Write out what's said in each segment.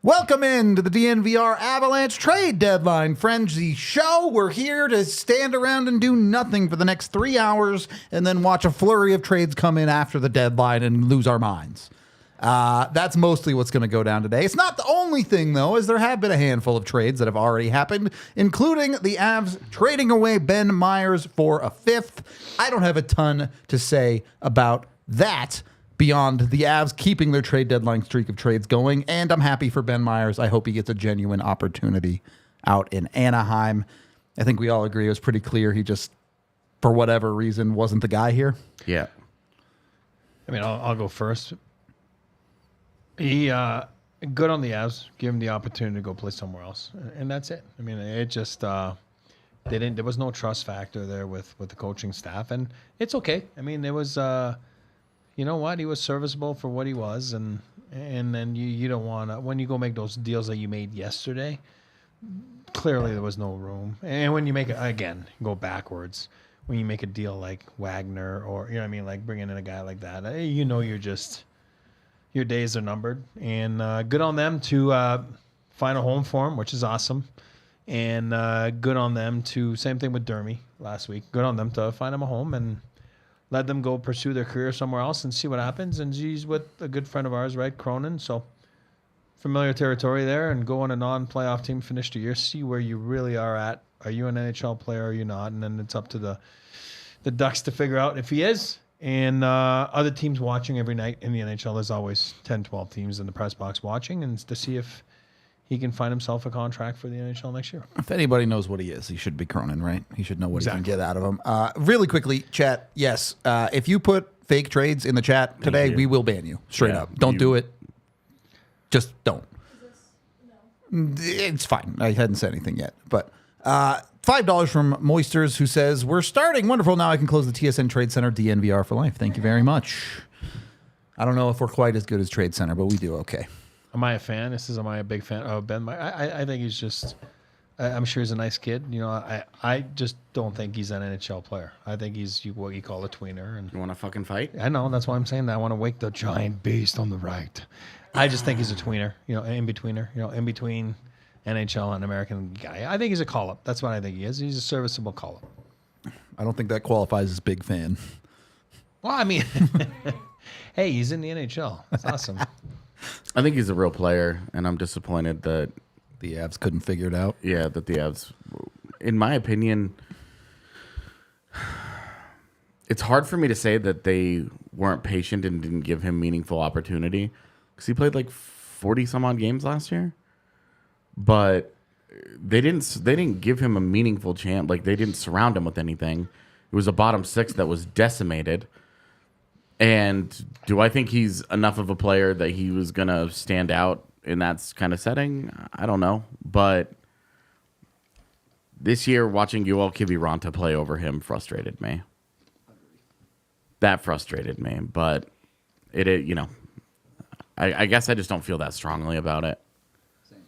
Welcome into the DNVR Avalanche Trade Deadline Frenzy Show. We're here to stand around and do nothing for the next 3 hours and then watch a flurry of trades come in after the deadline and lose our minds. That's mostly what's going to go down today. It's not the only thing, though, as there have been a handful of trades that have already happened, including the Avs trading away Ben Meyers for a fifth. I don't have a ton to say about that beyond the Avs keeping their trade deadline streak of trades going, and I'm happy for Ben Meyers. I hope he gets a genuine opportunity out in Anaheim. I think we all agree it was pretty clear he just, for whatever reason, wasn't the guy here. Yeah. I mean, I'll go first. He good on the Avs. Give him the opportunity to go play somewhere else, and that's it. I mean, it just they didn't. There was no trust factor there with the coaching staff, and it's okay. I mean, there was. You know what? He was serviceable for what he was, and then you don't want to, when you go make those deals that you made yesterday, clearly there was no room. And when you make it, again, go backwards, when you make a deal like Wagner or, you know what I mean, like bringing in a guy like that, you know your days are numbered. And good on them to find a home for him, which is awesome. And good on them to, same thing with Dermy last week, good on them to find him a home and let them go pursue their career somewhere else and see what happens. And he's with a good friend of ours, right, Cronin. So familiar territory there, and go on a non-playoff team, finish the year, see where you really are at. Are you an NHL player or are you not? And then it's up to the Ducks to figure out if he is. And other teams watching every night in the NHL. There's always 10, 12 teams in the press box watching, and to see if he can find himself a contract for the NHL next year. If anybody knows what he is, he should be Cronin, right? He should know what he can get out of him. Really quickly, chat, yes, if you put fake trades in the chat today, we will ban you, straight up. Don't do it. Just don't. It's fine. I hadn't said anything yet. But $5 from Moisters, who says, we're starting. Wonderful. Now I can close the TSN Trade Center DNVR for life. Thank you very much. I don't know if we're quite as good as Trade Center, but we do okay. Am I a fan? Am I a big fan of Ben Meyers? I think he's just, I'm sure he's a nice kid. You know, I just don't think he's an NHL player. I think he's what you call a tweener. And you want to fucking fight? I know. That's why I'm saying that. I want to wake the giant beast on the right. I just think he's a tweener, you know, in-betweener, you know, in between NHL and American guy. I think he's a call-up. That's what I think he is. He's a serviceable call-up. I don't think that qualifies as big fan. Well, I mean, hey, he's in the NHL. That's awesome. I think he's a real player, and I'm disappointed that the Avs couldn't figure it out. Yeah, that the Avs, in my opinion, it's hard for me to say that they weren't patient and didn't give him meaningful opportunity, because he played like 40 some odd games last year, but they didn't give him a meaningful chance. Like, they didn't surround him with anything. It was a bottom six that was decimated. And do I think he's enough of a player that he was going to stand out in that kind of setting? I don't know. But this year, watching Yoel Kiviranta play over him frustrated me. That frustrated me. But it you know, I guess I just don't feel that strongly about it. Same.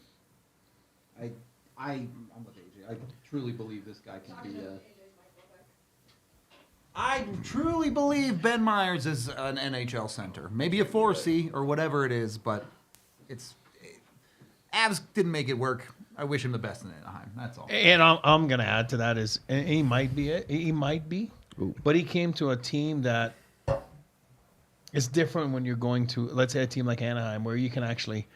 I'm with AJ. I truly believe this guy can be I truly believe Ben Meyers is an NHL center. Maybe a 4C or whatever it is, but Avs didn't make it work. I wish him the best in Anaheim. That's all. And I'm going to add to that is he might be it. He might be. Ooh. But he came to a team that is different when you're going to, let's say, a team like Anaheim, where you can actually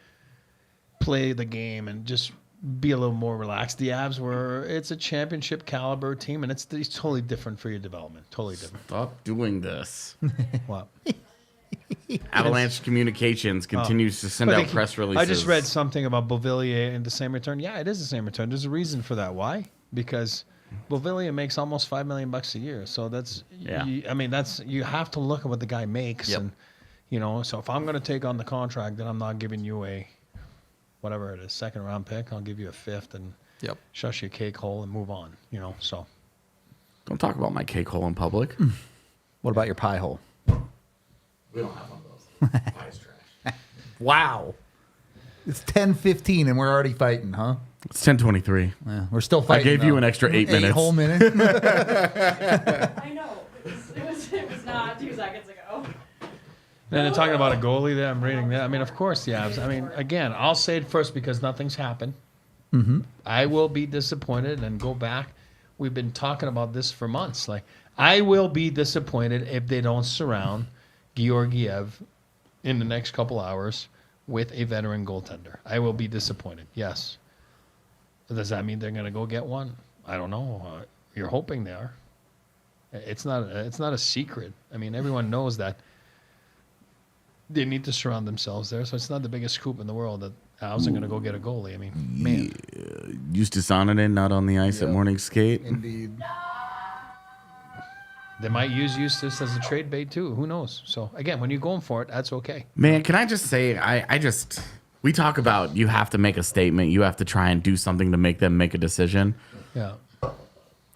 play the game and just be a little more relaxed. The Avs it's a championship caliber team, and it's totally different for your development. Totally different. Stop doing this. What? Avalanche Communications continues to send out press releases. I just read something about Beauvillier and the same return. Yeah, it is the same return. There's a reason for that. Why? Because Beauvillier makes almost $5 million a year. So that's, you have to look at what the guy makes. Yep. And, you know, so if I'm going to take on the contract, then I'm not giving you a whatever it is, second round pick. I'll give you a fifth and shush your cake hole and move on. So. Don't talk about my cake hole in public. What about your pie hole? We don't have one of those. Pie's trash. Wow. It's 10:15 and we're already fighting, huh? It's 10:23. Yeah, we're still fighting. I gave you an extra 8 minutes. 8 whole minutes. I know. It was not 2 seconds ago. And then talking about a goalie there, I'm reading that. I mean, of course, the Avs. I mean, again, I'll say it first because nothing's happened. Mm-hmm. I will be disappointed and go back. We've been talking about this for months. Like, I will be disappointed if they don't surround Georgiev in the next couple hours with a veteran goaltender. I will be disappointed. Yes. Does that mean they're going to go get one? I don't know. You're hoping they are. It's not a secret. I mean, everyone knows that they need to surround themselves there. So it's not the biggest scoop in the world that Avs are going to go get a goalie. I mean, man. Justus Annunen not on the ice at morning skate. Indeed. They might use Justus as a trade bait too. Who knows? So again, when you're going for it, that's okay. Man, can I just say, we talk about you have to make a statement. You have to try and do something to make them make a decision. Yeah.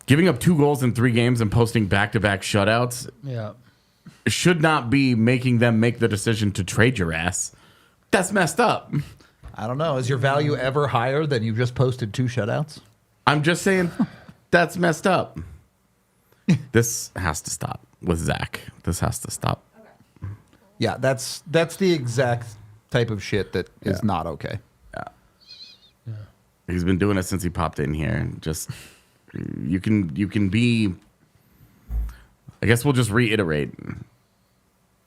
Giving up 2 goals in 3 games and posting back-to-back shutouts Yeah. should not be making them make the decision to trade your ass. That's messed up. I don't know. Is your value ever higher than you just posted 2 shutouts? I'm just saying that's messed up. This has to stop with Zach. This has to stop. Okay. Yeah, that's the exact type of shit that is not okay. Yeah. He's been doing it since he popped in here. Just you can be. I guess we'll just reiterate.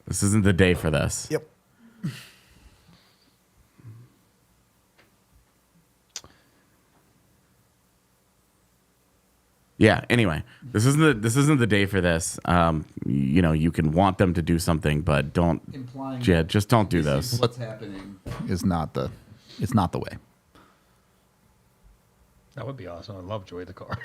This isn't the day for this. Yep. Yeah. Anyway, this isn't the day for this. You can want them to do something, but don't. Just don't do this. What's happening is not the. It's not the way. That would be awesome. I love Joey the Car.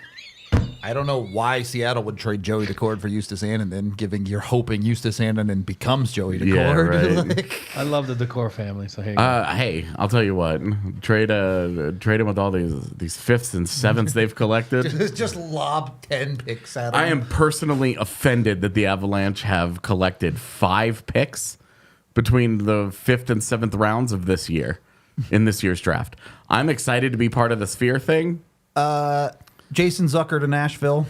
I don't know why Seattle would trade Joey Decord for Justus Annunen, you're hoping Justus Annunen becomes Joey Decord. Yeah, right. I love the Decor family. So hey, I'll tell you what. Trade him with all these fifths and sevenths they've collected. just lob 10 picks at him. I am personally offended that the Avalanche have collected 5 picks between the 5th and 7th rounds of this year in this year's draft. I'm excited to be part of the Sphere thing. Jason Zucker to Nashville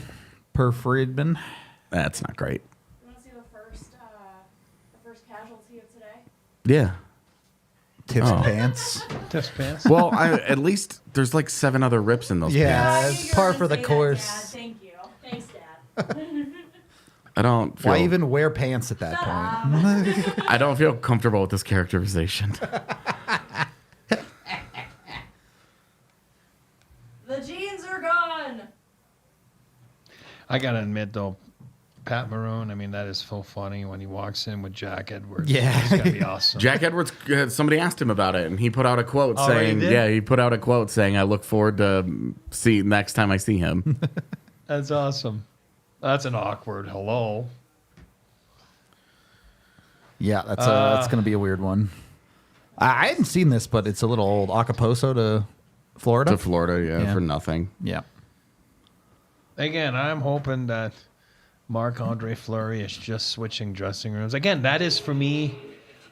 per Friedman. That's not great. You want to see the first casualty of today? Yeah. Tips pants. Tips pants. Well, at least there's like 7 other rips in those Yeah, pants. it's par for the Say that, course. Dad. Thank you. Thanks, Dad. I don't feel, Why even wear pants at that point? I don't feel comfortable with this characterization. The jeans are gone. I gotta admit though, Pat Maroon. I mean, that is so funny when he walks in with Jack Edwards. Yeah. It's gotta be awesome. Jack Edwards, somebody asked him about it, and he put out a quote Oh, saying, he did? "Yeah, he put out a quote saying, I look forward to see next time I see him." That's awesome. That's an awkward hello. Yeah, that's going to be a weird one. I hadn't seen this, but it's a little old. Acapulco to Florida. To Florida, yeah, for nothing. Yeah. Again, I'm hoping that Marc-Andre Fleury is just switching dressing rooms. Again, that is for me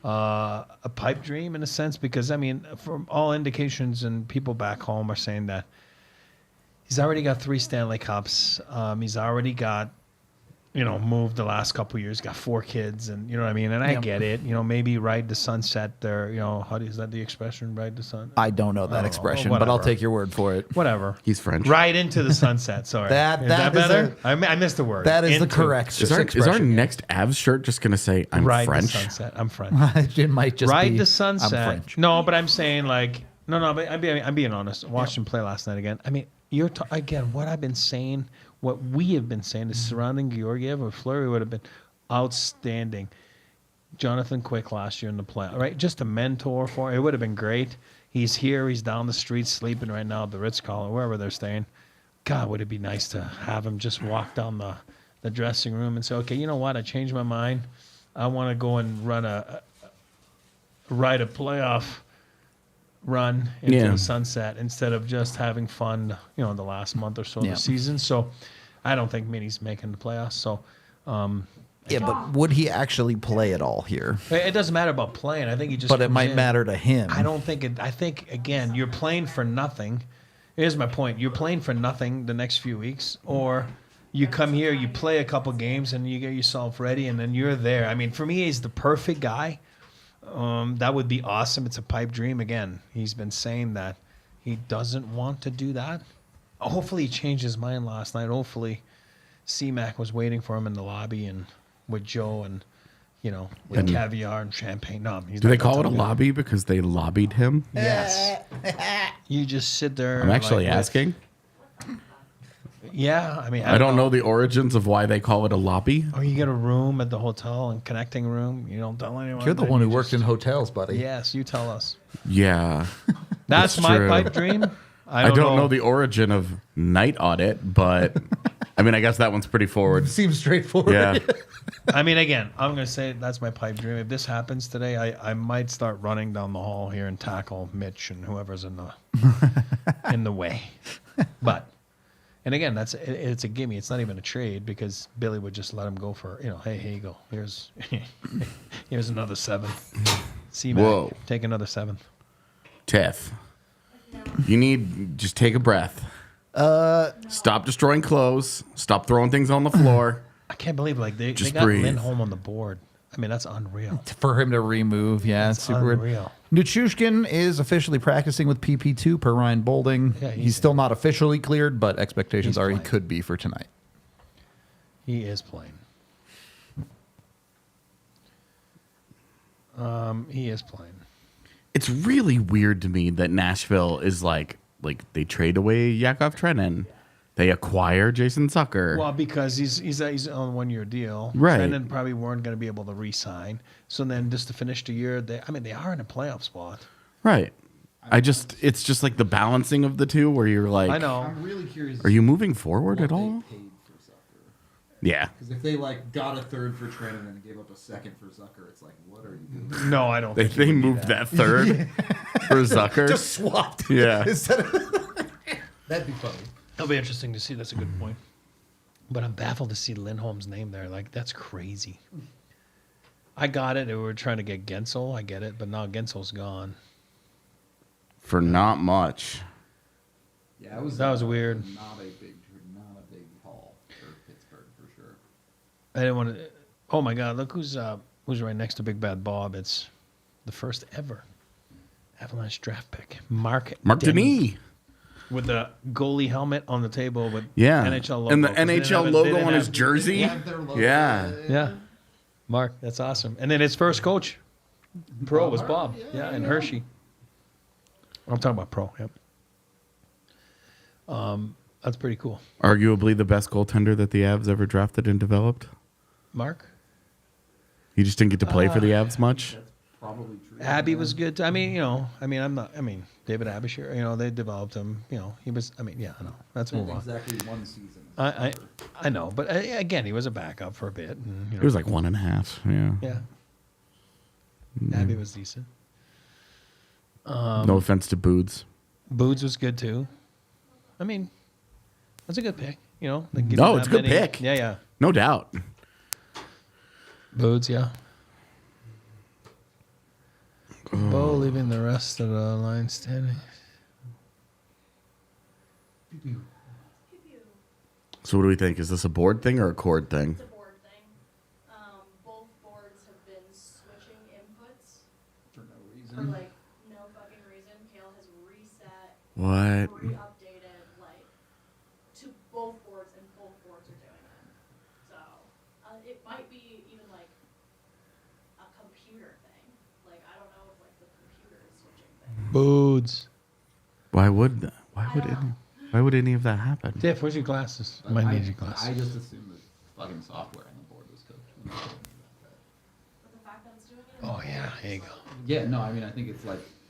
a pipe dream in a sense because, I mean, from all indications and people back home are saying that he's already got 3 Stanley Cups. He's already got, moved the last couple of years, got 4 kids, and you know what I mean? And I get it. Maybe ride the sunset there. Is that the expression, ride the sun? I don't know that expression, but I'll take your word for it. Whatever. He's French. Ride into the sunset. Sorry. That Is that is better? I missed the word. That is the Into. correct Is our expression. next Avs shirt just going to say, I'm Ride French? the sunset. I'm French. It might just Ride be, the sunset. I'm French. No, but I'm saying like no. But I'm being honest. Watched him play last night again. I mean, again. What I've been saying, what we have been saying, is surrounding Georgiev or Fleury would have been outstanding. Jonathan Quick last year in the play, right? Just a mentor for it would have been great. He's here. He's down the street sleeping right now at the Ritz-Carlton, wherever they're staying. God, would it be nice to have him just walk down the dressing room and say, okay, you know what? I changed my mind. I want to go and ride a playoff run into Yeah. the sunset instead of just having fun, the last month or so of Yeah. the season. So I don't think Minnie's making the playoffs. So Yeah, but would he actually play at all here? it doesn't matter about playing. I think he just. But it comes might in. matter to him. I don't think it. I think again, you're playing for nothing. Here's my point: you're playing for nothing the next few weeks, or you come here, you play a couple games, and you get yourself ready, and then you're there. I mean, for me, he's the perfect guy. That would be awesome. It's a pipe dream. Again, he's been saying that he doesn't want to do that. Hopefully, he changed his mind last night. Hopefully, C-Mac was waiting for him in the lobby and with Joe and with And- caviar and champagne. No, he's Do not they call that it a type of guy. lobby because they lobbied him? Yes. You just sit there. I'm actually like, with- asking. Yeah, I mean, I don't know the origins of why they call it a lobby. Or you get a room at the hotel and connecting room. You don't tell anyone. You're the then one who you worked just- in hotels, buddy. Yes, you tell us. Yeah. That's It's my true. pipe dream. I don't know the origin of night audit, but I mean, I guess that one's pretty forward. Seems straightforward. Yeah. I mean, again, I'm going to say that's my pipe dream. If this happens today, I might start running down the hall here and tackle Mitch and whoever's in the way. But, and again, it's a gimme. It's not even a trade because Billy would just let him go for, hey, here you go. Here's another seventh. C-Mac, Whoa. take another seventh. Tiff, you need just take a breath. Stop destroying clothes. Stop throwing things on the floor. I can't believe they Just got breathe. Lindholm on the board. I mean, that's unreal. For him to remove, yeah, it's super weird. Unreal. Nuchushkin is officially practicing with PP2 per Ryan Bolding. Yeah, he's still not officially cleared, but expectations He's are he playing. could be for tonight. He is playing. He is playing. It's really weird to me that Nashville is like they trade away Yakov Trenin. They acquire Jason Zucker. Well, because he's on a 1-year deal. Right. Brendan probably weren't going to be able to re-sign. So then just to finish the year, they are in a playoff spot. Right. It's just like the balancing of the two where you're like, I know. I'm really curious. are you moving forward what at all? They paid for Zucker. Yeah. Because if they got a third for Trenin and gave up a second for Zucker, it's like, what are you doing? No, I don't They think he would do moved that third for Zucker. Just swapped. Yeah. Instead of That'd be funny. It'll be interesting to see. That's a good point. But I'm baffled to see Lindholm's name there. That's crazy. I got it. We were trying to get Gensel. I get it. But now Gensel's gone. For not much. Yeah, that was weird. Not a big haul for Pittsburgh for sure. I didn't want to. Oh my God! Look who's right next to Big Bad Bob. It's the first ever Avalanche draft pick, Mark Denis. with the goalie helmet on the table with Yeah. NHL logo. And the 'cause they didn't NHL have- logo they didn't on his have- jersey. Have their logo. Yeah. Yeah, Mark, that's awesome. And then his first coach, pro, was Bob. Yeah, and Hershey. I'm talking about pro. Yep. That's pretty cool. Arguably the best goaltender that the Avs ever drafted and developed. Mark. He just didn't get to play for the Avs much. That's probably true. Abby was good. Too. I mean, David Abishir, they developed him. He was. I mean, yeah, I know. Let's move on. Exactly one season. I know, but again, he was a backup for a bit. And, It was like 1.5. Yeah. yeah. Abby was decent. No offense to Boods. Boods was good too. I mean, that's a good pick. They give you No, that it's a good many- pick. Yeah. No doubt. Boods, yeah. Bo leaving the rest of the line standing. So what do we think? Is this a board thing or a cord thing? It's a board thing. Both boards have been switching inputs For no for reason. no fucking reason. Kale has reset, What? re-updated, to both boards, and both boards are doing it. So it might be even a computer thing. I don't know if the computer is switching things. Boods. Why would any of that happen? Diff, where's your glasses? I might need your glasses. I just assumed the fucking software on the board was cooked. But the fact that it's doing it. Oh yeah, here you go. Yeah, no, I mean, I think it's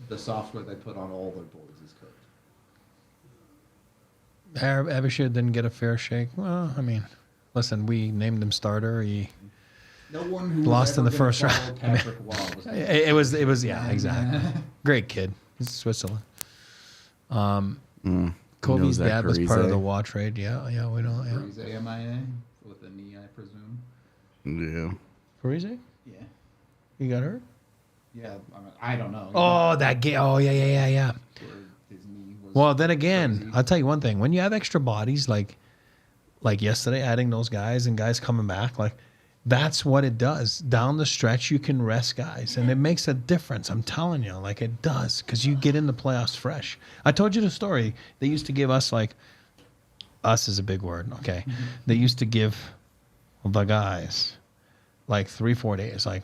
the software they put on all their boards is cooked. Abishir didn't get a fair shake. Well, I mean, listen, we named him starter. He No one who Lost was in ever the gonna first round. follow Patrick Waugh was it was yeah, exactly. Great kid. He's Switzerland. Knows Kobe's that dad was part of Parise. the Waugh trade. Yeah, we know. Yeah. He's AMIA with a knee, I presume. Yeah. Parise? Yeah. You got hurt? Yeah, I don't know. Oh, that game. Oh, yeah. Where his knee was Well, then again, crazy. I'll tell you one thing. When you have extra bodies, like yesterday, adding those guys and guys coming back, like that's what it does. Down the stretch, you can rest guys, and it makes a difference. I'm telling you, like it does, because you get in the playoffs fresh. I told you the story. They used to give us us is a big word, okay? They used to give the guys 3-4 days, like,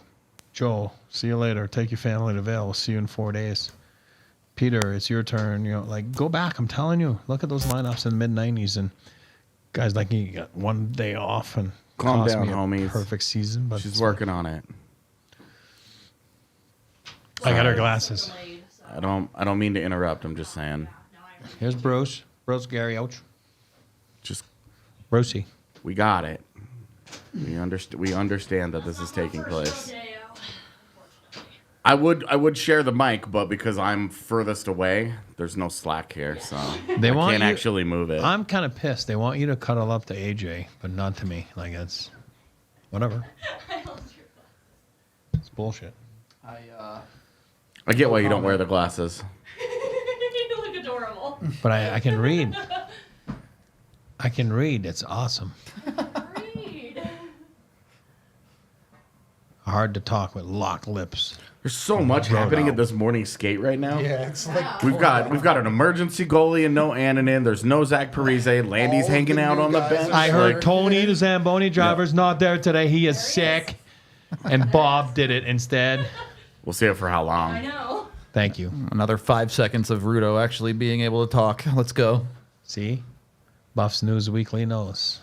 Joel, see you later. Take your family to Vail. We'll see you in 4 days. Peter, it's your turn. Go back. I'm telling you. Look at those lineups in the mid-90s, and guys you got 1 day off and Calm cost down, me a homies. perfect season. But She's working on it. I got her glasses. Delayed, so I don't mean to interrupt. I'm just saying. now I Here's Bruce. Bruce Gary, ouch. Just Brucey. we got it. We understand that this is taking place. I would share the mic, but because I'm furthest away, there's no slack here, so They I want can't you- actually move it. I'm kind of pissed. They want you to cuddle up to AJ, but not to me. That's whatever. It's bullshit. I get why you don't wear the glasses. You look adorable. But I can read. I can read. It's awesome. Read. Hard to talk with locked lips. There's so much happening at this morning skate right now. Yeah, it's like We've got an emergency goalie and no Annunen. There's no Zach Parise. Landy's All hanging the out new on the guys bench. are I heard Like- Tony, the Zamboni driver's not there today. He is sick. And Bob did it instead. We'll see it for how I long. know. Thank you. another 5 seconds of Rudo actually being able to talk. Let's go. See? Buffs News Weekly knows.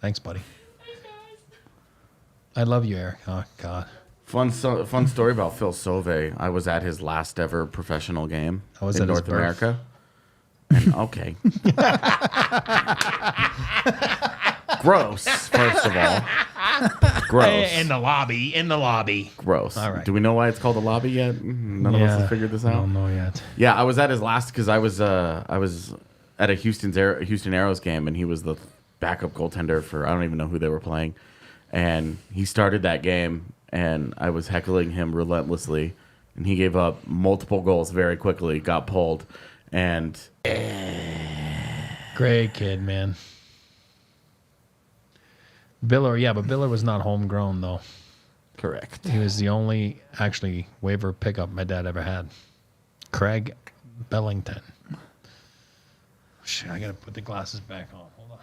Thanks, buddy. Thanks, guys. I love you, Eric. Oh, God. Fun story about Phil Sauve. I was at his last ever professional game I was in at his North birth. America. And okay. Gross, first of all. Gross. In the lobby. Gross. All right. Do we know why it's called a lobby yet? None of us have figured this I out. don't know yet. Yeah, I was at his last because I was at a Houston Aeros game, and he was the backup goaltender for I don't even know who they were playing, and he started that game, and I was heckling him relentlessly, and he gave up multiple goals very quickly, got pulled, and Great kid, man. Biller, Biller was not homegrown, though. Correct. He was the only, actually, waiver pickup my dad ever had. Craig Bellington. Shit, I got to put the glasses back on. Hold on.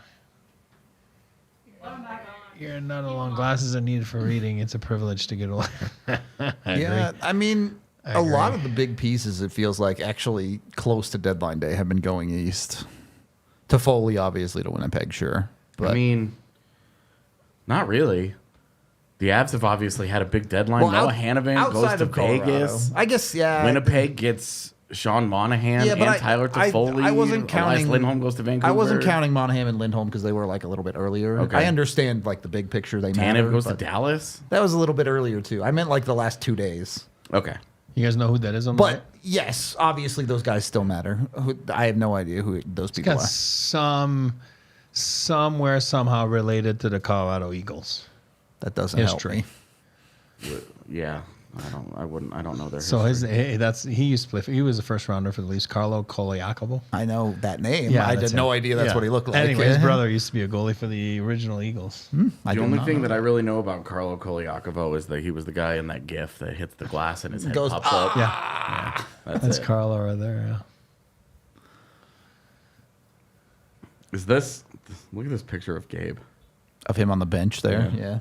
Put 'em back on. You're not alone. Glasses are needed for reading. It's a privilege to get older. I Yeah, agree. I mean, I a lot agree. of the big pieces, it feels like, actually close to deadline day have been going east. Toffoli, obviously, to Winnipeg, sure. But I mean, not really. The Avs have obviously had a big deadline. Well, Noah Hanifin goes outside to of Colorado, Vegas. I guess, yeah. Winnipeg gets Sean Monahan Yeah, but and Tyler Toffoli. I wasn't Elias counting. Lindholm goes to Vancouver. I wasn't counting Monahan and Lindholm because they were like a little bit earlier. Okay. I understand like the big picture they matter. Tanev goes to but Dallas. that was a little bit earlier too. I meant like the last 2 days. Okay. You guys know who that is on the But yes, obviously those guys still matter. I have no idea who those people got are. somewhere somehow related to the Colorado Eagles. That doesn't history. help me. Yeah. I don't know their So history. he used to play. He was the first rounder for the Leafs. Carlo Coliacovo. I know that name. Yeah, I that's had no him. idea that's Yeah. what he looked like. Anyway, his brother used to be a goalie for the original Eagles. I The did only not thing know that I really know about Carlo Koliakovo is that he was the guy in that GIF that hits the glass and his head Goes, pops up. Yeah, That's it. Carlo right there. Yeah. Is this? Look at this picture of Gabe. of him on the bench there. Yeah.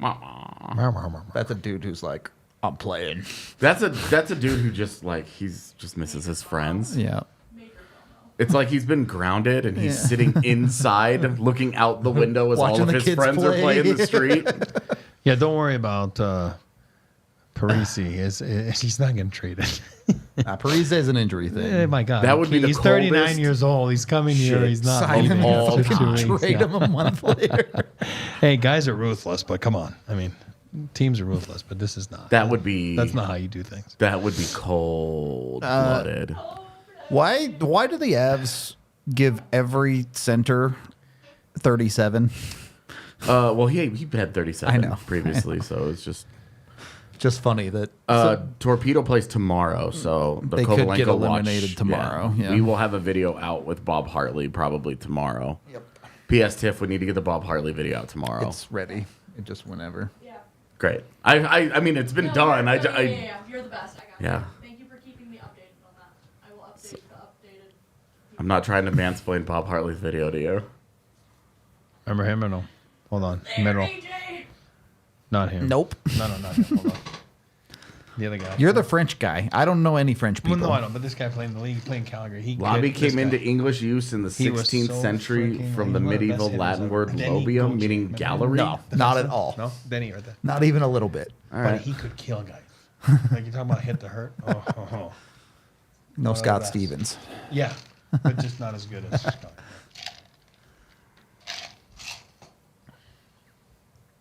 Yeah. That's a dude who's like, I'm playing. That's a dude who just just misses his friends. Yeah. It's like he's been grounded and he's Yeah. sitting inside looking out the window as all Watching of the his kids friends are play. playing the street. Yeah, don't worry about Parisi. He's not getting traded. Parise is an injury thing. Oh my God, That would be the he's 39 coldest years old. He's coming here. shit. He's not Sign him leaving all after time. 2 weeks. Trade Yeah. him a month later. Hey, guys are ruthless, but come on. I mean, Teams are ruthless, but this is not. That would be. That's not how you do things. That would be cold blooded. Why do the Avs give every center 37? Well, he had 37 I know. previously, so it's just funny that Torpedo plays tomorrow, so the they could Kovalenko get watch, eliminated tomorrow. Yeah. We will have a video out with Bob Hartley probably tomorrow. Yep. PS Tiff, we need to get the Bob Hartley video out tomorrow. It's ready. It just whenever. Yeah. Great. I mean, it's been No, done. yeah. You're the best. I got Yeah. it. Thank you for keeping me updated on that. I will update the updated. I'm not trying to mansplain Bob Hartley's video to you. Remember him or no? Hold on. There, Middle. AJ! Not him. Nope. No, not him. Hold on. The other guy. You're the French guy. I don't know any French people. Well, no, I don't. But this guy playing the league, playing Calgary. Lobby came into English use in the He was 16th so century freaking- from the he's one of the medieval best hitters Latin ever. word Then he lobium, coached- meaning remember? gallery. No, not at all. No, then he heard that. Not even a little bit. All But right. he could kill guys. Like you're talking about hit to hurt. Oh. No Scott that's- Stevens. Yeah, but just not as good as Scott.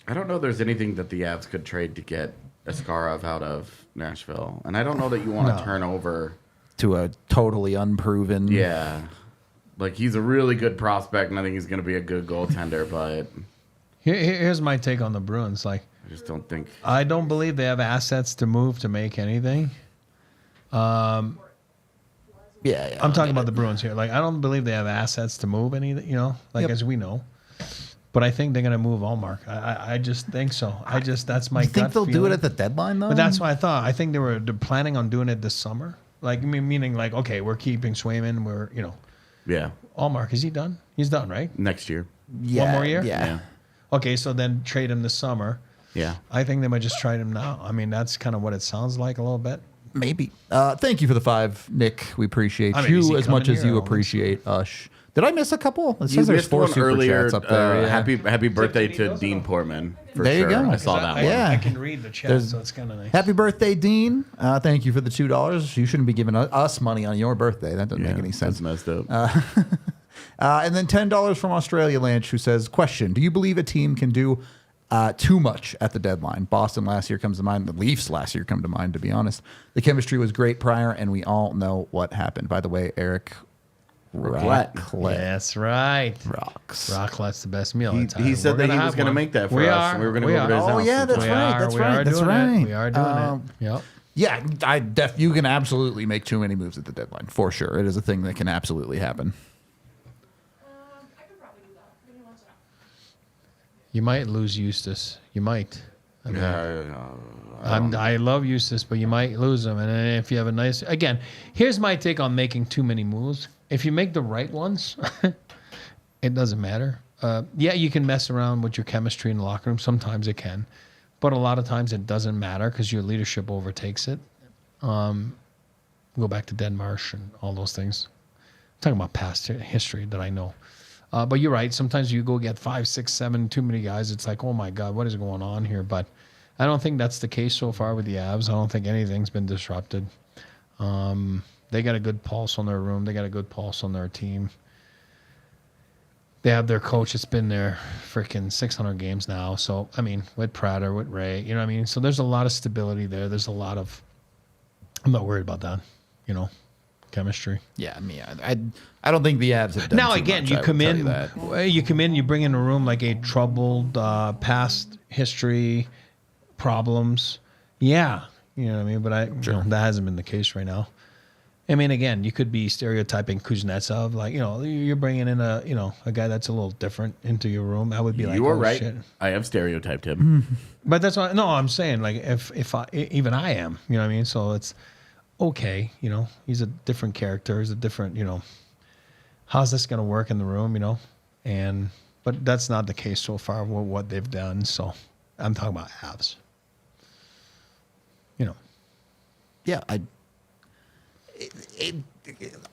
I don't know if there's anything that the Avs could trade to get Askarov out of Nashville. And I don't know that you want to No. turn over. To a totally unproven. Yeah. Like, he's a really good prospect, and I think he's going to be a good goaltender, but Here's my take on the Bruins. Like, I just don't think. I don't believe they have assets to move to make anything. Yeah. I'm talking about the Bruins here. Like, I don't believe they have assets to move anything, Yep. as we know. But I think they're going to move Allmark. I just think so. That's my You think gut they'll do feeling. it at the deadline, though? But that's what I thought. I think they're planning on doing it this summer. Like, meaning like, okay, we're keeping Swayman. Yeah. Allmark, is he done? He's done, right? Next year. Yeah, One more year? Yeah. Yeah. Okay, so then trade him this summer. Yeah. I think they might just trade him now. I mean, that's kind of what it sounds like a little bit. Maybe. Thank you for the 5, Nick. We appreciate I mean, is he you as much coming as here? you I don't think appreciate us. Did I miss a couple? It You says there's missed 4 one super earlier. chats up there. Yeah. Happy birthday to Dean Portman. For There you sure. go. I saw that one. Yeah. I can read the chat, There's- so it's kind of nice. Happy birthday, Dean. Thank you for the $2. You shouldn't be giving us money on your birthday. That doesn't make any sense. That's messed up. And then $10 from Australia Lanch, who says, question, do you believe a team can do too much at the deadline? Boston last year comes to mind. The Leafs last year come to mind, to be honest. The chemistry was great prior, and we all know what happened. By the way, Eric Raclette. That's right. Rocks. Raclette's the best meal. He said that he was going to make that for us. We were going to go over to his Oh, house. yeah, that's We right. are- That's we right. are That's doing right. it. We are doing it. Yep. Yeah, you can absolutely make too many moves at the deadline, for sure. It is a thing that can absolutely happen. I could probably do that. Give me 1 second. You might lose Eustace. You might. I mean, Yeah. I love Eustace, but you might lose him. And then if you have a nice, again, here's my take on making too many moves. If you make the right ones, it doesn't matter. Yeah, you can mess around with your chemistry in the locker room. Sometimes it can, but a lot of times it doesn't matter because your leadership overtakes it. Go back to Denmarsh and all those things. I'm talking about past history that I know. But you're right. Sometimes you go get 5, 6, 7, too many guys. It's like, oh my God, what is going on here? But I don't think that's the case so far with the Avs. I don't think anything's been disrupted. They got a good pulse on their room. They got a good pulse on their team. They have their coach that's been there freaking 600 games now. So, I mean, with Prater, with Ray, you know what I mean? So there's a lot of stability there. There's a lot of, I'm not worried about that, chemistry. Yeah, I mean, I don't think the Avs have done Now too again, much, you I come will tell in, you that. you bring in a room like a troubled past history, problems. Yeah, you know what I mean. But that hasn't been the case right now. I mean, again, you could be stereotyping Kuznetsov, like you're bringing in a guy that's a little different into your room. I would be like, You are oh, right. shit. I have stereotyped him. But that's why. No, I'm saying like if even I am, you know what I mean. So it's okay, he's a different character. He's a different, how's this going to work in the room, but that's not the case so far with what they've done. So I'm talking about Avs. Yeah,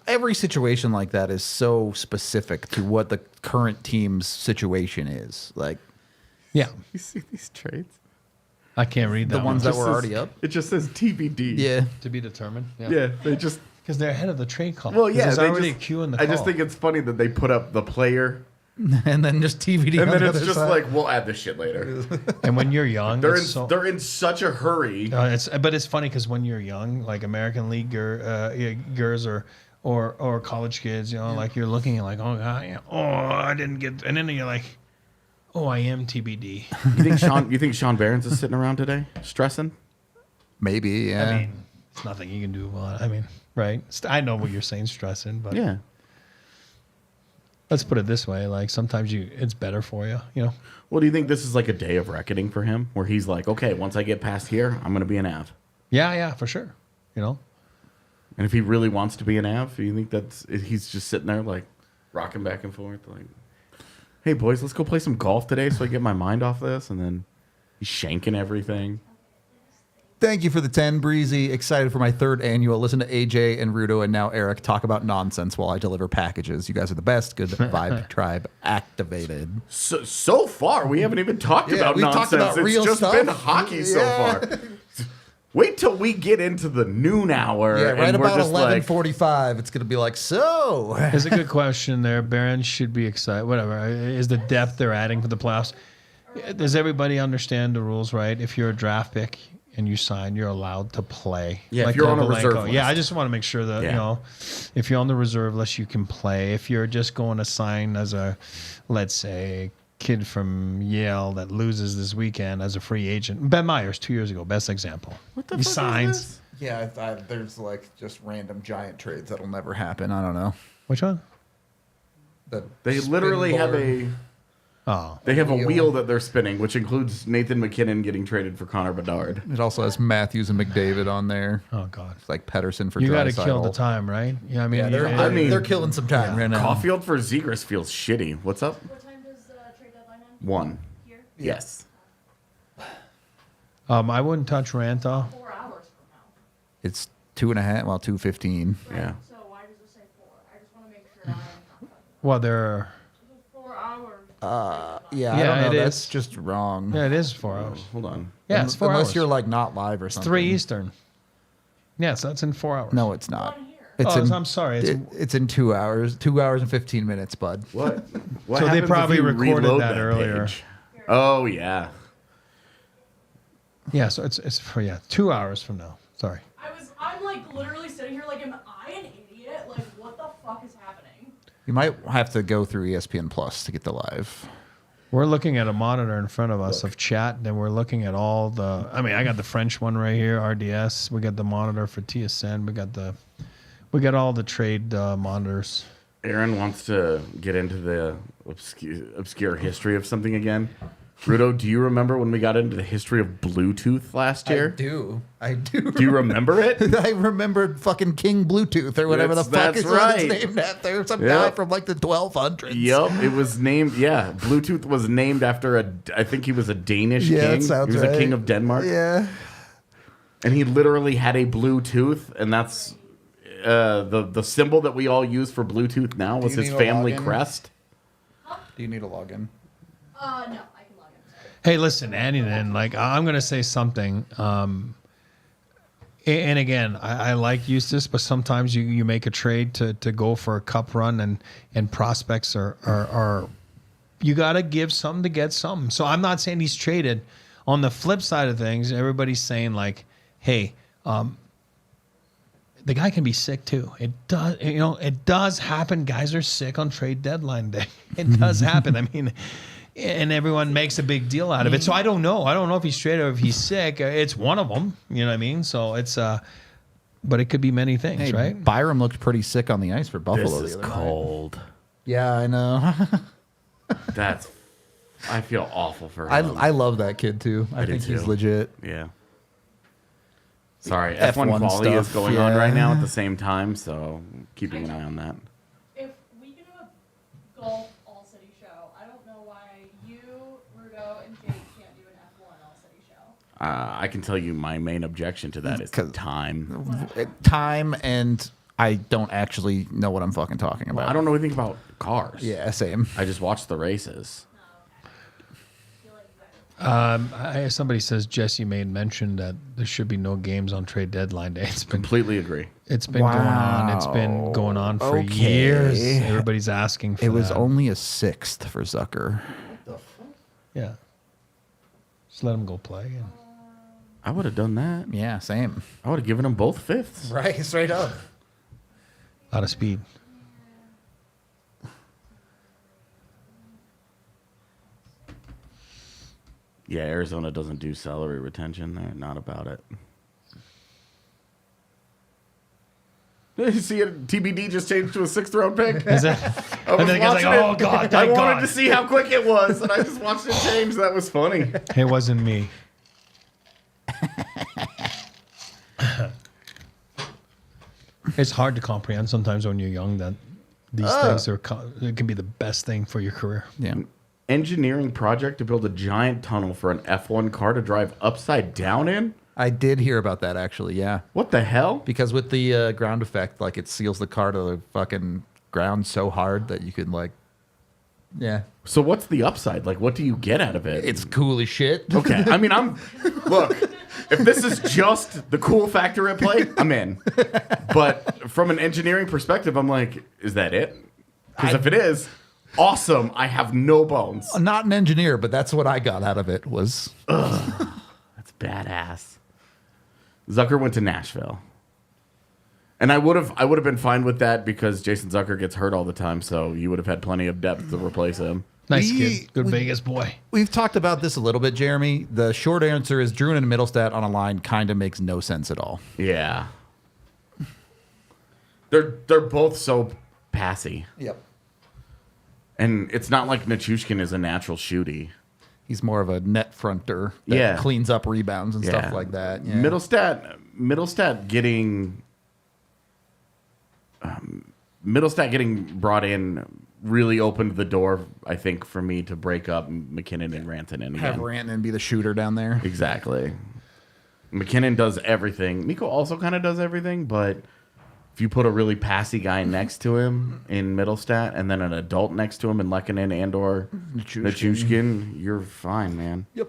every situation like that is so specific to what the current team's situation is. Like, Yeah, You see these trades? I can't read that the ones one. that were already up. It just says TBD. Yeah. To be determined. Yeah, they just. Because they're ahead of the trade call. Well, yeah. There's They already just, a queue in the I call. just think it's funny that they put up the player and then just TBD. And on then the it's other just side. like, we'll add this shit later. And when you're young, They're in such a hurry. but it's funny because when you're young, like American League girls or college kids, you know, like you're looking at like, oh God, yeah, oh I didn't get, and then you're like, oh I am TBD. You think Sean Barons is sitting around today stressing? maybe, yeah. I mean, it's nothing you can do about it. I mean, right? I know what you're saying, stressing, but Yeah. let's put it this way: like sometimes it's better for you, you know. Well, do you think this is like a day of reckoning for him, where he's like, okay, once I get past here, I'm gonna be an Av. Yeah, for sure. You know, And if he really wants to be an Av, you think he's just sitting there like rocking back and forth, like, hey boys, let's go play some golf today so I get my mind off this, and then he's shanking everything. Thank you for the 10, Breezy. Excited for my 3rd annual. Listen to AJ and Rudo and now Eric talk about nonsense while I deliver packages. You guys are the best. Good vibe tribe activated. So far, we haven't even talked about we nonsense. talked about it's real just stuff. been hockey so far. Wait till we get into the noon hour. Yeah, right and we're about just 11:45. It's going to be like, so. there's a good question there. Barron should be excited. Whatever is the depth they're adding for the playoffs? Does everybody understand the rules? Right? If you're a draft pick and you sign, you're allowed to play. Yeah, if you're on a reserve list. Yeah, I just want to make sure that, you know, if you're on the reserve list, you can play. If you're just going to sign as a, let's say, kid from Yale that loses this weekend as a free agent. Ben Meyers, 2 years ago, best example. What the he fuck signs. is Yeah, there's like just random giant trades that'll never happen. I don't know. Which one? They literally have a wheel that they're spinning, which includes Nathan McKinnon getting traded for Connor Bedard. It also has Matthews and McDavid on there. Oh God, it's like Pedersen for you got to Draisaitl. kill the time, right? Yeah, I mean, they're killing some time right now. Caulfield for Zegras feels shitty. What's up? What time does trade deadline end? 1. Here? Yes. I wouldn't touch Ranta. 4 hours from now. It's 2.5. Well, 2:15. Right. Yeah. So why does it say 4? I just want to make sure I'm Well, they're 4 hours. Yeah, I Yeah, don't know. it That's is. just wrong. yeah, it is 4 hours. Hold on. Yeah, it's 4 Unless hours. you're like not live or something. 3 Eastern. Yes, that's in 4 hours. No, it's not. On here. It's in, I'm sorry. It's, it's in 2 hours. 2 hours and 15 minutes, bud. What? So they happens if probably you recorded reload that earlier. page? Oh, yeah. yeah, so it's for 2 hours from now. Sorry. I'm like literally sitting here like, am I an idiot? Like, what the fuck is happening? You might have to go through ESPN Plus to get the live. We're looking at a monitor in front of us of chat. Then we're looking at all the. I mean, I got the French one right here, RDS. We got the monitor for TSN. We got all the trade monitors. Aaron wants to get into the obscure history of something again. Rudo, do you remember when we got into the history of Bluetooth last year? I do. Do you remember it? I remembered fucking King Bluetooth or whatever the fuck That's is what it's right. named after. Some Yep. guy from like the 1200s. Yup, it was named. Yeah, Bluetooth was named after I think he was a Danish Yeah, king. that sounds He was right. a king of Denmark. Yeah. And he literally had a Bluetooth, and that's the symbol that we all use for Bluetooth now was you his need a family login? crest. Do you need a login? No, I can log in. Hey, listen, Annunen, like I'm gonna say something. And again, I like Eustace, but sometimes you make a trade to go for a cup run, and prospects are you got to give something to get something. So I'm not saying he's traded. On the flip side of things, everybody's saying like, hey, the guy can be sick too. It does, it does happen. Guys are sick on trade deadline day. It does happen. I mean, and everyone makes a big deal out of it. So I don't know. I don't know if he's traded or if he's sick. It's one of them. You know what I mean? So it's but it could be many things, Hey, right? Byram looked pretty sick on the ice for Buffalo. This is the other night. cold. Yeah, I know. I feel awful for I him. love that kid too. I do think he's too. legit. Yeah. Sorry, F1 F1 quality is stuff, going on yeah. right now at the same time, so keeping an eye on that. If we can have a golf all-city show, I don't know why you, Rudo, and Jake can't do an F1 all-city show. I can tell you my main objection to that is 'Cause- time. Time, and I don't actually know what I'm fucking talking about. I don't know anything about cars. Yeah, same. I just watch the races. I feel like you guys are Somebody says Jesse made mention that there should be no games on trade deadline day. It's been Completely agree. going on. It's been going on for years. Everybody's asking for It was that. only a 6th for Zucker. Yeah. Just let him go play. And I would have done that. Yeah, same. I would have given them both 5ths. Right, straight up. out of speed. Yeah, Arizona doesn't do salary retention. They're not about it. You see it? TBD just changed to a 6th round pick. Is that? I was And then the guy's like, watching "Oh it. God, I thank wanted God." to see how quick it was, and I just watched it change. That was funny. It wasn't me. It's hard to comprehend sometimes when you're young that these things it can be the best thing for your career. Yeah. Engineering project to build a giant tunnel for an F1 car to drive upside down in? I did hear about that actually, yeah. What the hell? Because with the ground effect, like it seals the car to the fucking ground so hard that you could like, yeah. So what's the upside? Like, what do you get out of it? It's cool as shit. Okay, I mean, look, if this is just the cool factor at play, I'm in. But from an engineering perspective, I'm like, is that it? Because if it is, awesome. I have no bones. I'm not an engineer, but that's what I got out of it was. That's badass. Zucker went to Nashville. And I would have been fine with that because Jason Zucker gets hurt all the time, so you would have had plenty of depth to replace him. Nice kid, good Vegas boy. We've talked about this a little bit, Jeremy. The short answer is Druin and Mittelstadt on a line kind of makes no sense at all. Yeah. They're both so passy. Yep. And it's not like Nichushkin is a natural shooty. He's more of a net fronter that Yeah. cleans up rebounds and stuff like that. Yeah. Mittelstadt getting brought in really opened the door, I think, for me to break up McKinnon and Rantanen Have again. Rantanen be the shooter down there. Exactly. McKinnon does everything. Mikko also kind of does everything, but if you put a really passy guy next to him in Mittelstadt and then an adult next to him in Lehkonen and or Nichushkin, you're fine, man. Yep.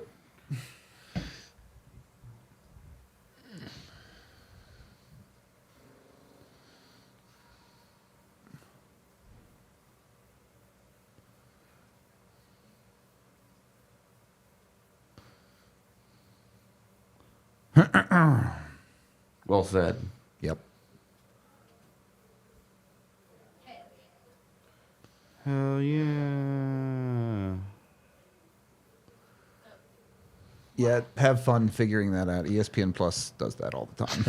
Well said. Yep. Hell yeah. Yeah, have fun figuring that out. ESPN Plus does that all the time.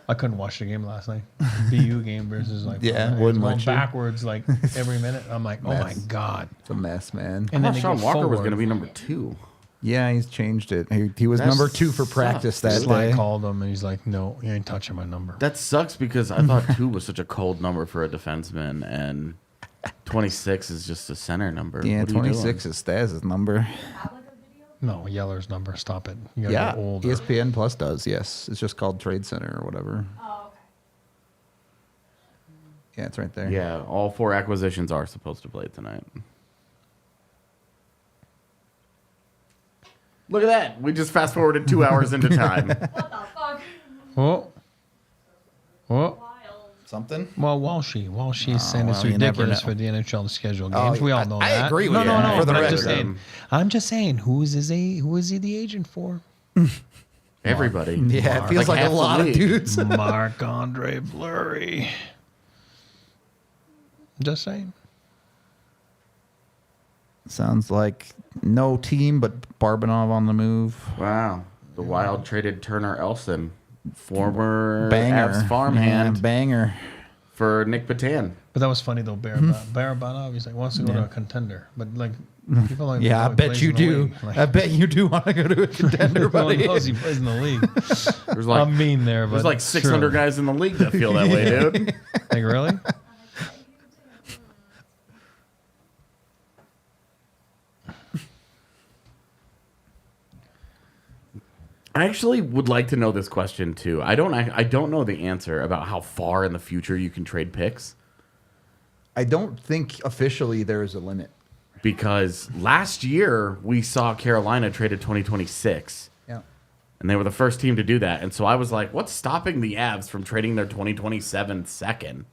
I couldn't watch the game last night. BU game versus like Yeah, it was wouldn't going let you. backwards like every minute. I'm like, oh my Mess. God. It's a mess, man. And I then thought they Sean go Walker was forward. going to be number 2. Yeah, he's changed it. He was That number 2 for practice that Sly day. called him and he's like, no, you ain't touching my number. That sucks because I thought 2 was such a cold number for a defenseman, and 26 is just a center number. Yeah, What are you 26 is Staz's number. No, Yeller's number. Stop it. You gotta Yeah, go older. ESPN Plus does, yes. It's just called Trade Center or whatever. Oh, okay. Yeah, it's right there. doing? Yeah, all 4 acquisitions are supposed to play tonight. Look at that. We just fast forwarded 2 hours into time. What the fuck? Oh. Oh. Wild. Something? Well, Walshy is saying it's well, you never ridiculous know. for the NHL to schedule Oh, games. We all know I that. agree with no, you, No, for the but record. I'm just saying, who is he the agent for? Everybody. Yeah, it feels like a half the lot of league. dudes. Marc-Andre Fleury. Just saying. Sounds like no team but Barbanov on the move. Wow. The Wild traded Turner Elson, former Banger. Avs farmhand, Yeah, banger. for Nick Patan. But that was funny though. Barabanov, he's like wants to go to a contender, but like people don't even Yeah, know I he bet plays you in the do. league. Like, I bet you do want to go to a contender, no one buddy. knows he plays in the league. There's like I'm mean there, but there's like it's 600 true. guys in the league that feel that way, dude. Like really? I actually would like to know this question too. I don't know the answer about how far in the future you can trade picks. I don't think officially there is a limit. because last year we saw Carolina traded 2026. Yeah. And they were the first team to do that. And so I was like, what's stopping the Avs from trading their 2027 second?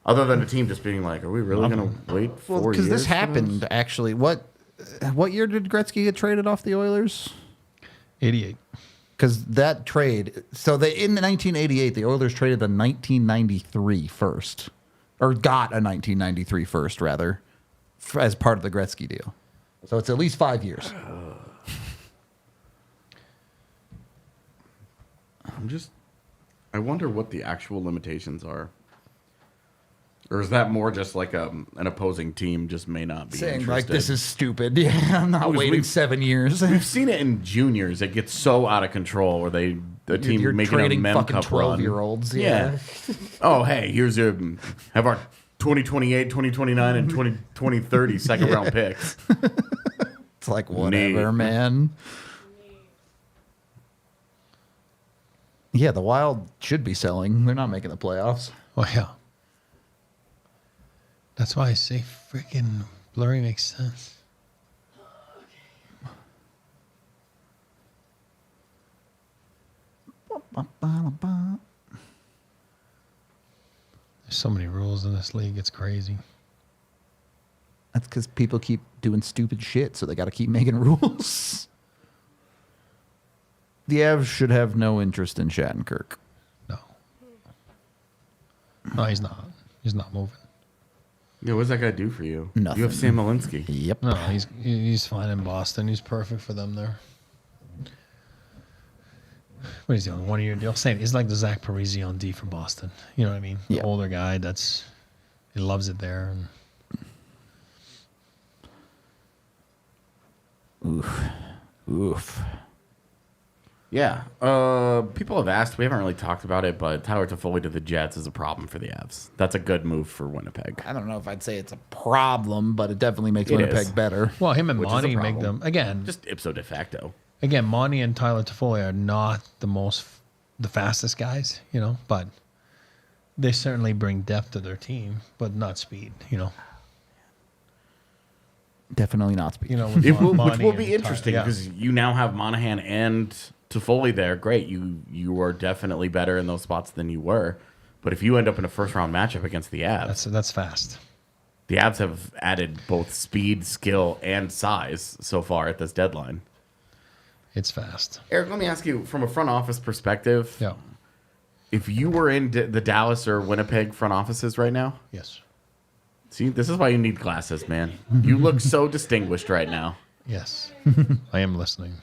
Other than the team just being like, are we really going to wait 4 years? Because this happened, actually. What year did Gretzky get traded off the Oilers? 88. Because that trade, so in 1988, the Oilers traded a 1993 first, or got a 1993 first, rather, as part of the Gretzky deal. So it's at least 5 years. I wonder what the actual limitations are. Or is that more just like an opposing team just may not be Saying, interested? like, this is stupid. Yeah, I'm not Because waiting we've- 7 years. We've seen it in juniors. It gets so out of control where the team You're making a trading mem fucking cup run. 12-year-olds. Yeah. Oh, hey, here's your have our 2028, 2029, and 2030 second round picks. It's like, whatever, Neat. man. Yeah, the Wild should be selling. They're not making the playoffs. Well, yeah. That's why I say freaking blurry makes sense. There's so many rules in this league. It's crazy. That's because people keep doing stupid shit, so they got to keep making rules. The Avs should have no interest in Shattenkirk. No. No, he's not. He's not moving. Yeah, what does that guy do for you? Nothing. You have Sam Malinsky. Yep. No, he's fine in Boston. He's perfect for them there. What is he on? 1 year deal? Same. He's like the Zach Parise on D for Boston. You know what I mean? Yeah. The older guy he loves it there. And Oof. Yeah. People have asked. We haven't really talked about it, but Tyler Toffoli to the Jets is a problem for the Avs. That's a good move for Winnipeg. I don't know if I'd say it's a problem, but it definitely makes It Winnipeg is. better. well, him and Which is a Monty make problem. them again. Just ipso de facto. Again, Monty and Tyler Toffoli are not the fastest guys, you know, but they certainly bring depth to their team, but not speed, you know. Definitely not speed. You know, with Which Monty will and be Ty- interesting yeah. because you now have Monahan and Toffoli there. Great. You are definitely better in those spots than you were. But if you end up in a first round matchup against the Avs, that's fast. the Avs have added both speed, skill, and size so far at this deadline. It's fast. Eric, let me ask you from a front office perspective. Yeah. If you were in the Dallas or Winnipeg front offices right now, Yes. see, this is why you need glasses, man. You look so distinguished right now. Yes. I am listening.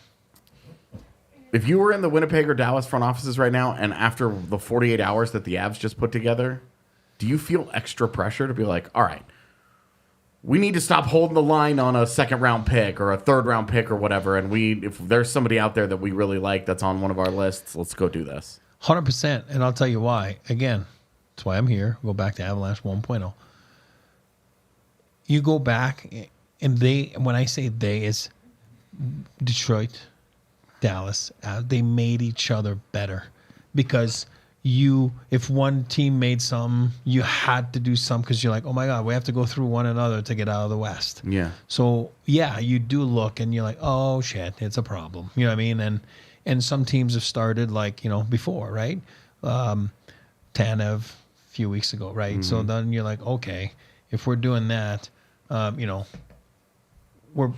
If you were in the Winnipeg or Dallas front offices right now, and after the 48 hours that the Avs just put together, do you feel extra pressure to be like, all right, we need to stop holding the line on a second round pick or a third round pick or whatever, and if there's somebody out there that we really like that's on one of our lists, let's go do this. 100%. And I'll tell you why. Again, that's why I'm here. Go back to Avalanche 1.0. You go back, and when I say they, it's Detroit, Dallas. They made each other better because if one team made some, you had to do some because you're like, oh my God, we have to go through one another to get out of the West. Yeah. So yeah, you do look and you're like, oh shit, it's a problem. You know what I mean? And some teams have started like, you know, before, right? Tanev a few weeks ago, right? So then you're like, okay, if we're doing that, you know, we're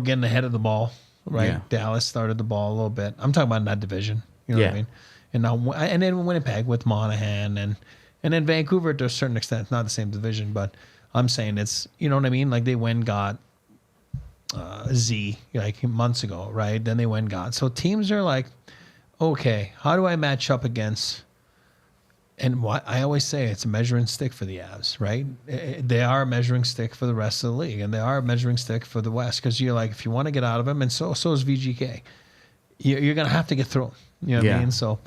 getting ahead of the ball, right? Yeah. Dallas started the ball a little bit. I'm talking about in that division. You know what I Yeah. mean? And then Winnipeg with Monahan and then Vancouver to a certain extent, it's not the same division, but I'm saying it's, you know what I mean? Like they went and got Z like months ago, right? Then they went and got. So teams are like, okay, how do I match up against? And what I always say, it's a measuring stick for the Avs, right? They are a measuring stick for the rest of the league, and they are a measuring stick for the West because you're like, if you want to get out of them, and so is VGK, you're going to have to get through them. You know what I mean? So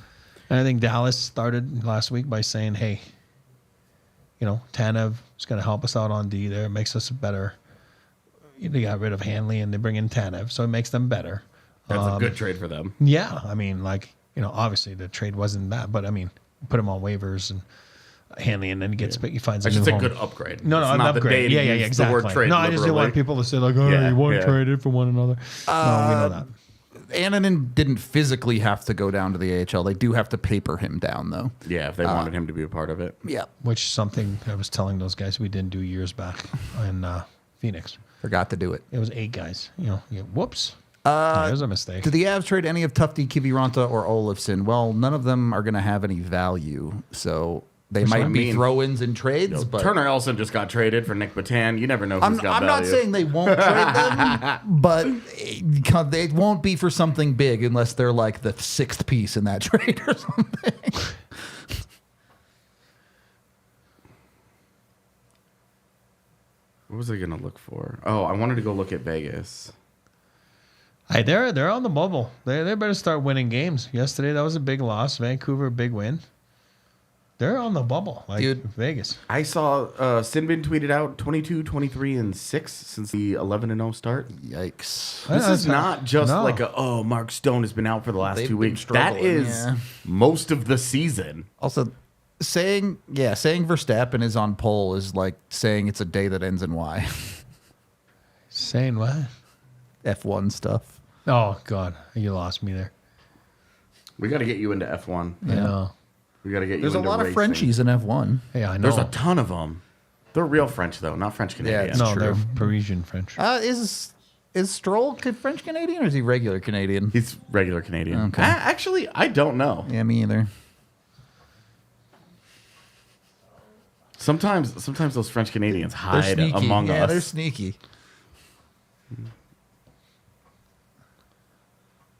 and I think Dallas started last week by saying, hey, you know, Tanev is going to help us out on D there. It makes us better. They got rid of Hanley and they bring in Tanev, so it makes them better. That's a good trade for them. Yeah, I mean, like, you know, obviously the trade wasn't that, but I mean, put him on waivers Hanley, and then he finds a I new should say home. good upgrade. No, It's an not the day upgrade. to Yeah, use exactly. The word trade no, I just didn't want liberally. people to say like, "Oh, Yeah, you weren't yeah. traded for one another." No, we know that. Annunen didn't physically have to go down to the AHL. They do have to paper him down, though. Yeah, if they wanted him to be a part of it. Yeah. Which is something I was telling those guys we didn't do years back in Phoenix. Forgot to do it. It was 8 guys. Whoops. There's a mistake. Did the Avs trade any of Tufte, Kiviranta, or Olofsson? Well, none of them are going to have any value, so they might be mean? throw-ins and trades. But Turner Elson just got traded for Nick Batan. You never know who's I'm got not value. saying they won't trade them, but it won't be for something big unless they're like the 6th piece in that trade or something. What was I going to look for? Oh, I wanted to go look at Vegas. Hey, they're on the bubble. They better start winning games. Yesterday, that was a big loss. Vancouver, a big win. They're on the bubble, like Dude. Vegas. I saw Sinbin tweeted out 22, 23, and 6 since the 11-0 start. Yikes. This is not just No. like Mark Stone has been out for the last They've 2 been weeks. That struggling, is yeah. most of the season. Also, saying Verstappen is on pole is like saying it's a day that ends in Y. Saying what? F1 stuff. Oh, God. You lost me there. We got to get you into F1. I know. We got to get you There's a into lot of racing. Frenchies in F1. Yeah, I know. There's a ton of them. They're real French, though, not French Canadian. it's no, true. they're Parisian French. Is Stroll French Canadian or is he regular Canadian? He's regular Canadian. Okay. Actually, I don't know. Yeah, me either. Sometimes those French Canadians They're hide sneaky. among Yeah, us. they're sneaky.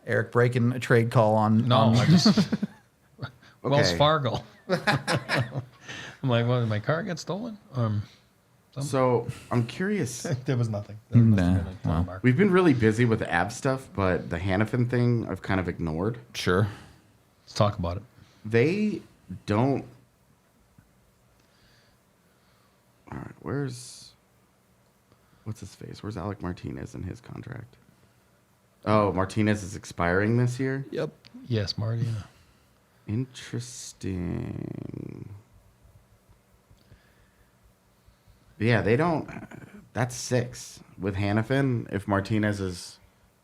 Eric breaking a trade call on. No, on- I just Wells Okay. Fargo. I'm like, what? Did my car get stolen? So I'm curious. There was nothing. There must have Nah, been a well. mark. We've been really busy with the ab stuff, but the Hanifin thing I've kind of ignored. Sure. Let's talk about it. They don't. All right, what's his face? Where's Alec Martinez in his contract? Oh, Martinez is expiring this year? Yep. Yes, Marty. Interesting. Yeah, they don't. That's 6 with Hanifin. If Martinez is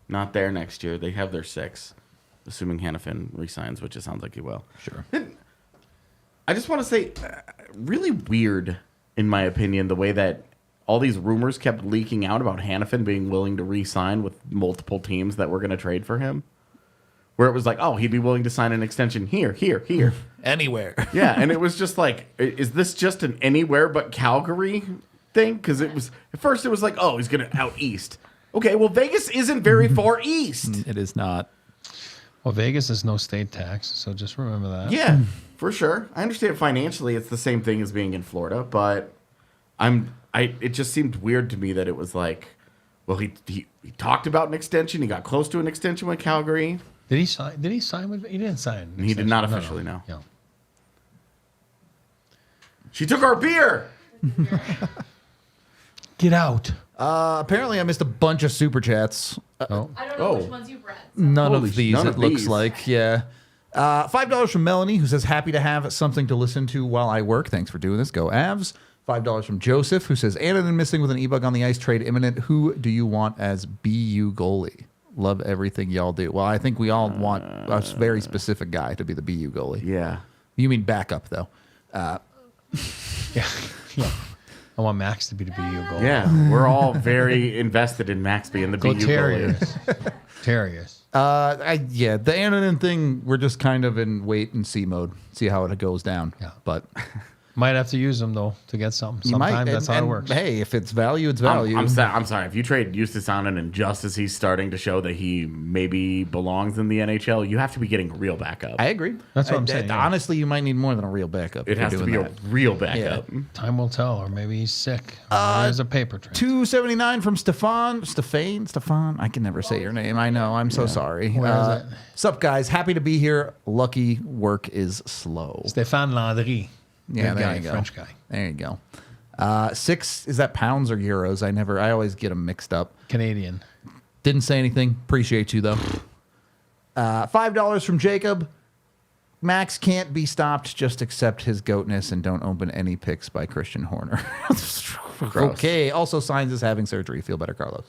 not there next year, they have their 6, assuming Hanifin resigns, which it sounds like he will. Sure. I just want to say, really weird, in my opinion, the way that all these rumors kept leaking out about Hanifin being willing to re-sign with multiple teams that were going to trade for him. Where it was like, oh, he'd be willing to sign an extension here. Anywhere. Yeah, and it was just like, is this just an anywhere but Calgary thing? Because it was, at first it was like, oh, he's going to out east. Okay, well, Vegas isn't very far east. It is not. Well, Vegas is no state tax, so just remember that. Yeah, for sure. I understand financially it's the same thing as being in Florida, but it just seemed weird to me that it was like, well, he talked about an extension. He got close to an extension with Calgary. Did he sign? Did he sign with? He didn't sign. an He did not extension. officially, no. Yeah. She took our beer. Get out. Apparently, I missed a bunch of super chats. Oh. I don't know which ones you read. So. None Holy of these, none it of looks these. like. Yeah. $5 from Melanie, who says, happy to have something to listen to while I work. Thanks for doing this. Go Avs. $5 from Joseph, who says, Annunen missing with an e-bug on the ice, trade imminent. Who do you want as BU goalie? Love everything y'all do. Well, I think we all want a very specific guy to be the BU goalie. Yeah. You mean backup, though. Yeah. Yeah. I want Max to be the BU goal. Yeah, we're all very invested in Max being the Go BU Terriers. goalie. Terriers. The Annunen thing, we're just kind of in wait and see mode. See how it goes down. Yeah. But Might have to use them though to get something. you might. Sometimes that's how it and works. Hey, if it's value, it's value. I'm sorry. If you trade Justus Annunen just as he's starting to show that he maybe belongs in the NHL, you have to be getting real backup. I agree. That's what I'm saying, yeah. Honestly, you might need more than a real backup. It if has you're to be doing a that. real backup. Time will tell, or maybe he's sick. Or there's a paper train. 279 from Stefan. I can never say your name. I know. I'm so sorry. Where is it? Sup, guys? Happy to be here. Lucky work is slow. Stéphane Landry. Yeah, Good there guy, you go. French guy. There you go. 6, is that pounds or euros? I always get them mixed up. Canadian. Didn't say anything. Appreciate you, though. $5 from Jacob. Max can't be stopped. Just accept his goatness and don't open any picks by Christian Horner. Okay. Also, signs is having surgery. Feel better, Carlos.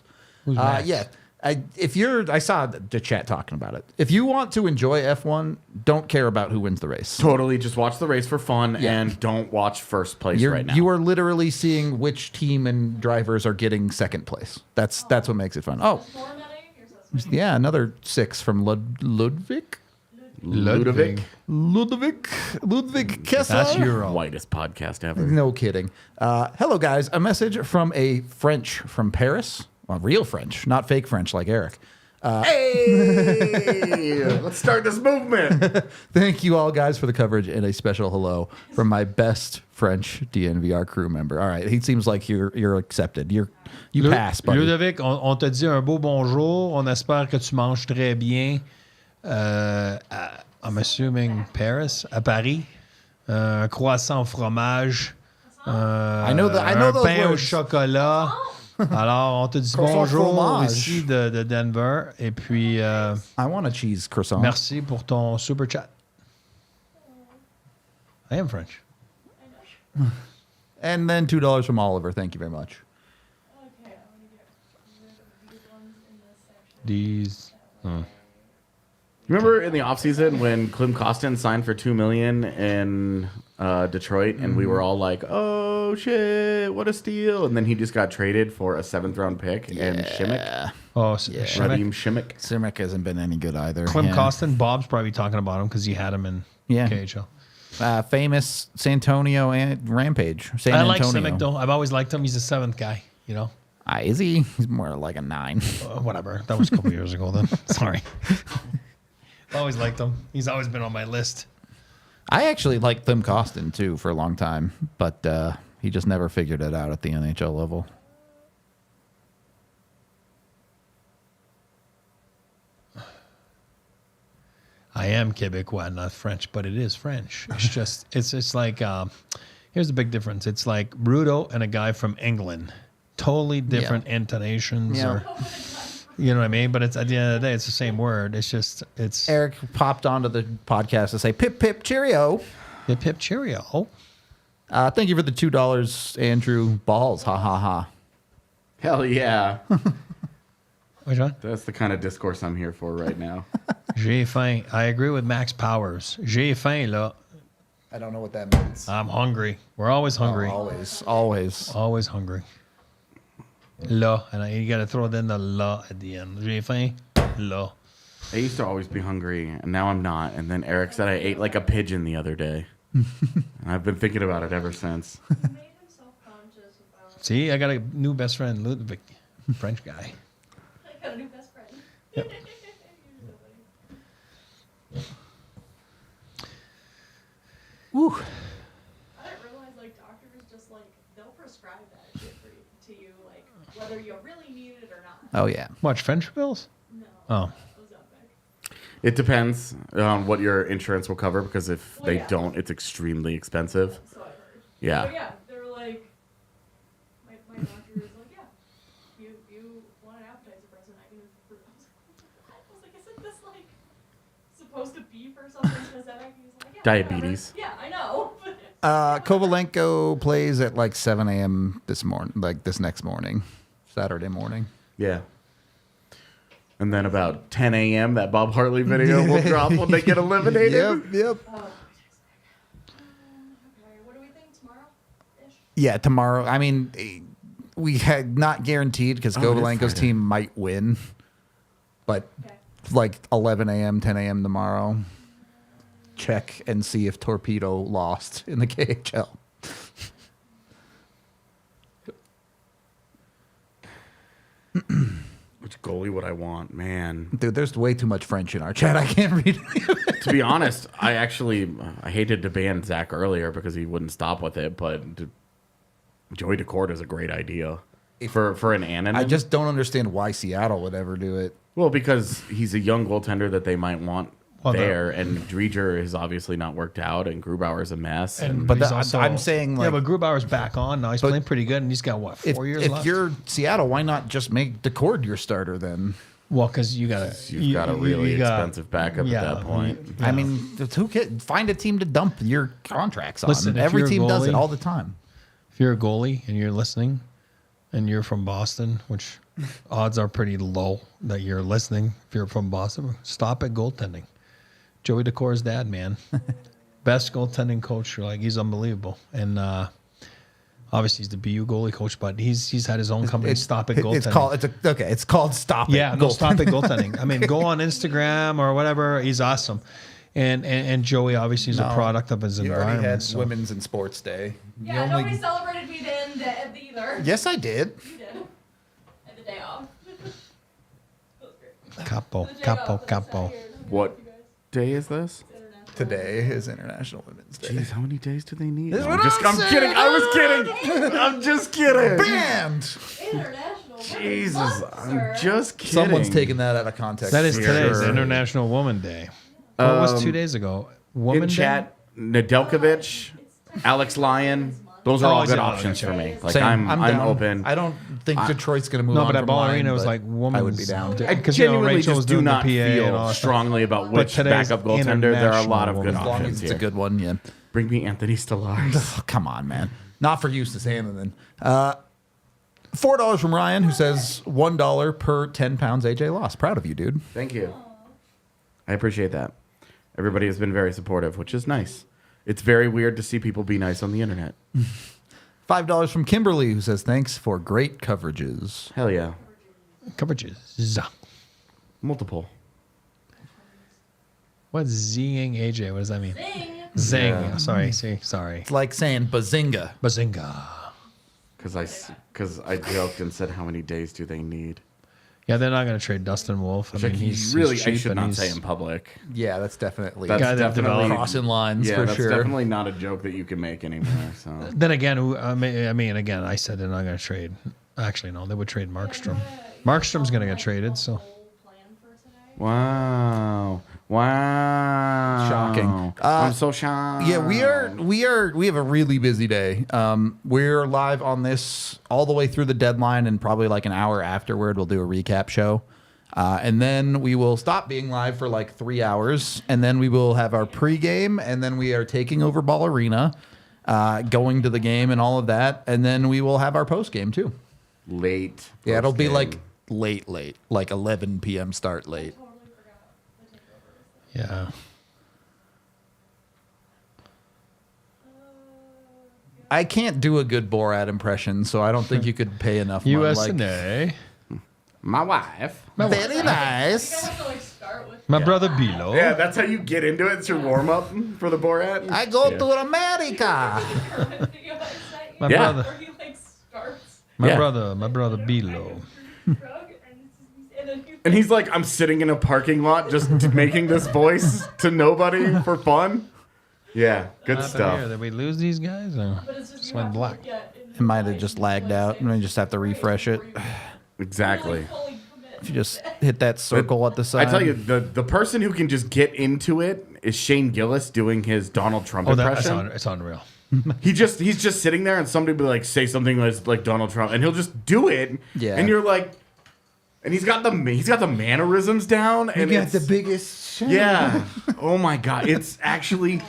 Max? Yeah. I saw the chat talking about it. If you want to enjoy F1, don't care about who wins the race. Totally, just watch the race for fun and don't watch first place right now. You are literally seeing which team and drivers are getting second place. That's what makes it fun. Oh, yeah, another 6 from Ludwig Kessler. That's your whitest podcast ever. No kidding. Hello, guys. A message from a French from Paris. Well, real French, not fake French like Eric. Hey, let's start this movement. Thank you all, guys, for the coverage, and a special hello from my best French DNVR crew member. All right, he seems like you're accepted. You pass, buddy. Ludovic, on te dit un beau bonjour. On espère que tu manges très bien. I'm assuming Paris, à Paris. Un croissant au fromage. I know those pain au words. chocolat. Alors, on te dit Croissant bonjour fromage. ici de Denver. Et puis, I want a cheese croissant. merci pour ton super chat. I am French. And then $2 from Oliver. Thank you very much. Okay, I'm gonna get rid of these ones in this section. These. Remember in the offseason when Klim Kostin signed for $2 million in Detroit, and we were all like, "Oh shit, what a steal!" And then he just got traded for a 7th-round pick and Shimmick, Oh, Radim Shimmick. Simic hasn't been any good either. Clem Costin. Bob's probably talking about him because he had him in Yeah. KHL. Famous Santonio and Rampage. San I like Antonio. Simic, though. I've always liked him. He's a 7th guy, you know? Is he? He's more like a 9. Whatever. That was a couple years ago then. Sorry. Always liked him. He's always been on my list. I actually liked Klim Kostin, too, for a long time, but he just never figured it out at the NHL level. I am Quebecois, not French, but it is French. It's just, it's like, here's the big difference. It's like Bruto and a guy from England. Totally different intonations. Yeah. Or, you know what I mean? But it's at the end of the day, it's the same word. It's just, it's Eric popped onto the podcast to say, pip, pip, cheerio. Hip Hip Cheerio. Thank you for the $2, Andrew Balls. Ha, ha, ha. Hell yeah, Which one? that's the kind of discourse I'm here for right now. J'ai faim. I agree with Max Powers. J'ai faim, là. I don't know what that means. I'm hungry. We're always hungry. Always, always. Always hungry. La. And you got to throw in the la at the end. J'ai faim. La. I used to always be hungry, and now I'm not. And then Eric said I ate like a pigeon the other day. And I've been thinking about it ever since. He made himself conscious about. See, I got a new best friend, Ludwig. French guy. I got a new best friend. Yep. Woo. I didn't realize like doctors just like they'll prescribe that shit to you like whether you really need it or not. Oh, yeah. Watch French pills? No. Oh. Ozempic. It depends on what your insurance will cover, because if Well, they yeah. don't, it's extremely expensive. So I heard. Yeah. But yeah, they were like, my doctor was like, yeah, you want an appetizer present? I can. I was like, isn't this like supposed to be for something specific? He was like, yeah, Diabetes. whatever. Yeah, I know. Kovalenko plays at like 7 a.m. this morning, like this next morning, Saturday morning. Yeah. And then about 10 a.m., that Bob Hartley video will drop when they get eliminated. Yep. Okay, what do we think tomorrow-ish? Yeah, tomorrow. I mean, we had not guaranteed because Oh, it is Kovalenko's Friday. team might win, but Okay. like 11 a.m., 10 a.m. tomorrow. Check and see if Torpedo lost in the KHL. Which goalie would I want? Man. Dude, there's way too much French in our chat. I can't read it. To be honest, I hated to ban Zach earlier because he wouldn't stop with it, but Joey Decourt is a great idea for an Annunen. I just don't understand why Seattle would ever do it. Well, because he's a young goaltender that they might want Well, there, and Dreger has obviously not worked out, and Grubauer's a mess. And But he's that- I'm saying, yeah, like- but Grubauer's back on now. He's playing pretty good, and he's got what, 4 years If left. you're Seattle, why not just make Decord your starter then? Well, because you got You've got a really expensive backup at that point. I mean, who can find a team to dump your contracts on? Listen, if Every you're a team does it goalie- all the time. If you're a goalie and you're listening, and you're from Boston, which odds are pretty low that you're listening. If you're from Boston, stop at goaltending. Joey Decor's dad, man, best goaltending coach. Like he's unbelievable, and obviously he's the BU goalie coach, but he's had his own company. Stop at goaltending. It's called Stop It. Yeah, no, stop at goaltending. I mean, go on Instagram or whatever. He's awesome. And Joey obviously is a product of his You already environment. had so- Women's and Sports Day. Yeah, You only- nobody celebrated me then either. Yes, I did. You did. And the day off. That was great. Capo, The day capo, off, that was capo. out here. What day is this? Today is International Women's Day. Jeez, how many days do they need? This is I'm what I'm saying. kidding. I was kidding. I'm just kidding. Banned. International. Jesus, Month, I'm sir. just kidding. Someone's taking that out of context. That is for today's sure. International Woman Day. What was 2 days ago? Woman in Day? chat. Nedeljkovic, Alex Lyon. Those are Oh, all is good it? options for me. Like Same. I'm down. open. I don't think Detroit's going to move No, on but that from ballerina Lyon, was but like woman. I would be down. I Because, you know, genuinely Rachel was just do doing the not PA and all feel that strongly about But which today's backup goaltender. There are a lot of good International As long as options it's a here. good one, yeah. Bring me Anthony Stolarz. Oh, come on, man. Not for Eustace Hanifin. $4 from Ryan, who says $1 per 10 pounds AJ lost. Proud of you, dude. Thank you. I appreciate that. Everybody has been very supportive, which is nice. It's very weird to see people be nice on the internet. $5 from Kimberly, who says thanks for great coverages. Hell yeah. Coverages. Multiple. What's zing AJ? What does that mean? Zing. Zing. Sorry. See, sorry. It's like saying bazinga. Bazinga. Because I joked and said, how many days do they need? Yeah, they're not going to trade Dustin Wolf. I mean, he's really, cheap I should and not he's- say in public. Yeah, that's definitely That's Guy that definitely developed- crossing lines yeah, for that's sure. definitely not a joke that you can make anymore. So Then again, again, I said they're not going to trade. Actually, no, they would trade Markstrom. Markstrom's going to get traded, so. wow. Shocking. I'm so shocked. Yeah, we have a really busy day. We're live on this all the way through the deadline, and probably like an hour afterward, we'll do a recap show. And then we will stop being live for like 3 hours, and then we will have our pregame, and then we are taking over Ball Arena, going to the game and all of that, and then we will have our postgame too. Late. Yeah, it'll be postgame. like late, like 11 p.m. start late. Yeah. I can't do a good Borat impression, so I don't think you could pay enough money. US and A. my wife. Very nice. You have to like start with. My brother Bilo. Yeah, that's how you get into it. It's your warm up for the Borat. I go to America. My Yeah. brother. Where he like starts My Yeah. brother Bilo. drug and then And he's like, I'm sitting in a parking lot just making this voice to nobody for fun. Yeah, good stuff. Did we lose these guys? No. but it's just Just you went have to, black. like, get into It might have the just right lagged out, and we just have to refresh it. Exactly. Like, fully commit. If you just hit that circle at the I side. tell you, the person who can just get into it is Shane Gillis doing his Donald Trump Oh, that's impression. it's unreal. He's just sitting there, and somebody will be like, say something like Donald Trump, and he'll just do it. Yeah. And you're like, and he's got the mannerisms down, and it's, biggest. yeah. Oh my god, it's actually,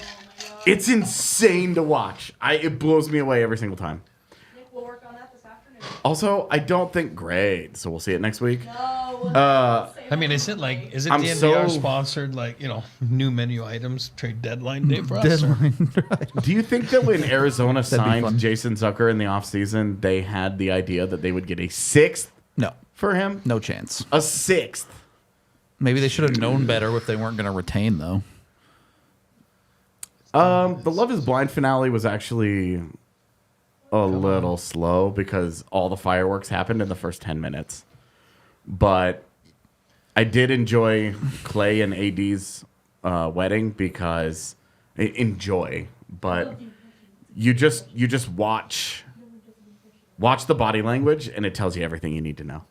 it's insane to watch. It blows me away every single time. Nick, we'll work on that this afternoon. Also, I don't think great, so we'll see it next week. No. I mean, is it I'm DNVR so- sponsored, like, new menu items, trade deadline day for us? or- Do you think that when Arizona be signed fun. Jason Zucker in the offseason, they had the idea that they would get a sixth No, for him? no chance. A sixth. Maybe they should have known better if they weren't going to retain, though. The Love is Blind finale was actually a little slow because all the fireworks happened in the first 10 minutes. But I did enjoy Clay and AD's wedding because but you just watch the body language and it tells you everything you need to know.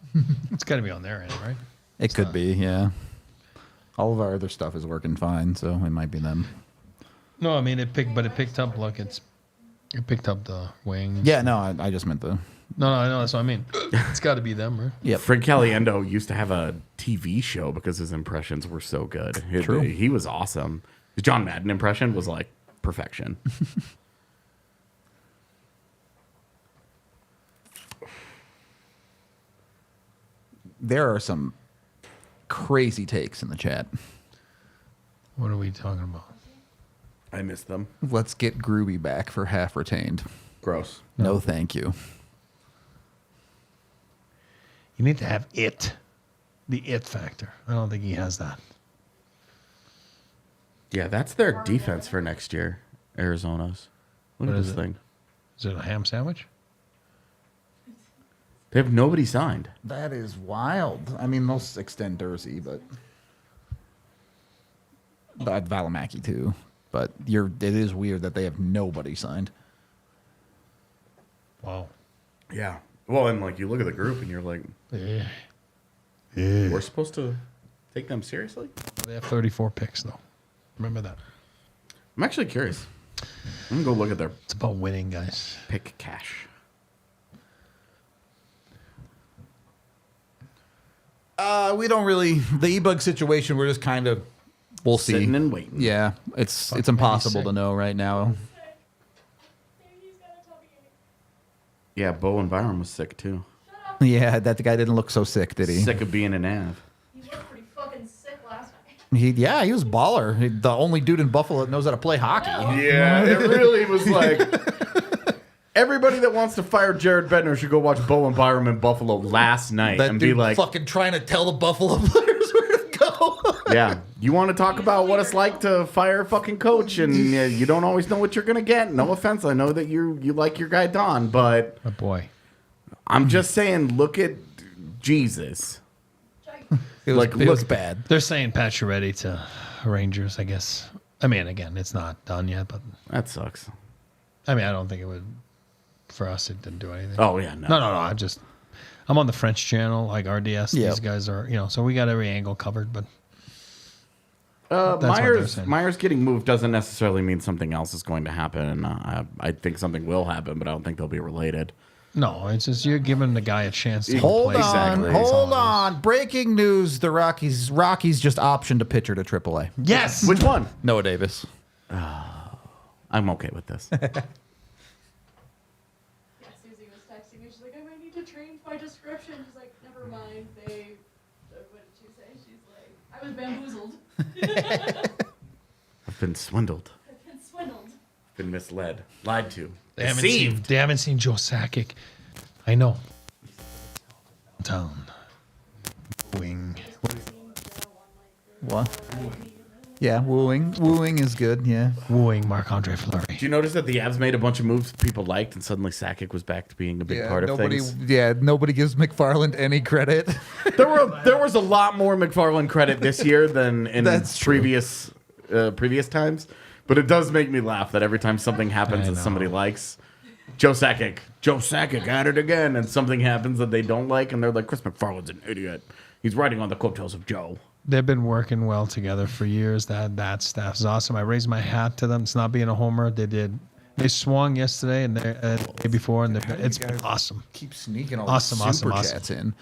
It's got to be on their end, right? It could be, yeah. All of our other stuff is working fine, so it might be them. No, I mean, it picked up, look, it picked up the wings. Yeah, no, I just meant No, I know. That's what I mean. It's got to be them, right? Yep. Fred Caliendo used to have a TV show because his impressions were so good. True. He was awesome. His John Madden impression was like perfection. There are some crazy takes in the chat. What are we talking about? I miss them. Let's get Groovy back for half retained. Gross. No, thank you. You need to have it. The it factor. I don't think he has that. Yeah, that's their defense for next year. Arizona's. Look What at is this it? thing. Is it a ham sandwich? They have nobody signed. That is wild. I mean, they'll extend Dursey, but Valimaki too. But it is weird that they have nobody signed. Wow. Yeah. Well, and like you look at the group and you're like, Yeah. we're supposed to take them seriously? They have 34 picks, though. Remember that. I'm actually curious. I'm gonna go look at their It's about winning, guys. pick cash. We don't really the e-bug situation. We're just kind of we'll see. Sitting and waiting. Yeah, it's Fuck, impossible maybe to sick. know right now. He's got a tummy ache. Yeah, Bo and Byron was sick too. Yeah, that guy didn't look so sick, did he? Sick of being an Av. He looked pretty fucking sick last night. He was baller. The only dude in Buffalo that knows how to play hockey. Yeah, it really was like everybody that wants to fire Jared Bednar should go watch Bo and Byron in Buffalo last night That and dude be like, fucking trying to tell the Buffalo players where to go. yeah, you want to talk about what it's like to fire a fucking coach and you don't always know what you're gonna get. No offense, I know that you like your guy Don, but Oh, boy. I'm just saying, look at Jesus. It was, Like, it was look- bad. They're saying Pacioretty to Rangers, I guess. I mean, again, it's not done yet, but That sucks. I mean, I don't think it would. For us, it didn't do anything. Oh yeah, no. No. I'm on the French channel, like RDS. Yep. These guys are, so we got every angle covered, but That's what they're saying. Myers getting moved doesn't necessarily mean something else is going to happen. I think something will happen, but I don't think they'll be related. no, it's just you're giving the guy a chance to Hold play. on, Exactly. hold on. Breaking news: the Rockies just optioned a pitcher to AAA. Yes. Which one? Noah Davis. I'm okay with this. Yeah, Susie was texting me. She's like, I might need to change my description. She's like, never mind. What did she say? She's like, I was bamboozled. I've been swindled. I've been swindled. Been misled. Lied to. They haven't seen Joe Sakic. I know. Town. Wing. What? Yeah, wooing. Wooing is good. Yeah. Wooing Marc-Andre Fleury. Do you notice that the Avs made a bunch of moves people liked, and suddenly Sakic was back to being a big part of nobody. things? Yeah, nobody gives McFarland any credit. There was a lot more McFarland credit this year than in That's true. previous times, but it does make me laugh that every time something happens I that know. somebody likes, Joe Sakic at it again, and something happens that they don't like, and they're like, Chris McFarland's an idiot. He's riding on the coattails of Joe. They've been working well together for years. That staff is awesome. I raise my hat to them. It's not being a homer. They swung yesterday and the day before, and it's been awesome. Keep sneaking all Awesome, the awesome, super awesome. chats in.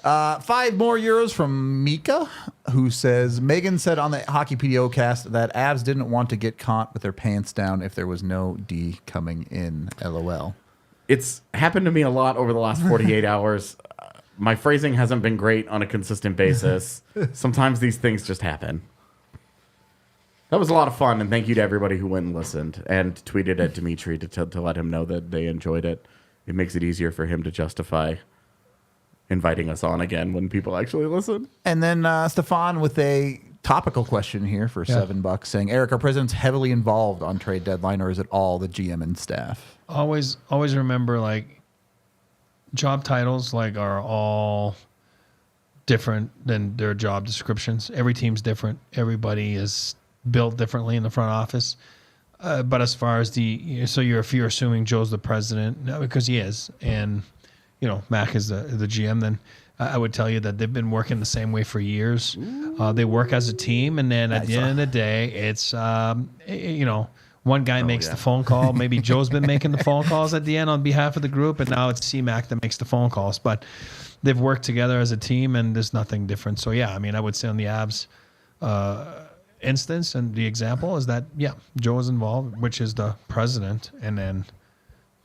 5 more euros from Mika, who says Megan said on the Hockey PDO cast that Avs didn't want to get caught with their pants down if there was no D coming in. LOL. It's happened to me a lot over the last 48 hours. My phrasing hasn't been great on a consistent basis. Sometimes these things just happen. That was a lot of fun, and thank you to everybody who went and listened and tweeted at Dimitri to let him know that they enjoyed it. It makes it easier for him to justify inviting us on again when people actually listen. And then Stefan with a topical question here for $7 saying, Eric, are presidents heavily involved on trade deadline, or is it all the GM and staff? Always remember, like, job titles are all different than their job descriptions. Every team's different. Everybody is built differently in the front office. But as far as if you're assuming Joe's the president, no, because he is, and Mac is the GM, then I would tell you that they've been working the same way for years. They work as a team, and then at the end of the day, it's one guy makes the phone call. Maybe Joe's been making the phone calls at the end on behalf of the group, and now it's C-Mac that makes the phone calls. But they've worked together as a team, and there's nothing different. So, yeah, I mean, I would say on the Avs instance and the example is that, yeah, Joe is involved, which is the president, and then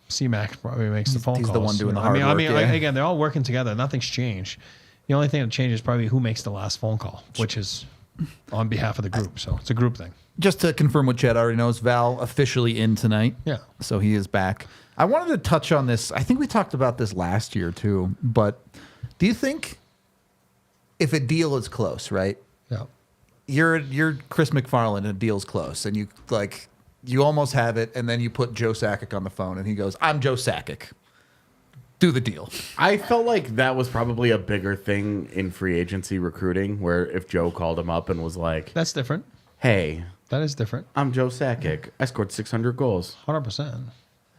C-Mac probably makes the phone calls. He's the one doing the hard work. I mean, again, they're all working together. Nothing's changed. The only thing that changes is probably who makes the last phone call, which is on behalf of the group. So it's a group thing. Just to confirm what Chad already knows, Val officially in tonight. Yeah. So he is back. I wanted to touch on this. I think we talked about this last year too. But do you think if a deal is close, right? Yeah. You're Chris McFarland and a deal's close, and you almost have it, and then you put Joe Sakic on the phone, and he goes, "I'm Joe Sakic. Do the deal." I felt like that was probably a bigger thing in free agency recruiting, where if Joe called him up and was like, That's different. "Hey, That is different. I'm Joe Sakic. I scored 600 goals. 100%.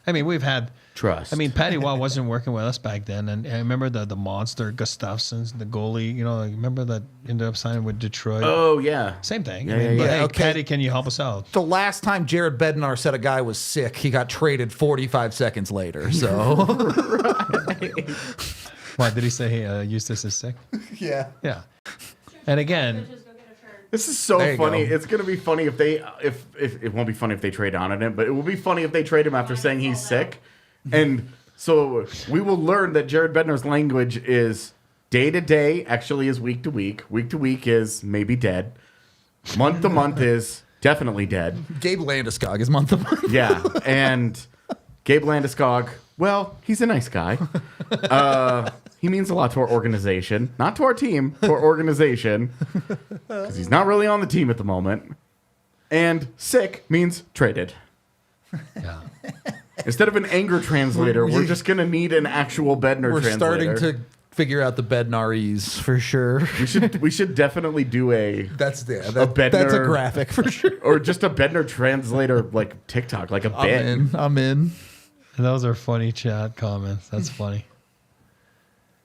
I mean, we've had Trust." I mean, Patty Waugh wasn't working with us back then, and I remember the monster Gustafsons, the goalie. You know, remember that ended up signing with Detroit. Oh yeah. Same thing. Yeah, I mean, yeah, but, yeah. hey, Okay. Patty, can you help us out? The last time Jared Bednar said a guy was sick, he got traded 45 seconds later. So What did he say? Hey, Eustace is sick. yeah. Yeah. And again, Just go get a shirt. This is so There you funny. go. It's gonna be funny if they if it won't be funny if they trade Annunen, but it will be funny if they trade him after saying he's sick. And so we will learn that Jared Bednar's language is day to day actually is week to week. Week to week is maybe dead. Month to month is definitely dead. Gabe Landeskog is month of month. Yeah. And Gabe Landeskog, well, he's a nice guy. He means a lot to our organization. Not to our team, to our organization. Because he's not really on the team at the moment. And sick means traded. yeah. Instead of an anger translator, we're just going to need an actual Bednar We're translator. starting to figure out the Bednarese for sure. We should definitely do That's a Bednar- graphic for sure. or just a Bednar translator like TikTok, like a bit. I'm in. Those are funny chat comments. That's funny.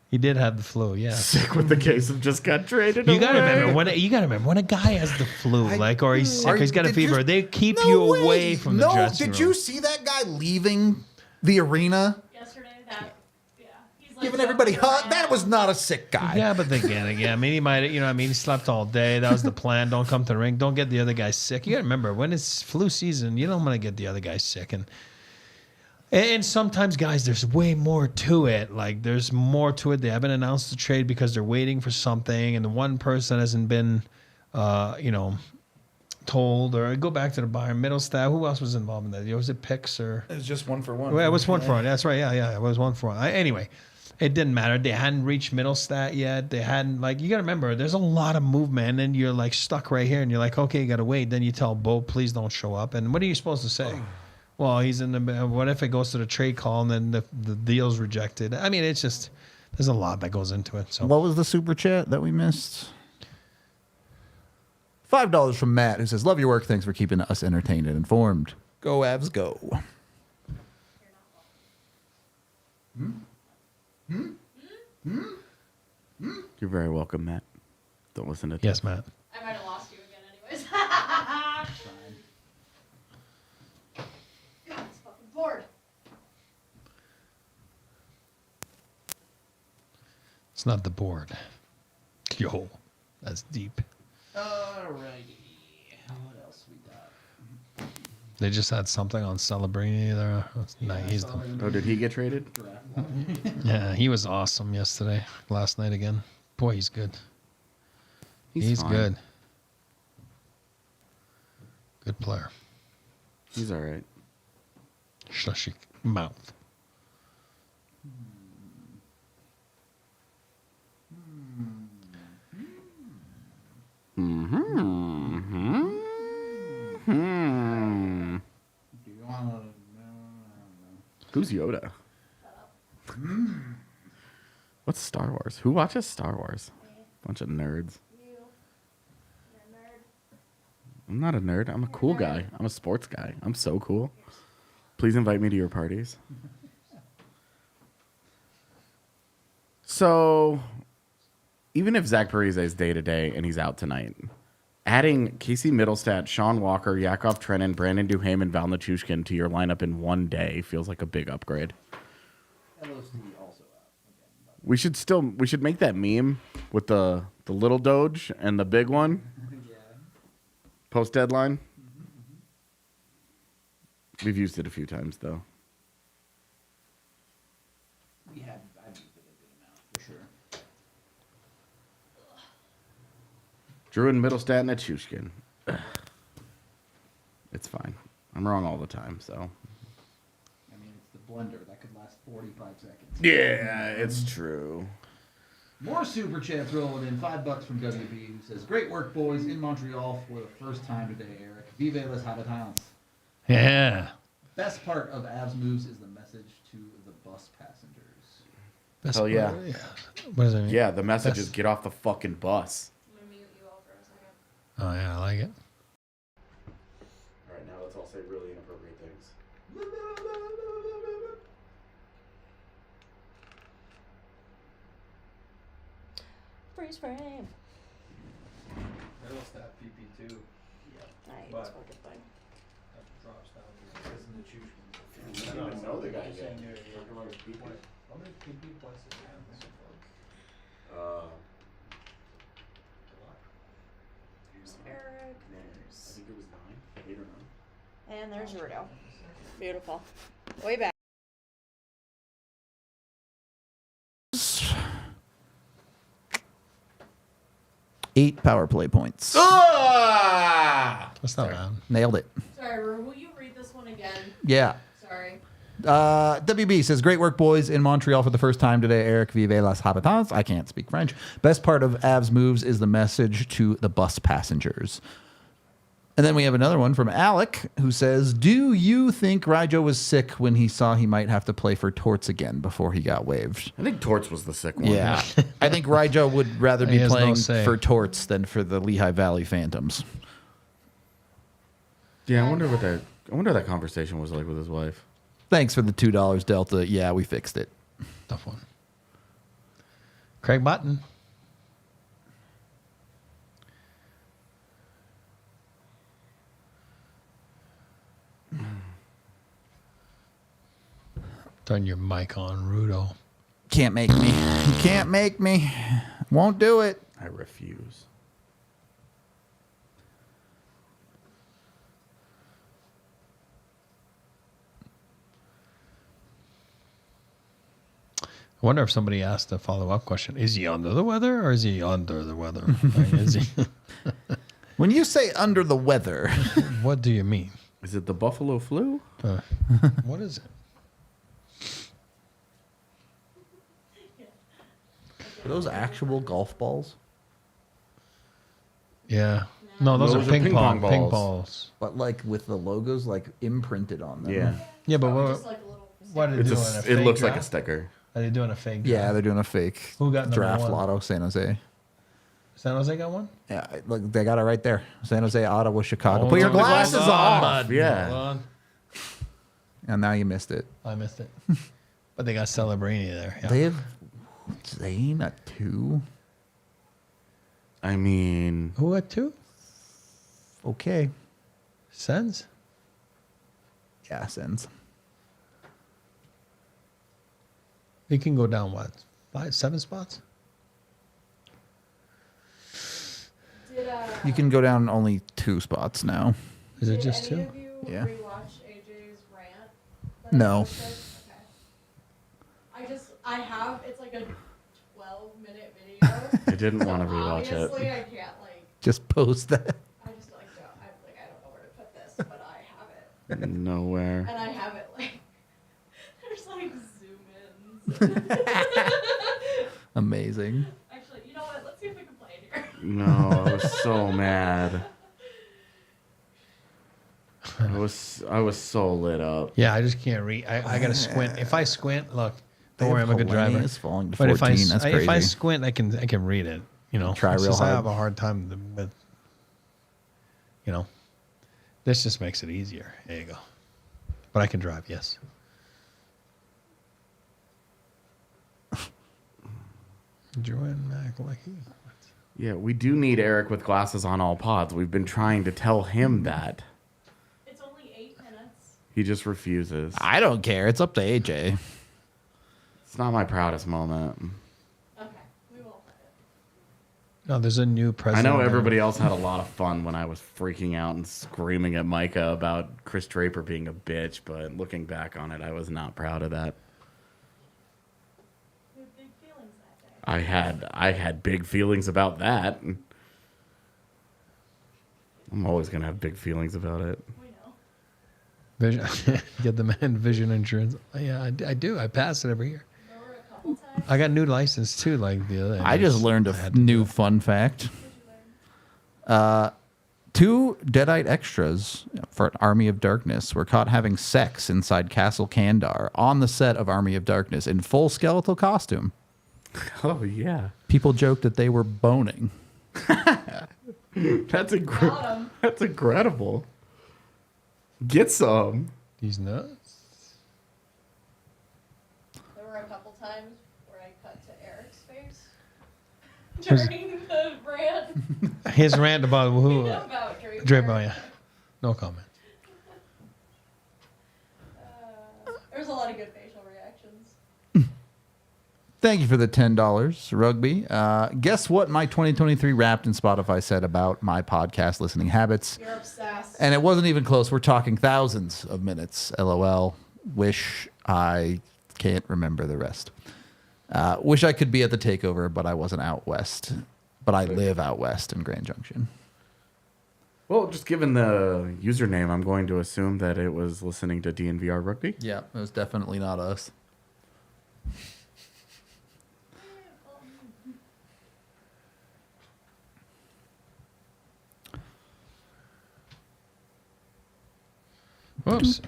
He did have the flu, yeah. Sick with the case of just got traded. You gotta away. remember when a guy has the flu, or he's sick, or he's got a Did you- fever. They keep No you way. away from the dressing did room. you see that guy leaving the arena, Yesterday, he's like giving everybody hug? That was not a sick guy. Yeah, but again, I mean, he might, he slept all day. That was the plan. Don't come to the rink. Don't get the other guy sick. You got to remember, when it's flu season, you don't want to get the other guy sick. And sometimes, guys, there's way more to it. Like, there's more to it. They haven't announced the trade because they're waiting for something, and the one person hasn't been, told. Or go back to the Bayern Mittelstadt. Who else was involved in that? Was it Picks or? It was just one for one. Well, it was one for one. That's right. Yeah, it was one for one. Anyway, it didn't matter. They hadn't reached Mittelstadt yet. They hadn't, you got to remember, there's a lot of movement, and you're, stuck right here, and you're like, okay, you got to wait. Then you tell Bo, please don't show up. And what are you supposed to say? Well, he's in the, what if it goes to the trade call, and then the deal's rejected? I mean, it's just, there's a lot that goes into it. So What was the super chat that we missed? $5 from Matt, who says, "Love your work. Thanks for keeping us entertained and informed. Go Avs, go." You're very welcome, Matt. Don't listen to yes, Matt. I might have lost you again anyways. God, it's fucking bored. It's not the board. Yo, that's deep. Alrighty. What else we got? They just had something on Celebrini there. Nice. Oh, did he get traded? Yeah, he was awesome yesterday. Last night again. Boy, he's good. He's fine. good. Good player. He's all right. Shush your mouth. Who's Yoda? What's Star Wars? Who watches Star Wars? Bunch of nerds. You. You're a nerd. I'm not a nerd. I'm a cool guy. I'm a sports guy. I'm so cool. Please invite me to your parties. So, even if Zach Parise is day to day and he's out tonight, Adding Casey Mittelstadt, Sean Walker, Yakov Trenin, Brandon Duhaime, and Val Nichushkin to your lineup in one day feels like a big upgrade. ALLCITY also out again. We should make that meme with the little Doge and the big one Yeah. post deadline. We've used it a few times though. I've used it a good amount for sure. Druin, Mittelstadt, and Nichushkin. It's fine. I'm wrong all the time, so. I mean, it's the blender that could last 45 seconds. Yeah, it's true. More super chats rolling in. $5 from WB, who says, "Great work, boys, in Montreal for the first time today, Eric. Vive les habitants." Yeah. Best part of Avs moves is the message to the bus passengers. Best Hell yeah. part- What does it mean? Yeah, the message is That's- get off the fucking bus. I'm gonna mute you all for a second. Oh, yeah, I like it. All right, now let's all say really inappropriate things. Freeze frame. Middlestat PP2 I hate But- this fucking thing. drops down. I don't even know the guy yet. How many PP points does he have? Eric, I there's... think it was 9, 8 or 9. And there's Rudo. Beautiful. Way back. 8 power play points. That's not bad. Nailed it. Sorry, Rue, will you read this one again? Yeah. Sorry. WB says, "Great work, boys, in Montreal for the first time today. Eric, vive las habitants." I can't speak French. Best part of Avs moves is the message to the bus passengers. And then we have another one from Alec, who says, "Do you think Ryjo was sick when he saw he might have to play for Torts again before he got waived?" I think Torts was the sick one. Yeah. I think Ryjo would rather He be has no playing say. for Torts than for the Lehigh Valley Phantoms. Yeah, I wonder what that conversation was like with his wife. Thanks for the $2 Delta. Yeah, we fixed it. Tough one. Craig Button. Turn your mic on, Rudo. Can't make me. You can't make me. Won't do it. I refuse. I wonder if somebody asked a follow-up question. Is he under the weather or is he under the weather? Like, is he, When you say under the weather, what do you mean? Is it the Buffalo flu? What is it? are those actual golf balls? Yeah. No, those are ping pong balls. balls. But like with the logos like imprinted on them. Yeah. Yeah, but Probably what, just like a little. what are they doing? A It fake looks like a draft? sticker. Are they doing a fake Yeah, draft? they're doing a fake Who got number draft one? lotto, San Jose. San Jose got one? Yeah, look, they got it right there. San Jose, Ottawa, Chicago. Hold Put your on, glasses hold on. bud. Yeah. Hold on. And now you missed it. I missed it. But they got Celebrini there. Yeah. They have Zane at 2. I mean, Who got two? Okay. Sens? Yeah, sends. He can go down what? 5, 7 spots? Did, You can go down only 2 spots now. Is it did just any 2? of you Yeah. rewatch AJ's rant? that I No. posted? Okay. I have, it's like a 12-minute video. I didn't want to rewatch Obviously, it. I can't, like, Just post that. I just, like, I don't know where to put this, but I have it. Nowhere. And I have it, like, there's, like, zoom-ins. Amazing. Actually, you know what? Let's see if we can play it here. No, I was so mad. I was so lit up. Yeah, I just can't read. I got to squint. If I squint, look, don't worry, I'm a good driver. Is falling to But 14. if That's if crazy. I squint, I can read it. You know, Try It's real just I hard. have a hard time with, you know, this just makes it easier. There you go. But I can drive, yes. Joanne McLecky. Yeah, we do need Eric with glasses on all pods. We've been trying to tell him that. It's only 8 minutes. He just refuses. I don't care. It's up to AJ. It's not my proudest moment. Okay, we won't let it. No, there's a new I president. know everybody else had a lot of fun when I was freaking out and screaming at Micah about Chris Draper being a bitch, but looking back on it, I was not proud of that. We had big feelings that day. I had big feelings about that. I'm always gonna have big feelings about it. We know. Vision, get the man vision insurance. Yeah, I do. I pass it every year. There were a couple times. I got new license too. Like the other. I just learned a new fun fact. 2 Deadite extras for Army of Darkness were caught having sex inside Castle Kandar on the set of Army of Darkness in full skeletal costume. Oh yeah, People joked that they were boning. that's Got 'em. that's incredible. Get some. These nuts. There were a couple times where I cut to Eric's face Who's- during the rant His rant about who? about Draper. Draper. Yeah. No comment. There's a lot of good facial reactions. Thank you for the $10, Rugby. Guess what my 2023 Wrapped in Spotify said about my podcast listening habits? You're obsessed. And it wasn't even close. We're talking thousands of minutes. LOL. Wish I can't remember the rest. Wish I could be at the takeover, but I wasn't out west. But I live out west in Grand Junction. Well, just given the username, I'm going to assume that it was listening to DNVR Rugby. Yeah, it was definitely not us. Whoops.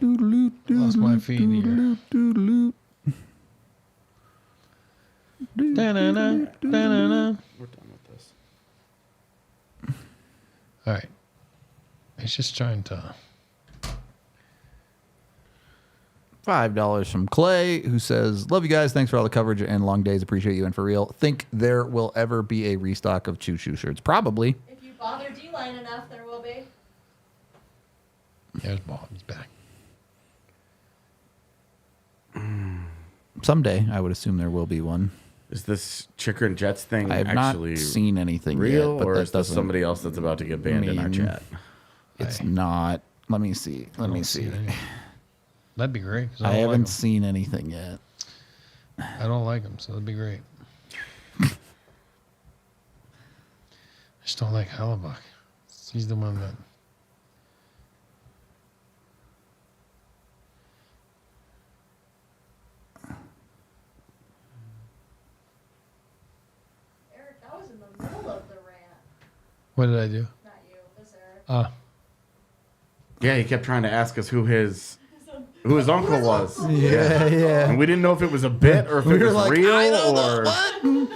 Lost my feet here. Da-na-na, da-na-na. We're done with this. All right. It's just trying to. $5 from Clay, who says, "Love you guys. Thanks for all the coverage and long days. Appreciate you. And for real, think there will ever be a restock of Choo Choo shirts? Probably. If you bother D-line enough, there will be. There's Bob. He's back. Someday, I would assume there will be one. Is this Chicker and Jets thing I have actually not seen anything real, yet, but or that is this doesn't. somebody else that's about to get banned in our mean- chat? It's not. Let me see. Let me don't see. it anyway. That'd be great. 'Cause I don't haven't like seen anything yet. 'em. I don't like him, so that'd be great. I just don't like Hellebuck. He's the one that. Eric, that was in the middle of the rant. What did I do? Not you, this Eric. Yeah, he kept trying to ask us who his uncle was. Yeah. And we didn't know if it was a bit or if We it were was like, real I don't or know.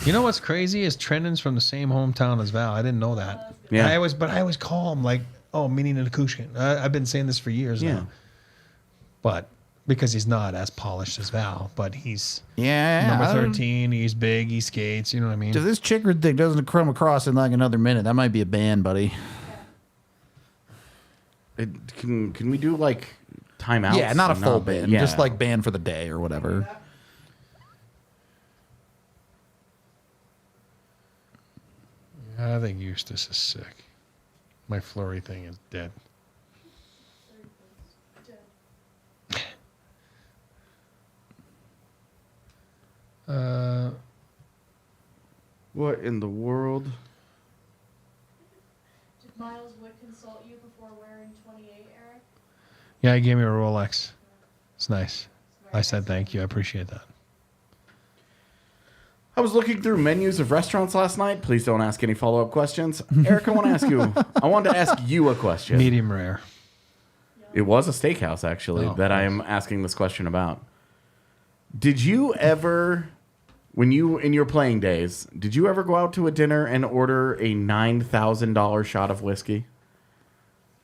You know what's crazy is Trenin's from the same hometown as Val. I didn't know that. Yeah. I always call him like, oh, meaning an acoustic. I've been saying this for years Yeah. now. But because he's not as polished as Val, but he's Yeah. number I don't- 13. He's big. He skates. You know what I mean? If this Chickard thing doesn't come across in like another minute, that might be a ban, buddy. can we do like timeouts? Yeah, not a and full ban. yeah. Just like ban for the day or whatever. I think Eustace is sick. My flurry thing is dead. What in the world? Did Miles Wood consult you before wearing 28, Eric? Yeah, he gave me a Rolex. It's nice. I said thank you. I appreciate that. I was looking through menus of restaurants last night. Please don't ask any follow-up questions. Eric, I want to ask you. I wanted to ask you a question. Medium rare. It was a steakhouse, actually, Oh, that I am asking this question about. Did you ever, when you, in your playing days, did you ever go out to a dinner and order a $9,000 shot of whiskey?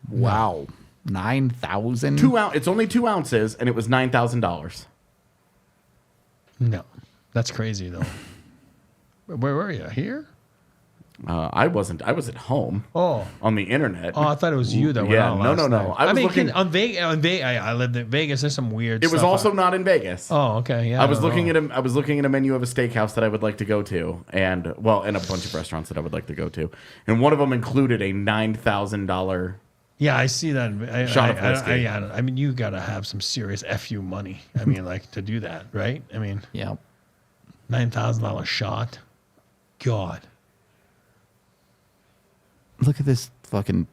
Wow. 9,000? It's only 2 ounces, and it was $9,000. No. That's crazy, though. Where were you? Here? I wasn't. I was at home Oh. on the internet. Oh, I thought it was you that went Yeah, out no, last no, no. night. I was mean, looking- on Vegas. I lived in Vegas. There's some weird. It was stuff also not in Vegas. Oh, okay, yeah. I was looking at I was looking at a menu of a steakhouse that I would like to go to, and a bunch of restaurants that I would like to go to, and one of them included a $9,000. Yeah, I see that. Shot of whiskey. I mean, you gotta have some serious fu money. I mean, like to do that, right? I mean, Yeah. $9,000 shot. God. Look at this fucking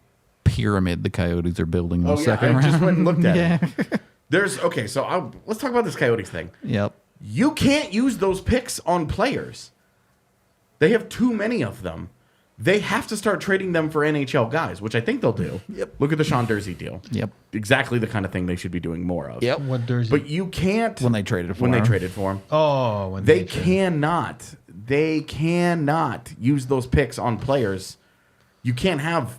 pyramid the Coyotes are building in the Oh yeah, second I round. just went and looked at Yeah. it. There's okay, so let's talk about this Coyotes thing. Yep. You can't use those picks on players. They have too many of them. They have to start trading them for NHL guys, which I think they'll do. Yep. Look at the Sean Durzi deal. Yep. Exactly the kind of thing they should be doing more of. Yep. What Durzi? But you can't When they traded for when they him. traded for him. Oh, when They traded. cannot use those picks on players. You can't have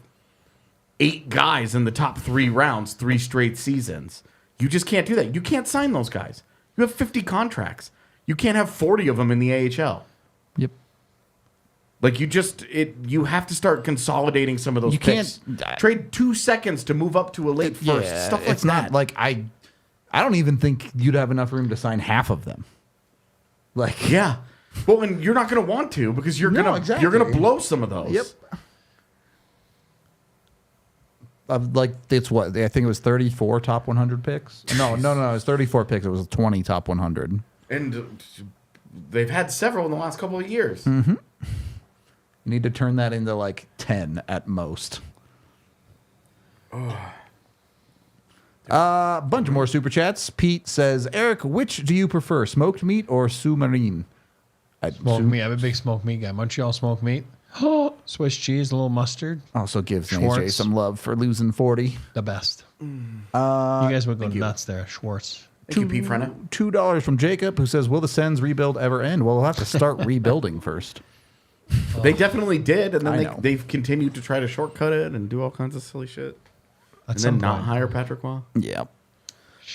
8 guys in the top 3 rounds 3 straight seasons. You just can't do that. You can't sign those guys. You have 50 contracts. You can't have 40 of them in the AHL. Yep. Like you have to start consolidating some of those You picks. can't- Trade 2 seconds to move up to a late first. Yeah, Stuff like it's that. not like I don't even think you'd have enough room to sign half of them. Like Yeah. Well, and you're not going to want to because you're No, gonna exactly. blow some of those. Yep. Like it's what I think it was 34 top 100 picks. No, it was 34 picks. It was 20 top 100. And they've had several in the last couple of years. You need to turn that into like 10 at most. Bunch of more super chats. Pete says, Eric, which do you prefer, smoked meat or sous-marine? Smoked meat. I'm a big smoked meat guy. Montreal smoked meat. Swiss cheese, a little mustard. Also gives AJ Schwartz. some love for losing 40. The best. You guys would go nuts there. Schwartz. Thank you, Pete Frenna. $2 from Jacob, who says, will the Sens rebuild ever end? Well, we'll have to start rebuilding first. They definitely did, and I then know. they've continued to try to shortcut it and do all kinds of silly shit. At And some then not point. hire Patrick Waugh. Yeah.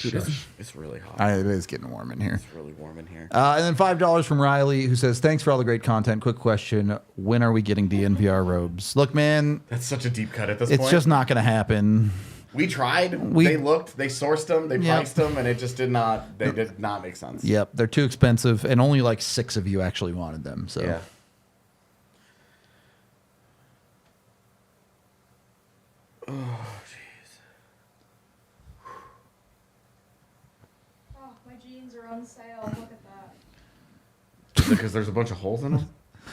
Dude, it's really hot. It is getting warm in here. It's really warm in here. And then $5 from Riley, who says, thanks for all the great content. Quick question. When are we getting DNVR robes? Look, man, That's such a deep cut at this it's point. just not going to happen. We tried. They looked. They sourced them. They Yep. priced them, and it just did not. They did not make sense. Yep, they're too expensive, and only like 6 of you actually wanted them. So Yeah. Oh, my jeans are on sale. Look at that. Because there's a bunch of holes in them.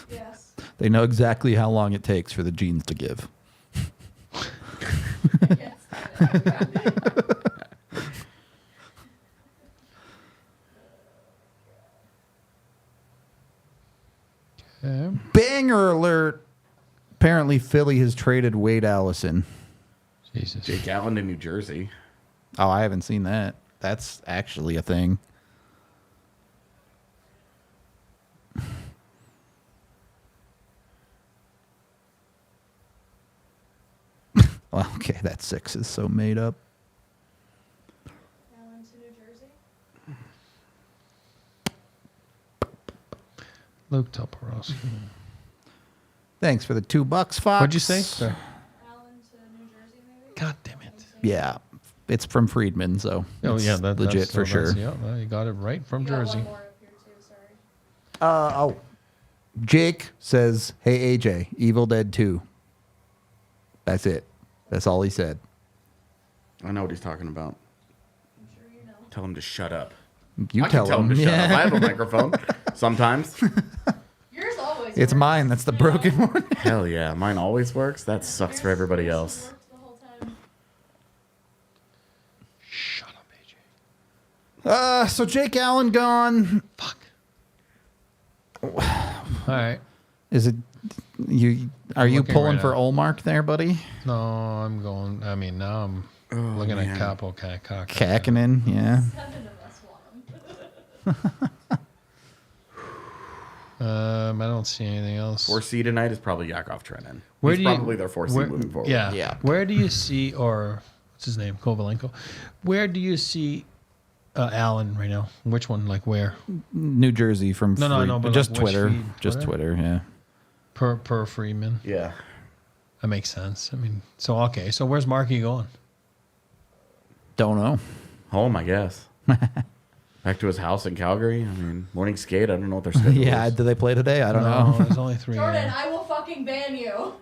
Yes. they know exactly how long it takes for the jeans to give. I can't stand it. Okay. Banger alert! Apparently, Philly has traded Wade Allison. Jesus. Jake Allen to New Jersey. Oh, I haven't seen that. That's actually a thing. Well, okay, that 6 is so made up. Allen to New Jersey. Luke Toporowski. Thanks for the $2, Fox. What'd you say? Sorry. Allen to New Jersey, maybe. God damn it. Yeah, it's from Friedman, so Oh, it's yeah. That's legit for sure. Yeah, well, you got it right from You got Jersey. one more up here too. Sorry. Jake says, "Hey AJ, Evil Dead 2." That's it. That's all he said. I know what he's talking about. I'm sure you know. Tell him to shut up. You I tell can tell him to shut up. Yeah. I have a microphone sometimes. Yours always. It's works, mine. That's the you broken know? one. Hell yeah, mine always works. That sucks for Yours- everybody yours else. worked the whole time. Shut up, AJ. So Jake Allen gone. Fuck. All right. Is it you? Are you looking pulling right for at it. Olmark there, buddy? No, I'm going. I mean, now I'm looking man. at Capo Cack. Kakinen, yeah. 7 of us want them. I don't see anything else. 4C tonight is probably Yakov Trenin. Where He's do you- probably their 4C where- moving forward. Yeah. Yeah. Where do you see, or what's his name, Kovalenko? Where do you see Allen right now? Which one? Like where? New Jersey from No, Fried- but just like which Twitter, feed? just Twitter, yeah. Per Freeman. Yeah. That makes sense. I mean, so okay. So where's Marky going? Don't know. Home, I guess. Back to his house in Calgary. I mean, morning skate. I don't know what their schedule Yeah, is. do they play today? I don't No, know. there's only 3. Jordan, I will fucking ban you.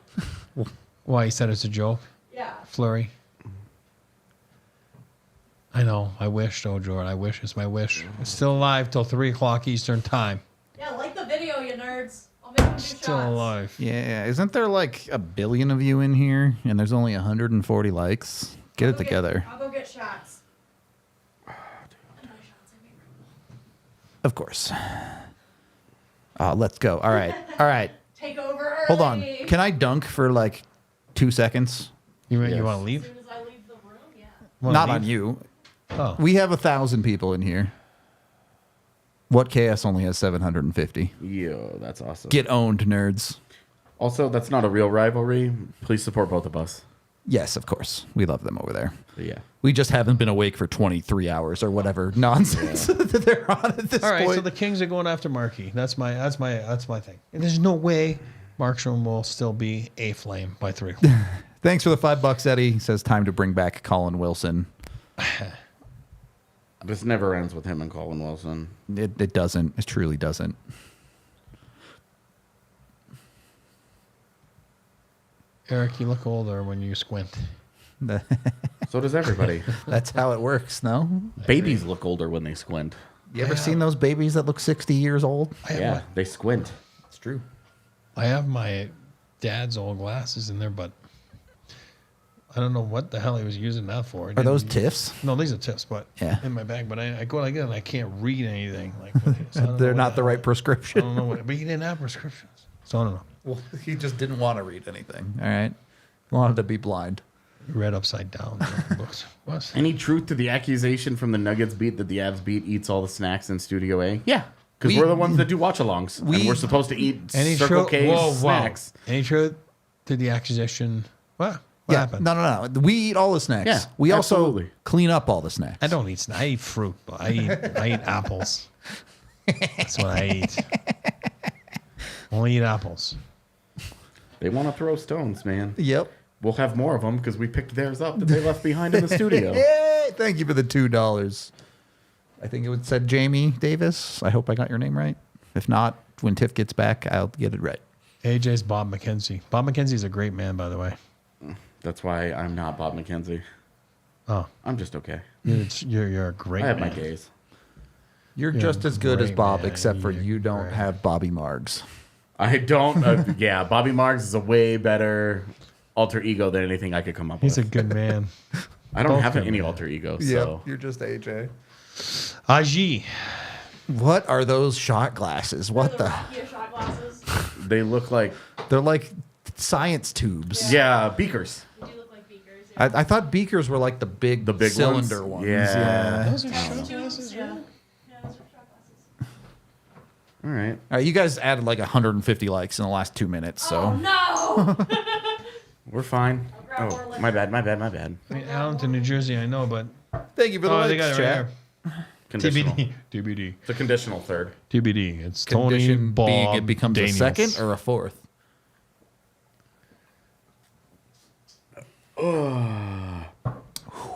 Why, he said it's a joke? Yeah. Flurry. I know. I wish, though, Jordan. I wish. It's my wish. It's still alive till 3 o'clock Eastern time. Yeah, like the video, you nerds. I'll make them do Still shots. alive. Yeah, isn't there like 1 billion of you in here, and there's only 140 likes? Get I'll it go together. I'll go get shots. Of course. Let's go. All right. All right. Take over. Hold on. early. Can I dunk for like 2 seconds? You Yes. want to As leave? soon as I leave the room, yeah. Wanna Not leave? on you. Oh. We have 1,000 people in here. What KS only has 750? Yo, that's awesome. Get owned, nerds. Also, that's not a real rivalry. Please support both of us. Yes, of course. We love them over there. But yeah. We just haven't been awake for 23 hours or whatever nonsense that they're on at this All right, point. so the Kings are going after Markey. That's my thing. And there's no way Markstrom will still be a flame by 3 o'clock. Thanks for the $5, Eddie. He says time to bring back Colin Wilson. This never ends with him and Colin Wilson. It doesn't. It truly doesn't. Eric, you look older when you squint. So does everybody. That's how it works, no? Babies look older when they squint. You ever seen those babies that look 60 years old? Yeah, they squint. It's true. I have my dad's old glasses in there, but I don't know what the hell he was using that for. Are those TIFFs? No, these are tips, but Yeah. in my bag. But I go like that and I can't read anything. Like so I don't know They're what not the right hell- I prescription. don't know what, but he didn't have prescriptions, so I don't know. Well, he just didn't want to read anything. All right. He wanted to be blind. Read upside down the books. What? Any truth to the accusation from the Nuggets beat that the Avs beat eats all the snacks in Studio A? Yeah, because we're the ones that do watch-alongs, and we're supposed to eat Any Circle truth? K's snacks. Any truth to the accusation? What Yeah. happened? No. We eat all the snacks. Yeah, we also absolutely. clean up all the snacks. I don't eat snacks. I eat fruit, but I eat apples. That's what I eat. Only eat apples. They want to throw stones, man. Yep. We'll have more of them because we picked theirs up that they left behind in the studio. Yay! Thank you for the $2. I think it said Jamie Davis. I hope I got your name right. If not, when Tiff gets back, I'll get it right. AJ's Bob McKenzie. Bob McKenzie's a great man, by the way. That's why I'm not Bob McKenzie. Oh, I'm just okay. you're a great I have man. my days. You're You're just as good as great, Bob, man. except for You're you don't great. have Bobby Margs. I don't. Yeah, Bobby Marks is a way better alter ego than anything I could come up He's a with. good man. I don't both have good any men. alter ego, so you're just AJ. Aji. What are those shot glasses? What the the? Rakia shot glasses. they look like They're like science tubes. yeah beakers. They do look like beakers. Yeah. I thought beakers were like the big cylinder ones. Yeah. Those are shot Tubes, glasses, yeah. really? Yeah, those are shot glasses. All right. All right, you guys added like 150 likes in the last 2 minutes, so Oh no! We're fine. I'll grab more Oh, liquor. my bad. I mean, Allenton, New Jersey, I know, but thank you for the oh, they likes, got it right chat. here. Conditional. TBD. TBD. It's a conditional third. TBD. It's Tony, Condition Bob, being it becomes Daniels. a second or a fourth.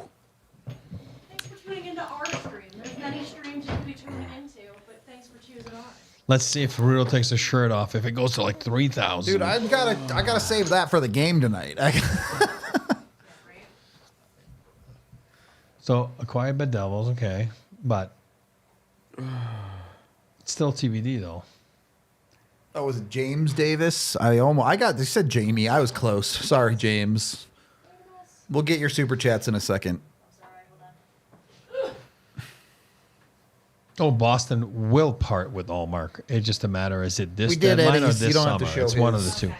Thanks for tuning into our stream. There's many streams you could be tuning into, but thanks for choosing ours. Let's see if Rudo takes his shirt off. If it goes to like 3,000. Dude, I gotta save that for the game tonight. So acquired by Devils, okay, but it's still TBD though. Oh, was it James Davis? They said Jamie. I was close. Sorry, James. We'll get your super chats in a second. Sorry, hold on. Oh, Boston will part with Allmark. It's just a matter: is it this We did deadline or Eddie's. this You don't have summer? to show It's one of his. the two.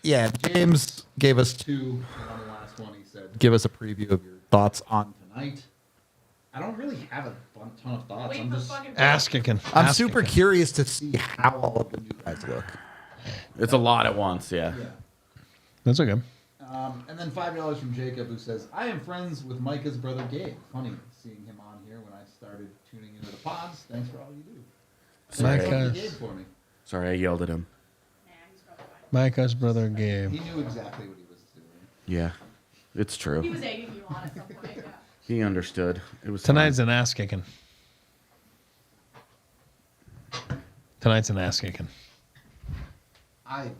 Yeah, James gave us two. On the last one, he said, "Give us a preview of your thoughts on tonight." I don't really have a ton of thoughts. Wait I'm for just fucking. Askican. I'm super curious to see how all of the new guys look. It's a lot at once. Yeah. That's okay. And then $5 from Jacob, who says, "I am friends with Micah's brother Gabe. Funny seeing him on here when I started tuning into the pods. Thanks for all you do." Sorry. Micah's, He did for me. Sorry, I yelled at him. Nah, he's probably fine. Micah's brother Gabe. He knew exactly what he was doing. Yeah, it's He true. was egging you on at some point, yeah. He understood. It was Tonight's fine. an ass kicking. Tonight's an ass kicking. I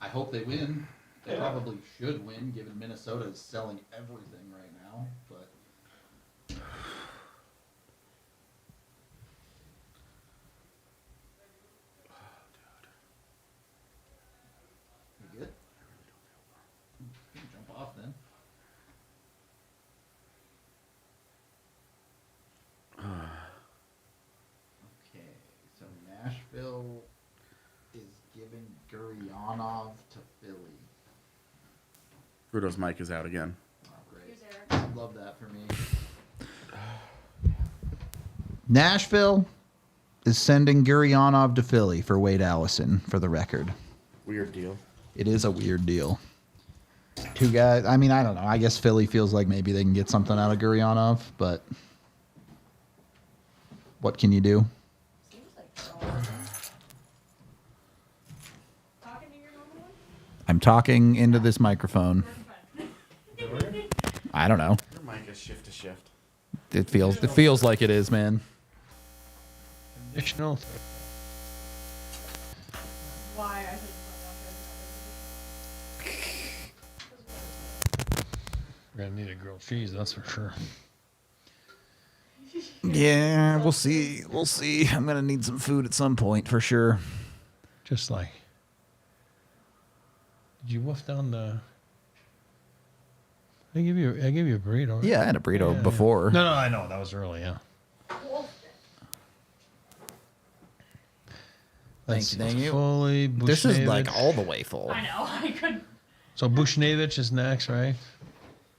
hope they win. They probably should win, given Minnesota is selling everything right now. But you good? You can jump off then. Okay, so Nashville is giving Gurianov to Philly. Rudo's mic is out again. Oh, great. Here's Eric. Love that for me. Nashville is sending Gurianov to Philly for Wade Allison, for the record. Weird deal. It is a weird deal. Two guys. I mean, I don't know. I guess Philly feels like maybe they can get something out of Gurianov, but what can you do? Seems like so. Talking to your normal one? I'm talking into this microphone. Fine. I don't know. Your mic is shift to shift. It feels like it is, man. Additional. Why I think We're gonna need a grilled cheese, that's for sure. Yeah, we'll see. We'll see. I'm gonna need some food at some point for sure. Just like. Did you wolf down the? I gave you a burrito. Right? Yeah, I had a burrito Yeah. before. No, I know that was early. Yeah. Thank you, thank you. Fully. This is like Bushnevich. all the way full. I know, I couldn't. So Bushnevich is next, right?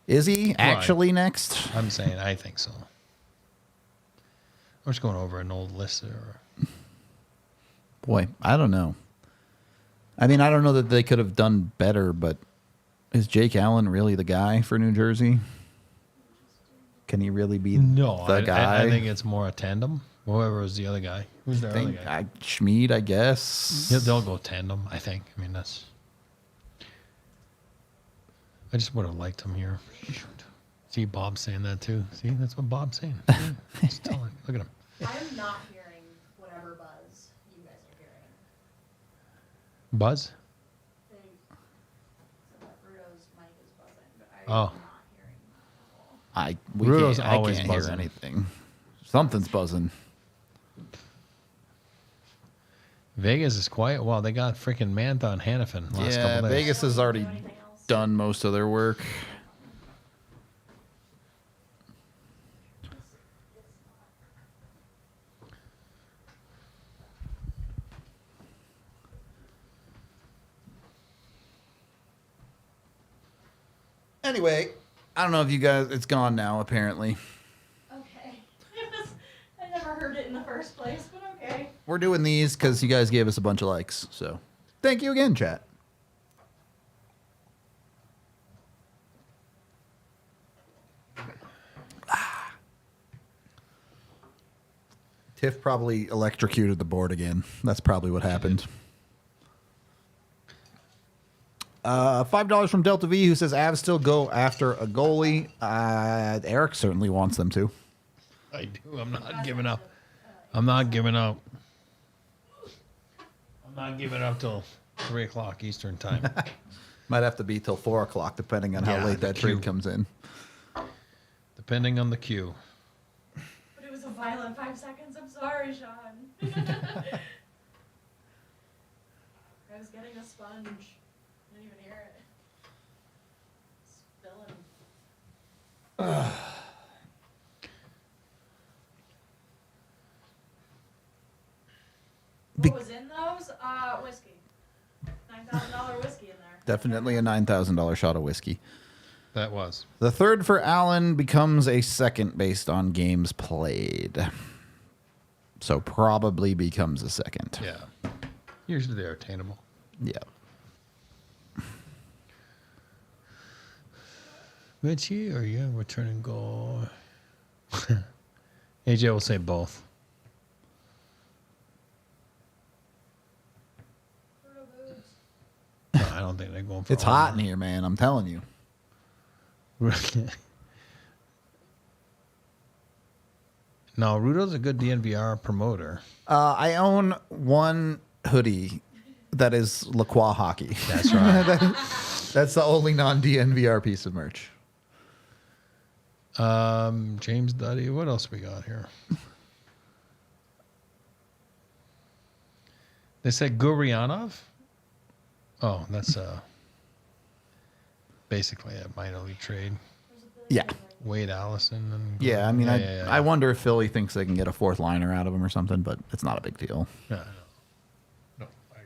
Is he actually next? I'm saying I think so. We're just going over an old list there. Boy, I don't know. I mean, I don't know that they could have done better, but is Jake Allen really the guy for New Jersey? Can he really be No, the guy? I think it's more a tandem. Whoever was the other guy. Who's the other guy? Schmid, I guess. Yeah, they'll go tandem, I think. I mean, that's. I just would have liked him here. Shoot. See, Bob's saying that too. See, that's what Bob's saying. Yeah, he's telling. Look at him. I am not hearing whatever buzz you guys are hearing. Buzz? They said that Bruto's mic is buzzing, but I Oh. am not hearing. Rudo's I always can't buzzing. hear anything. Something's buzzing. Vegas is quiet. Wow, they got freaking Mantha and Hanifin last Yeah, couple days. Vegas has already Anything else? done most of their work. Anyway, I don't know if you guys, it's gone now, apparently. Okay. I never heard it in the first place, but okay. We're doing these because you guys gave us a bunch of likes. So thank you again, chat. Tiff probably electrocuted the board again. That's probably what happened. $5 from Delta V, who says Avs still go after a goalie. Eric certainly wants them to. I do. I'm not giving up. I'm not giving up. I'm not giving up till 3 o'clock Eastern time. Might have to be till 4 o'clock, depending on how Yeah, late the that trade queue. comes in. Depending on the queue. But it was a violent 5 seconds. I'm sorry, Sean. I was getting a sponge. Didn't even hear it. Spilling. What was in those? Whiskey. $9,000 whiskey in there. Definitely a $9,000 shot of whiskey. That was. The third for Allen becomes a second based on games played. So probably becomes a second. Yeah. Usually they're attainable. Yeah. Richie, or you returning goal? AJ will say both. don't think they're going for It's hot in here, man. I'm telling you. No, Rudo's a good DNVR promoter. I own one hoodie that is Lacroix hockey. That's right. That's the only non-DNVR piece of merch. James Duddy. What else we got here? They said Gurianov. Oh, that's basically a minor league trade. Yeah. Wade Allison. And Yeah, I mean, yeah. I wonder if Philly thinks they can get a fourth liner out of him or something, but it's not a big deal. No, I agree.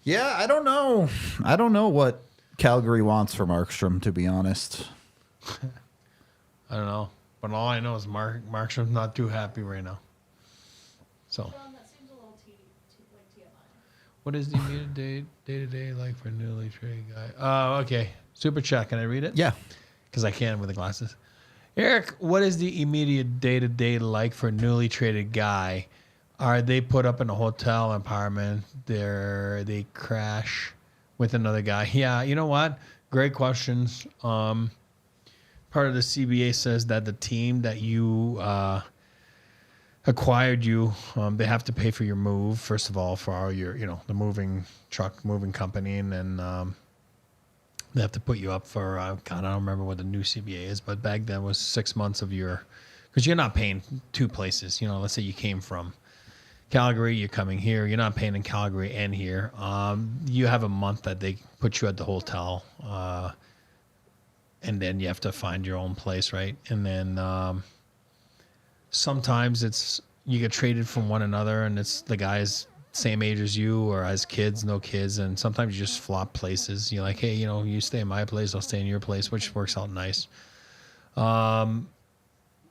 Yeah, I don't know. I don't know what Calgary wants from Markstrom, to be honest. I don't know, but all I know is Markstrom's not too happy right now. So, John, that seems a little like TMI. what is the immediate day-to-day like for a newly traded guy? Oh, okay. Super chat. Can I read it? Yeah. Because I can with the glasses. Eric, what is the immediate day-to-day like for a newly traded guy? Are they put up in a hotel apartment? They crash with another guy? Yeah, you know what? Great questions. Part of the CBA says that the team that you acquired you, they have to pay for your move, first of all, for all your, the moving company, and then they have to put you up for, God, I don't remember what the new CBA is, but back then was 6 months of your, because you're not paying two places. Let's say you came from Calgary, you're coming here, you're not paying in Calgary and here. You have a month that they put you at the hotel, and then you have to find your own place, right? And then sometimes you get traded from one another, and it's the guy's same age as you or has kids, no kids, and sometimes you just flop places. You're like, hey, you stay in my place, I'll stay in your place, which works out nice.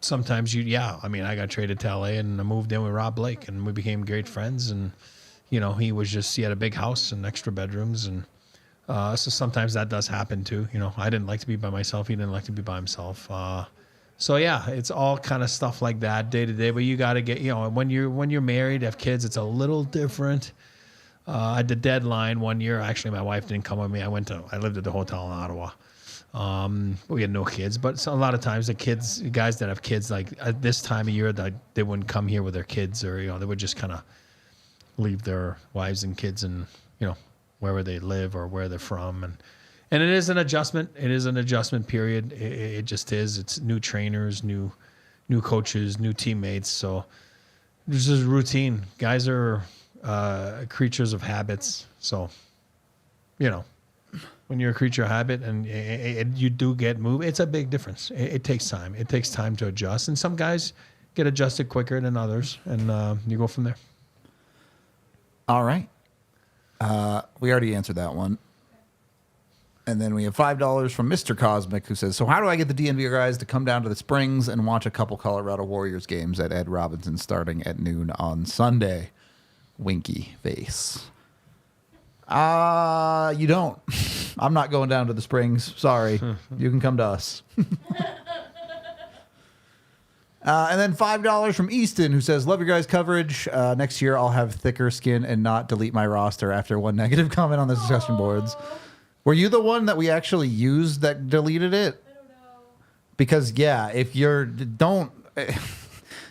Sometimes I got traded to LA and I moved in with Rob Blake and we became great friends, and he had a big house and extra bedrooms, and so sometimes that does happen too. I didn't like to be by myself, he didn't like to be by himself. So yeah, it's all kind of stuff like that day to day. But you got to get, when you're married, have kids, it's a little different. At the deadline one year, actually, my wife didn't come with me. I lived at the hotel in Ottawa. We had no kids, but a lot of times the guys that have kids, like at this time of year, they wouldn't come here with their kids, or they would just kind of leave their wives and kids and wherever they live or where they're from, and it is an adjustment. It is an adjustment period. It just is. It's new trainers, new coaches, new teammates. So this is routine. Guys are creatures of habits. So, when you're a creature of habit and you do get moved, it's a big difference. It takes time. It takes time to adjust. And some guys get adjusted quicker than others, and you go from there. All right. We already answered that one. And then we have $5 from Mr. Cosmic, who says, so how do I get the DNVR guys to come down to the Springs and watch a couple Colorado Warriors games at Ed Robinson starting at noon on Sunday? Winky face. You don't. I'm not going down to the Springs. Sorry. You can come to us. And then $5 from Easton, who says, love your guys' coverage. Next year, I'll have thicker skin and not delete my roster after one negative comment on the discussion boards. Were you the one that we actually used that deleted it? I don't know. Because, yeah, if you're... Don't...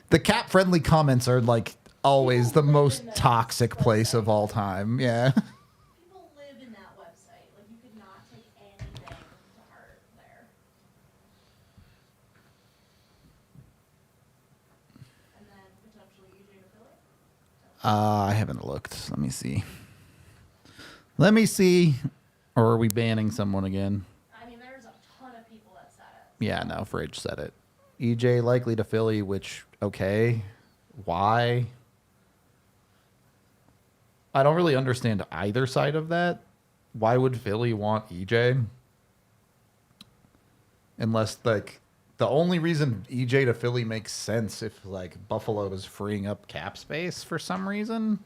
The cap-friendly comments are, like, always the most toxic place of all time. Yeah. People live in that website. Like, you could not take anything to heart there. And then potentially EJ to Philly. I haven't looked. Let me see. Or are we banning someone again? I mean, there's a ton of people that said it. Yeah, no, Fridge said it. EJ likely to Philly, which, okay. Why? I don't really understand either side of that. Why would Philly want EJ? Unless, like, the only reason EJ to Philly makes sense if, like, Buffalo is freeing up cap space for some reason.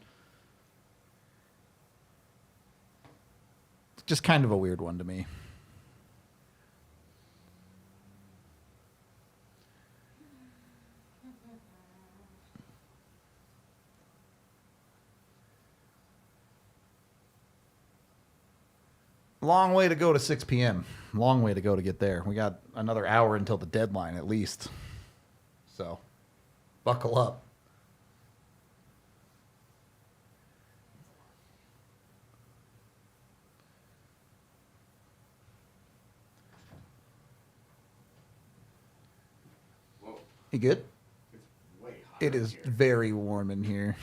It's just kind of a weird one to me. Long way to go to 6 p.m. Long way to go to get there. We got another hour until the deadline at least. So, buckle up. You good? It is very warm in here.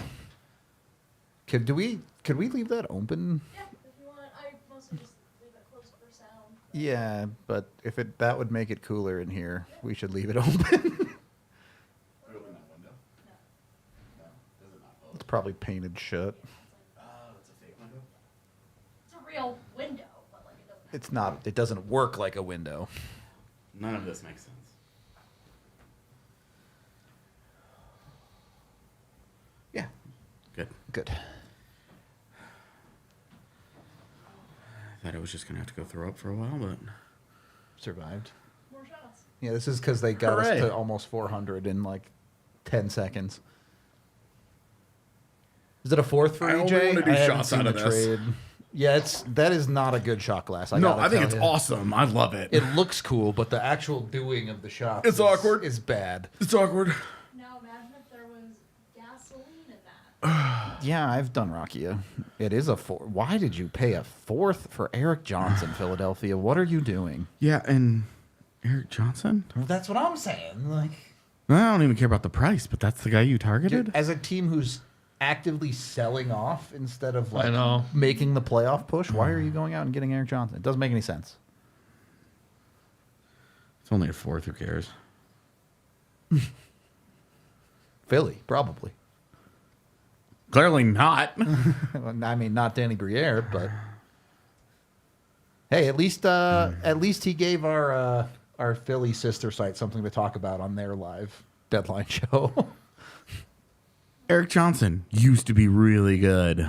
Could we leave that open? Yeah, if you want, I mostly just leave it closed for sound. Yeah, but if that would make it cooler in here, we should leave it open. Open that window. No, does it not? It's probably painted shut. It's a fake window. It's a real window, but like it doesn't. It's not. It doesn't work like a window. None of this makes sense. Yeah. Good. Good. I thought I was just gonna have to go throw up for a while, but Survived. More shots. Yeah, this is because they got Hooray. us to almost 400 in like 10 seconds. Is it a fourth for I EJ? only wanna do haven't shots seen out of the this. Yeah, that is not a good shot glass. no, gotta I think tell it's ya. awesome. I love it. It looks cool, but the actual doing of the shots It's awkward. is bad. It's awkward. Now imagine if there was gasoline in that. Yeah, I've done Rakia. It is a fourth. Why did you pay a fourth for Eric Johnson, Philadelphia? What are you doing? Yeah, and Eric Johnson. Well, that's what I'm saying. Like, I don't even care about the price, but that's the guy you targeted. dude, as a team who's actively selling off instead of like I know. making the playoff push, why are you going out and getting Eric Johnson? It doesn't make any sense. It's only a fourth. Who cares? Philly, probably. Clearly not. I mean, not Danny Briere, but hey, at least he gave our Philly sister site something to talk about on their live deadline show. Eric Johnson used to be really good.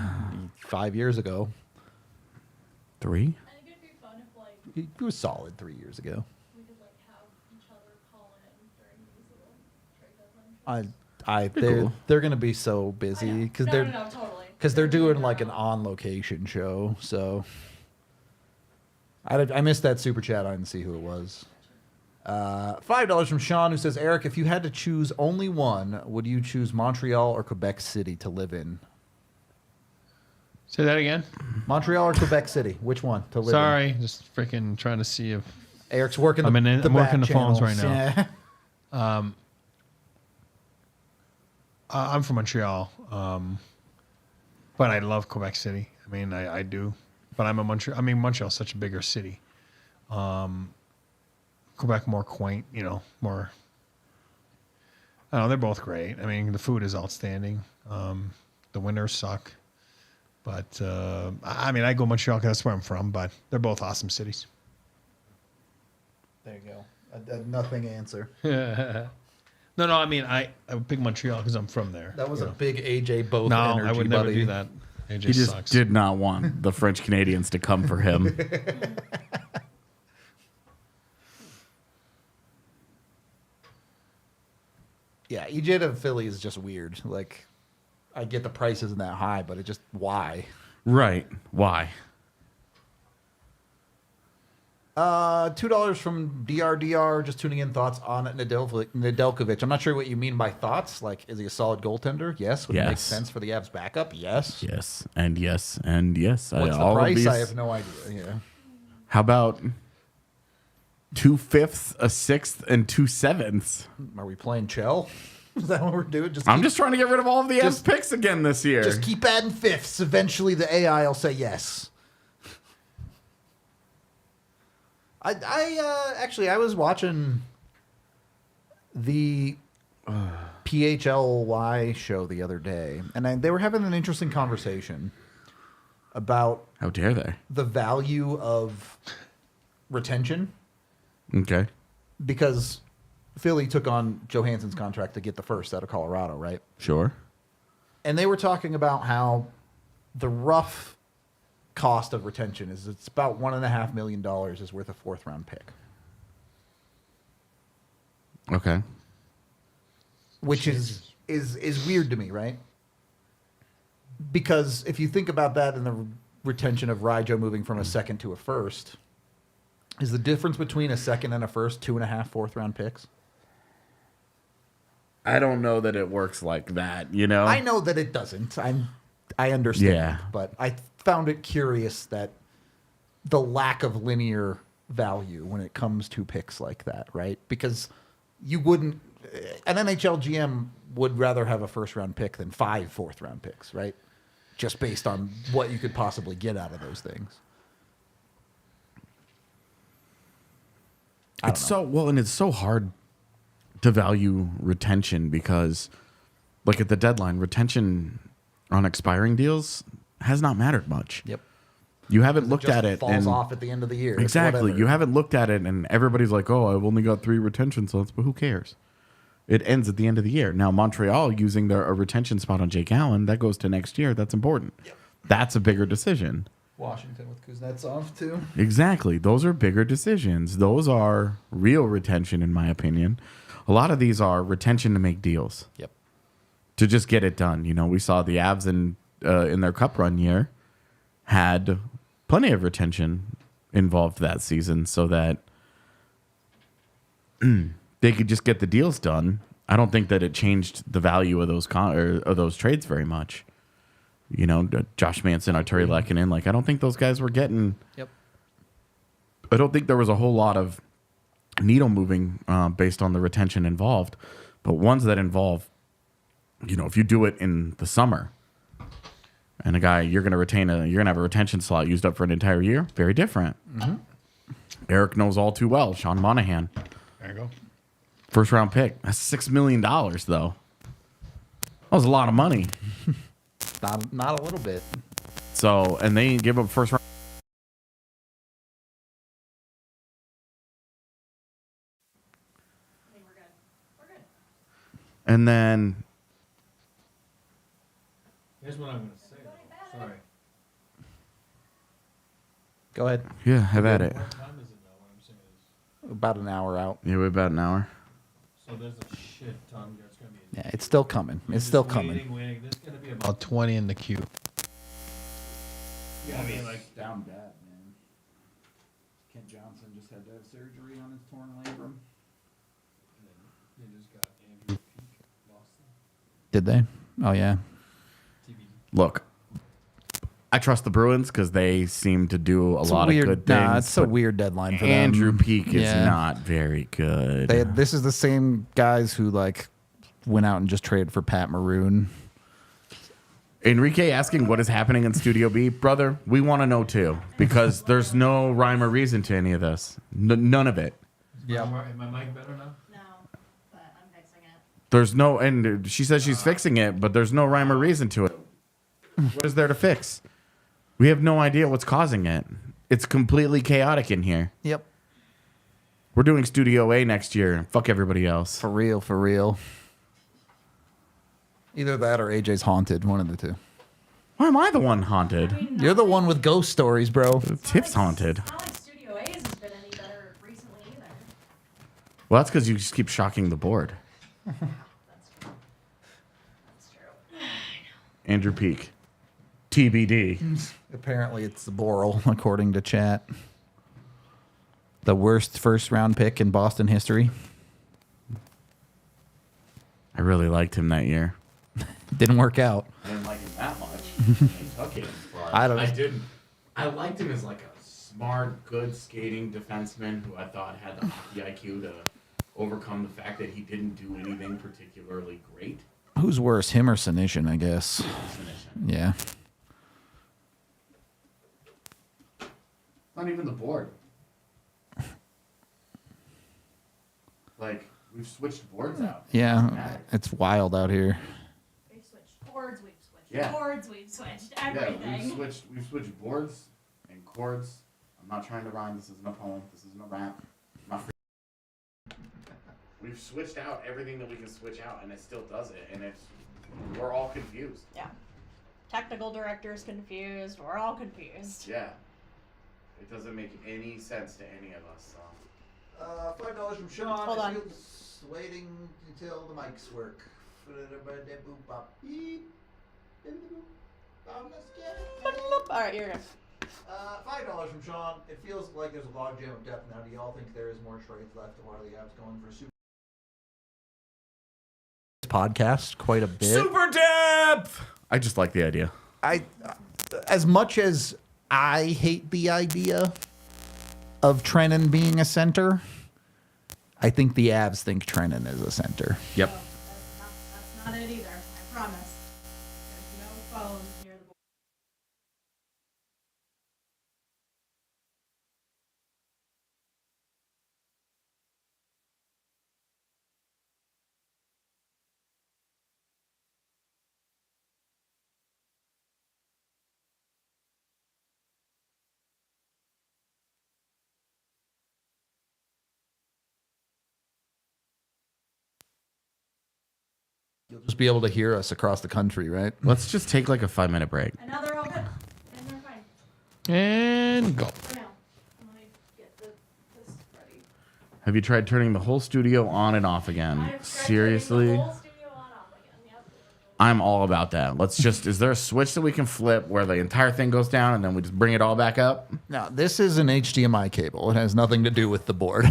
5 years ago, 3? I think it'd be fun if like he was solid 3 years ago. we could like have each other call in during these little trade deadline. They're gonna be so busy because no, they're totally. because they're doing They're like an on location show. So I missed that super chat. I didn't see who it was. $5 from Sean, who says, Eric, if you had to choose only one, would you choose Montreal or Quebec City to live in? Say that again. Montreal or Quebec City? Which one to live in? Sorry, just freaking trying to see if Eric's working I'm the working back the phones right channels. now. Yeah. I'm from Montreal, but I love Quebec City. I mean, I do, but I'm a Montreal. I mean, Montreal's such a bigger city. Quebec more quaint, more. I don't know. They're both great. I mean, the food is outstanding. The winters suck, but I mean, I go Montreal because that's where I'm from. But they're both awesome cities. There you go. A nothing answer. No. I mean, I would pick Montreal because I'm from there. That was a big AJ both no. energy, I would never buddy. do that. AJ He just sucks. did not want the French Canadians to come for him. Yeah, EJ to Philly is just weird. Like, I get the price isn't that high, but it just why? Right. Why? $2 from DRDR, just tuning in. Thoughts on Nedeljkovic. I'm not sure what you mean by thoughts. Like, is he a solid goaltender? Yes. Would it make Yes. sense for the Avs backup? Yes. Yes. And yes. And yes. What's the All of price? these- I have no idea. Yeah. How about 2/5, a 1/6, and 2/7? Are we playing Chell? Is that what we're doing? I'm just trying to get rid of all of the Just- Avs picks again this year. Just keep adding fifths. Eventually, the AI will say yes. I was watching the PHLY show the other day, and they were having an interesting conversation about How dare they? the value of retention Okay. because Philly took on Johansson's contract to get the first out of Colorado, right? Sure. And they were talking about how the rough cost of retention is it's about $1.5 million is worth a fourth round pick, Okay. which is weird to me, right? Because if you think about that in the retention of Rijo moving from a second to a first. Is the difference between a second and a first 2.5 fourth-round picks? I don't know that it works like that, you know? I know that it doesn't. I understand. Yeah. But I found it curious that the lack of linear value when it comes to picks like that, right? Because you wouldn't... An NHL GM would rather have a first-round pick than 5 fourth-round picks, right? Just based on what you could possibly get out of those things. It's so well, and it's so hard to value retention because, like at the deadline, retention on expiring deals has not mattered much. Yep. You haven't It looked just at it falls and off at the end of the year. It's exactly. whatever. You haven't looked at it, and everybody's like, "Oh, I've only got 3 retention slots," but who cares? It ends at the end of the year. Now, Montreal using a retention spot on Jake Allen, that goes to next year. That's important. Yep. That's a bigger decision. Washington with Kuznetsov, too. Exactly. Those are bigger decisions. Those are real retention, in my opinion. A lot of these are retention to make deals. Yep. To just get it done. You know, we saw the Avs in their cup run year had plenty of retention involved that season so that they could just get the deals done. I don't think that it changed the value of those trades very much. You know, Josh Manson, Arturi Lehkonen, like I don't think those guys were getting. Yep. I don't think there was a whole lot of needle moving based on the retention involved, but ones that involve, you know, if you do it in the summer, and a guy you're going to have a retention slot used up for an entire year, very different. Mm-hmm. Eric knows all too well. Sean Monahan, There you go. first round pick. That's $6 million though. That was a lot of money. Not a little bit. So, and they give up first round. I think we're good. We're good. And then Here's what I'm going to say. Sorry. Go ahead. yeah, have at it. What time is it now? What I'm saying is, About an hour out. Yeah, we're about an hour. so there's a shit ton. There's going to be Yeah, it's still coming. It's still coming. waiting. There's going to be about 20 in the queue. Yeah, I mean, like down bad, man. Kent Johnson just had to have surgery on his torn labrum. They just got Andrew Peeke, Boston. Did they? Oh, yeah. Look, I trust the Bruins because they seem to do a lot of good things. Nah, it's a weird deadline for Andrew them. Peeke is Yeah. not very good. This is the same guys who like went out and just traded for Pat Maroon. Enrique asking what is happening in Studio B, brother. We want to know too because there's no rhyme or reason to any of this. None of it. Yeah. Am my mic better now? No, but I'm fixing it. There's no, and she says she's fixing it, but there's no rhyme or reason to it. What is there to fix? We have no idea what's causing it. It's completely chaotic in here. Yep. We're doing Studio A next year. Fuck everybody else. For real, for real. Either that or AJ's haunted. One of the two. Why am I the one haunted? You're the one with ghost stories, bro. Tips haunted. It's not like Studio A's has been any better recently either. Well, that's because you just keep shocking the board. That's true. That's true. Andrew Peeke. TBD. Apparently, it's the Boral, according to chat. The worst first-round pick in Boston history. I really liked him that year. Didn't work out. I didn't like him that much. I took him, but I didn't. I liked him as like a smart, good skating defenseman who I thought had the hockey IQ to overcome the fact that he didn't do anything particularly great. Who's worse, him or Senishin, I guess? Yeah. Not even the board. Like, we've switched boards out. Yeah, it's wild out here. We've switched boards, we've switched Yeah. boards, we've switched Yeah, everything. we've switched boards and chords. I'm not trying to rhyme. This isn't a poem. This isn't a rap. I'm not We've switched out everything that we can switch out, and it still does it. And we're all confused. Yeah. Technical director's confused. We're all confused. Yeah. It doesn't make any sense to any of us. So. $5 from Sean. Hold on. Waiting until the mics work. All right, you're good. $5 from Sean. It feels like there's a logjam of depth now. Do y'all think there is more trades left? Why are the Avs going for super podcast quite a bit? Super depth. I just like the idea. As much as I hate the idea of Trenin being a center, I think the Avs think Trenin is a center. Yep. That's not it either. I promise. There's no phones near the board. You'll just be able to hear us across the country, right? Let's just take like a 5-minute break. And now they're all good. And they're fine. And go. For now. Let me get this ready. Have you tried turning the whole studio on and off again? I've tried turning Seriously? the whole studio on off again. Yep. I'm all about that. Let's just, is there a switch that we can flip where the entire thing goes down and then we just bring it all back up? Now, this is an HDMI cable. It has nothing to do with the board.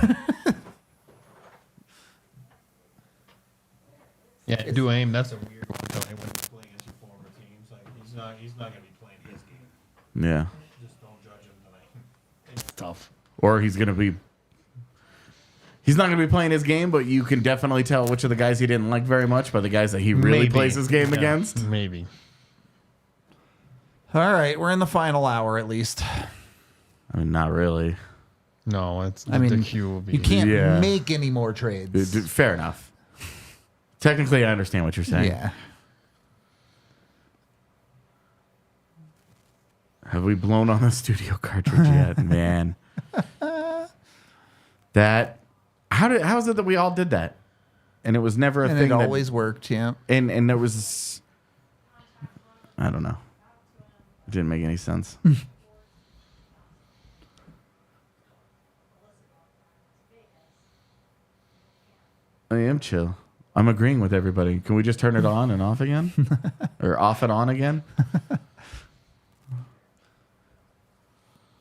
Yeah, do aim. That's a weird one, Tony, when he's playing his former teams. Like he's not gonna be playing his game. Yeah. Just don't judge him tonight. It's tough. Or he's not going to be playing his game, but you can definitely tell which of the guys he didn't like very much by the guys that he really Maybe. plays his game Yeah, against. Maybe. All right, we're in the final hour at least. I mean, not really. No, it's. I mean, the queue will be. you can't Yeah. make any more trades. Fair enough. Technically, I understand what you're saying. Yeah. Have we blown on the studio cartridge yet, man? How is it that we all did that, and it was never a And thing? it always worked, yeah. And there was, I don't know. It didn't make any sense. I am chill. I'm agreeing with everybody. Can we just turn it on and off again? Or off and on again?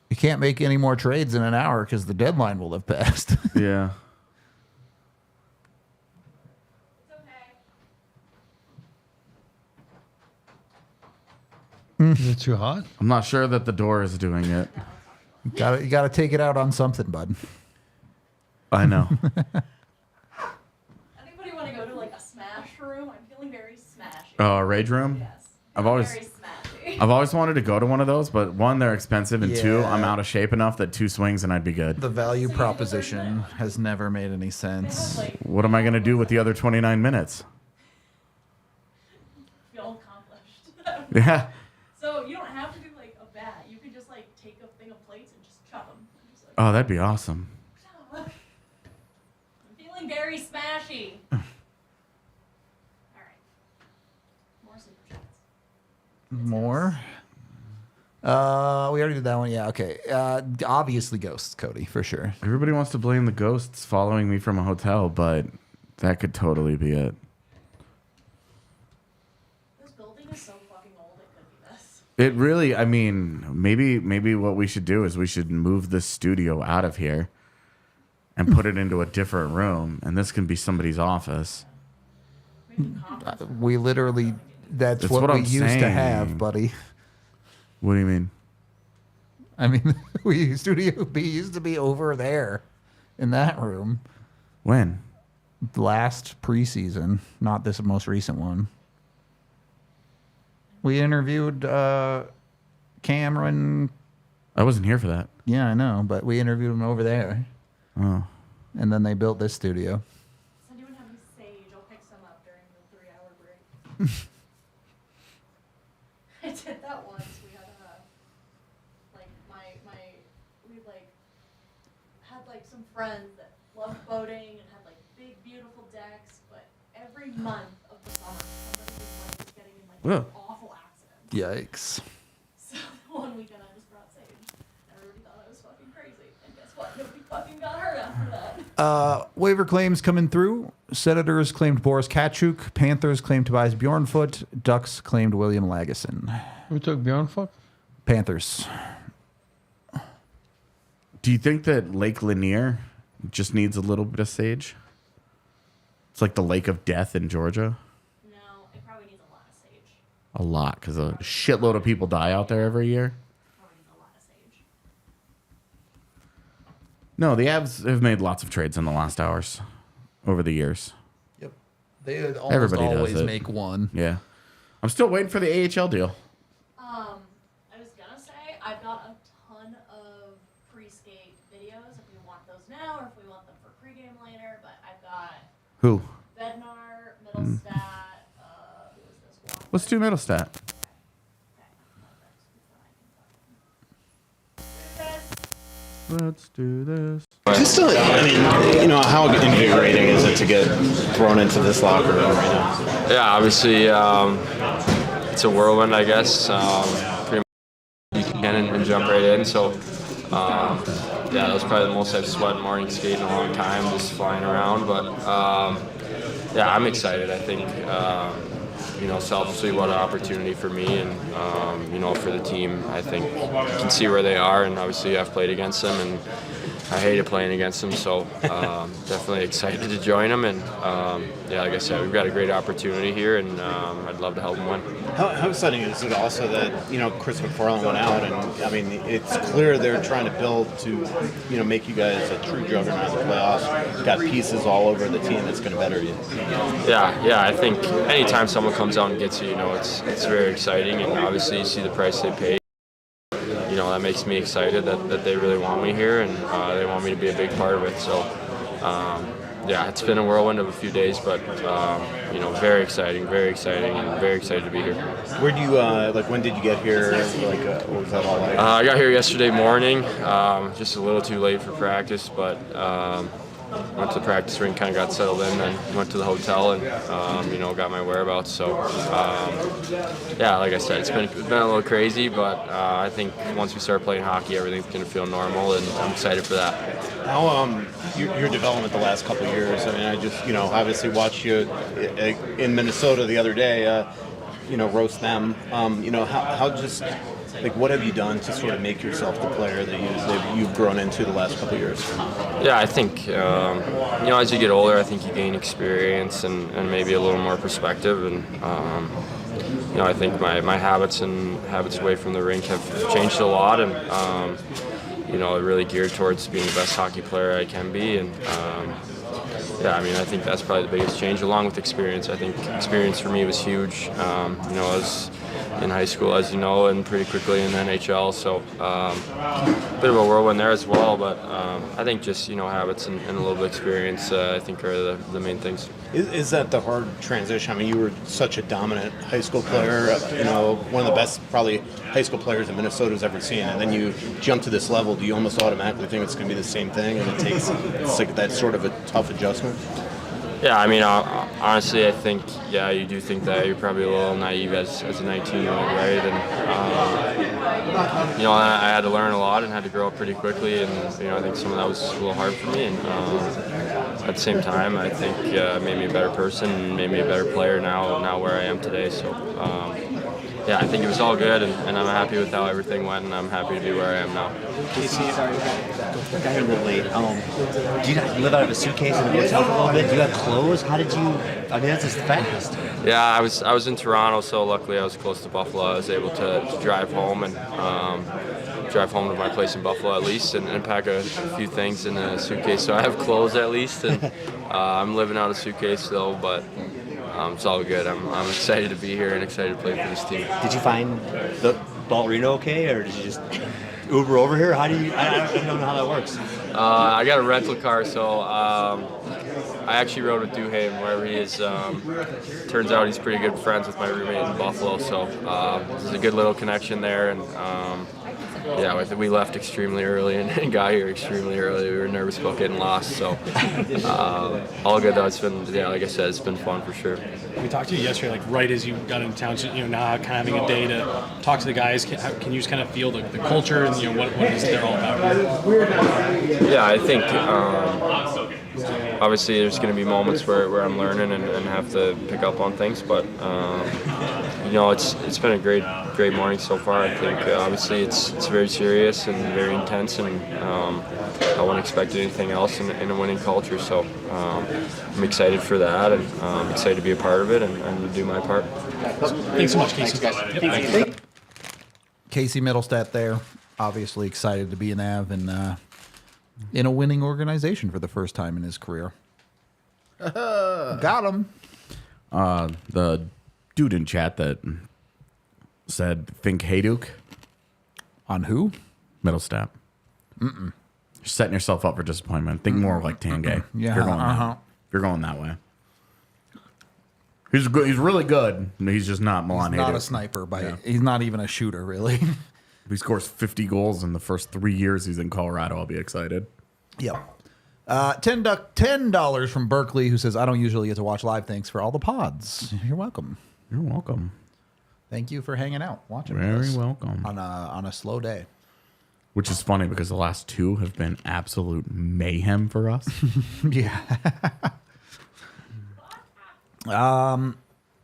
You can't make any more trades in an hour because the deadline will have passed. Yeah. It's okay. Is it too hot? I'm not sure that the door is doing it. You gotta take it out on something, bud. I know. Anybody want to go to like a smash room? I'm feeling very smashy. Oh, a rage room? Yes. I've always- Very smashy. I've always wanted to go to one of those, but one, they're expensive, and two, Yeah. I'm out of shape enough that 2 swings and I'd be good. The value proposition has never made any sense. Like, What am I going to do with the other 29 minutes? feel accomplished. Yeah. So you don't have to do like a bat. You can just like take a thing of plates and just chop them. Just, like, Oh, that'd be awesome. I'm feeling very smashy. All right. More super chats. More? We already did that one. Yeah, okay. Obviously ghosts, Cody, for sure. Everybody wants to blame the ghosts following me from a hotel, but that could totally be it. This building is so fucking old. It could be this. It really, I mean, maybe what we should do is we should move the studio out of here and put it into a different room, and this can be somebody's office. We literally, that's That's what what we I'm used to saying. have, buddy. What do you mean? I mean, Studio B used to be over there in that room When? last preseason, not this most recent one. We interviewed Cameron. I wasn't here for that. Yeah, I know, but we interviewed him over there. Oh. And then they built this studio. Does anyone have any sage? I'll pick some up during the 3-hour break. I did that once. We had we had like some friends that loved boating and had like big beautiful decks, but every month of the summer somebody was getting in like Ugh. an awful accident. Yikes. So the one weekend I just brought sage. Everybody thought I was fucking crazy, and guess what? Nobody fucking got hurt after that. Waiver claims coming through. Senators claimed Boris Katchuk. Panthers claimed Tobias Bjornfoot. Ducks claimed William Lagesson. Who took Bjornfuck? Panthers. Do you think that Lake Lanier just needs a little bit of sage? It's like the Lake of Death in Georgia. No, it probably needs a lot of sage. A lot, because a shitload of people die out there every year. Probably needs a lot of sage. No, the Avs have made lots of trades in the last hours over the years. Yep. They almost Everybody does always it. make one. Yeah. I'm still waiting for the AHL deal. I was gonna say, I've got a ton of pre-skate videos if we want those now or if we want them for pregame later, but I've got Who? Bednar, Mittelstadt, who is this one? Let's do Mittelstadt. Let's do this. Just, I mean, you know, how invigorating is it to get thrown into this locker room right now? Yeah, obviously, it's a whirlwind, I guess. Pretty much you can and jump right in. So, yeah, that was probably the most I've sweat morning skate in a long time, just flying around. But yeah, I'm excited. I think, you know, selfishly, what an opportunity for me and, you know, for the team. I think you can see where they are, and obviously I've played against them, and I hated playing against them, so definitely excited to join them. And yeah, like I said, we've got a great opportunity here, and I'd love to help them win. How exciting is it also that, you know, Chris McFarland went out, and I mean, it's clear they're trying to build to, you know, make you guys a true juggernaut in the playoffs. Got pieces all over the team that's going to better you. Yeah, I think anytime someone comes out and gets you, you know, it's very exciting, and obviously you see the price they pay. You know, that makes me excited that they really want me here, and they want me to be a big part of it. So, yeah, it's been a whirlwind of a few days, but, you know, very exciting, and very excited to be here. Where do you, like, when did you get here? Like, what was that all like? I got here yesterday morning, just a little too late for practice, but went to the practice rink, kind of got settled in, then went to the hotel and, you know, got my whereabouts. So, yeah, like I said, it's been a little crazy, but I think once we start playing hockey, everything's going to feel normal, and I'm excited for that. How your development the last couple of years? I mean, I just, you know, obviously watched you in Minnesota the other day, you know, roast them. You know, how just, like, what have you done to sort of make yourself the player that you've grown into the last couple of years? Yeah, I think, you know, as you get older, I think you gain experience and maybe a little more perspective. And, you know, I think my habits away from the rink have changed a lot. And, you know, really geared towards being the best hockey player I can be. And, yeah, I mean, I think that's probably the biggest change, along with experience. I think experience for me was huge. You know, I was in high school, as you know, and pretty quickly in the NHL. So a bit of a whirlwind there as well. But I think just, you know, habits and a little bit of experience, I think, are the main things. Is that the hard transition? I mean, you were such a dominant high school player, you know, one of the best probably high school players that Minnesota's ever seen, and then you jump to this level. Do you almost automatically think it's going to be the same thing, and it's like that sort of a tough adjustment? Yeah, I mean, honestly, I think, yeah, you do think that you're probably a little naive as a 19-year-old, right? And, you know, I had to learn a lot and had to grow up pretty quickly, and, you know, I think some of that was a little hard for me. And at the same time, I think it made me a better person and made me a better player now where I am today. So, yeah, I think it was all good, and I'm happy with how everything went, and I'm happy to be where I am now. Casey, sorry, I got here a little late. Do you live out of a suitcase in the hotel for a little bit? Do you have clothes? How did you? I mean, that's just fast. Yeah, I was in Toronto, so luckily I was close to Buffalo. I was able to drive home and drive home to my place in Buffalo at least, and pack a few things in a suitcase. So I have clothes at least, and I'm living out of a suitcase still, but. It's all good. I'm excited to be here and excited to play for this team. Did you find the Ballerino okay, or did you just Uber over here? How do you? I don't know how that works. I got a rental car, so I actually rode with Duhaime wherever he is. Turns out he's pretty good friends with my roommate in Buffalo, so there's a good little connection there. And yeah, we left extremely early and got here extremely early. We were nervous about getting lost, so all good though. It's been, yeah, like I said, it's been fun for sure. We talked to you yesterday, like right as you got into town, so, you know, now kind of having a day to talk to the guys. Can you just kind of feel the culture and, you know, what is they're all about here? Yeah, I think obviously there's going to be moments where I'm learning and have to pick up on things, but you it's been a great morning so far. I think obviously it's very serious and very intense, and I wouldn't expect anything else in a winning culture. So I'm excited for that, and I'm excited to be a part of it and do my part. Thanks so much, Casey. Yep. Casey Mittelstadt there, obviously excited to be an Av and in a winning organization for the first time in his career. Got him. The dude in chat that said, think Hayduk. On who? Mittelstadt. You're setting yourself up for disappointment. Think more like Tangay. Yeah, if you're going that way. He's good. He's really good. He's just not Milan He's not Hayduk. a sniper. He's not even a shooter, really. If he scores 50 goals in the first 3 years he's in Colorado, I'll be excited. Yep. $10 from Berkeley, who says, I don't usually get to watch live. Thanks for all the pods. You're welcome. You're welcome. Thank you for hanging out, watching with Very us welcome. on a slow day. Which is funny because the last two have been absolute mayhem for us. Yeah.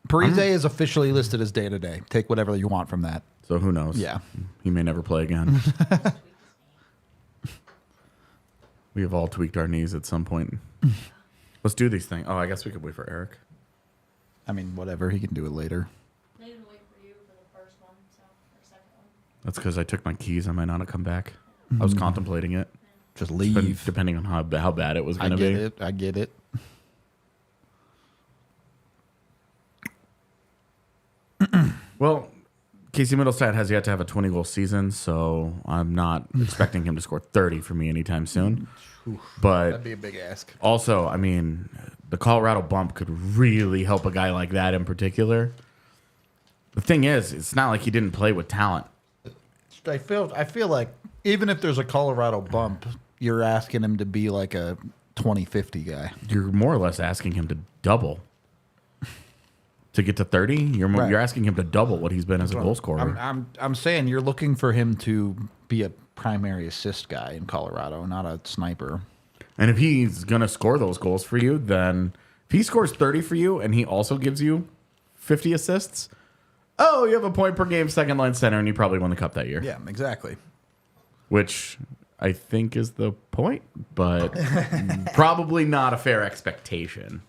Parise is officially listed as day-to-day. Take whatever you want from that. So who knows? Yeah. He may never play again. We have all tweaked our knees at some point. Let's do these things. Oh, I guess we could wait for Eric. I mean, whatever. He can do it later. They didn't wait for you for the first one, so or second one. That's because I took my keys. I might not have come back. I was contemplating it. Just leave. Depending on how bad it was I going to get be. it. I get it. Well, Casey Mittelstadt has yet to have a 20-goal season, so I'm not expecting him to score 30 for me anytime soon. But That'd be a big ask. also, I mean, the Colorado bump could really help a guy like that in particular. The thing is, it's not like he didn't play with talent. I feel like even if there's a Colorado bump, you're asking him to be like a 2050 guy. You're more or less asking him to double. To get to 30, Right. you're asking him to double what he's been as a goal scorer. I'm saying you're looking for him to be a primary assist guy in Colorado, not a sniper. And if he's going to score those goals for you, then if he scores 30 for you and he also gives you 50 assists, oh, you have a point per game second line center and you probably won the cup that year. Yeah, exactly. Which I think is the point, but probably not a fair expectation.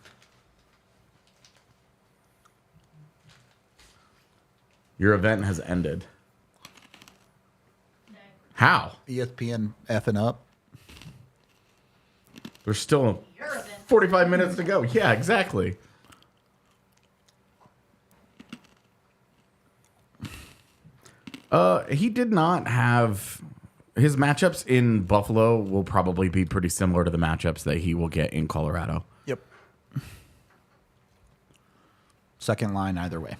Your event has ended. How? ESPN effing up. There's still 45 minutes to go. Yeah, exactly. He did not have... His matchups in Buffalo will probably be pretty similar to the matchups that he will get in Colorado. Yep. Second line either way.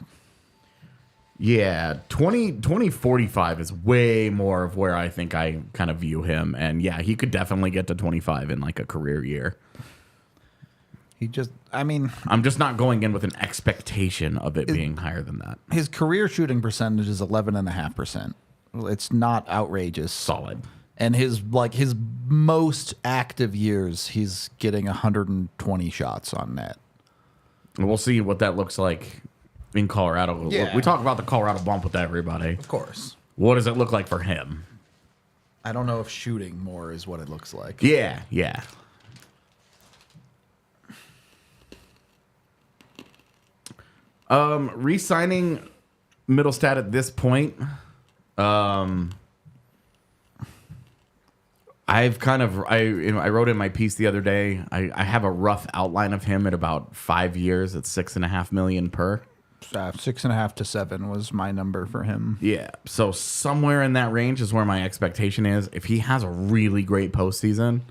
Yeah, 2045 is way more of where I think I kind of view him. And yeah, he could definitely get to 25 in like a career year. I'm just not going in with an expectation of it being higher than that. His career shooting percentage is 11.5%. It's not outrageous. Solid. And his most active years, he's getting 120 shots on net. And we'll see what that looks like in Colorado. Yeah. We talk about the Colorado bump with everybody. Of course. What does it look like for him? I don't know if shooting more is what it looks like. Yeah. Re-signing Mittelstadt at this point, I wrote in my piece the other day, I have a rough outline of him at about 5 years at $6.5 million per. 6.5 to 7 was my number for him. Yeah, so somewhere in that range is where my expectation is. If he has a really great postseason,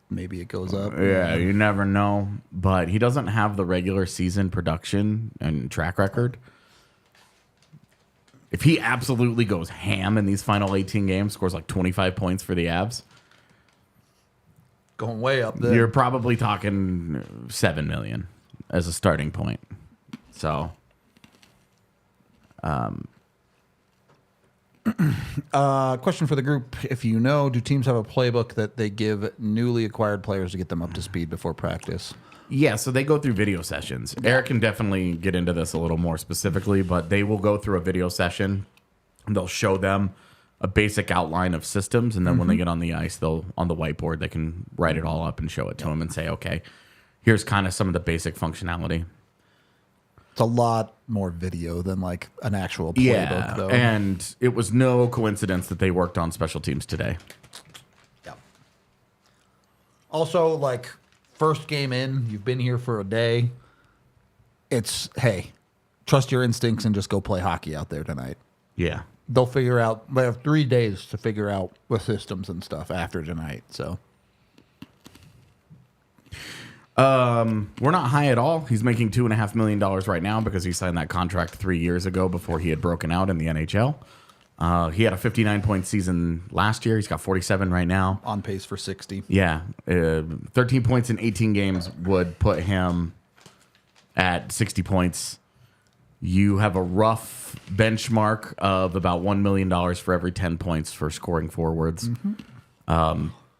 maybe it goes up. Yeah, you never know. But he doesn't have the regular season production and track record. If he absolutely goes ham in these final 18 games, scores like 25 points for the Avs, going way up there. You're probably talking $7 million as a starting point. So, question for the group: if you know, do teams have a playbook that they give newly acquired players to get them up to speed before practice? Yeah, so they go through video sessions. Eric can definitely get into this a little more specifically, but they will go through a video session. And they'll show them a basic outline of systems, and then when they get on the ice, they'll on the whiteboard they can write it all up and show it to them and say, okay, here's kind of some of the basic functionality. It's a lot more video than like an actual playbook, though. And it was no coincidence that they worked on special teams today. Yeah. Also, like, first game in, you've been here for a day. It's, hey, trust your instincts and just go play hockey out there tonight. Yeah. They'll figure out, they have 3 days to figure out the systems and stuff after tonight, so. We're not high at all. He's making $2.5 million right now because he signed that contract 3 years ago before he had broken out in the NHL. He had a 59-point season last year. He's got 47 right now. On pace for 60. Yeah. 13 points in 18 games would put him at 60 points. You have a rough benchmark of about $1 million for every 10 points for scoring forwards.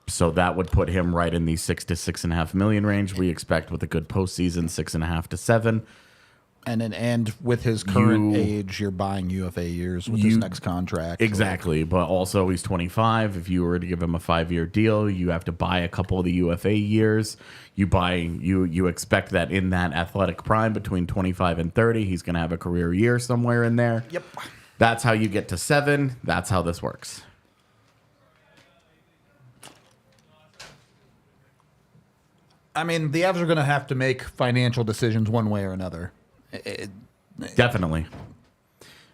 So that would put him right in the 6 to 6.5 million range. We expect with a good postseason, 6.5 to 7. And with his current age, you're buying UFA years with his next contract. Exactly, but also he's 25. If you were to give him a 5-year deal, you have to buy a couple of the UFA years. You expect that in that athletic prime between 25 and 30, he's going to have a career year somewhere in there. Yep. That's how you get to 7. That's how this works. I mean, the Avs are going to have to make financial decisions one way or another. Definitely.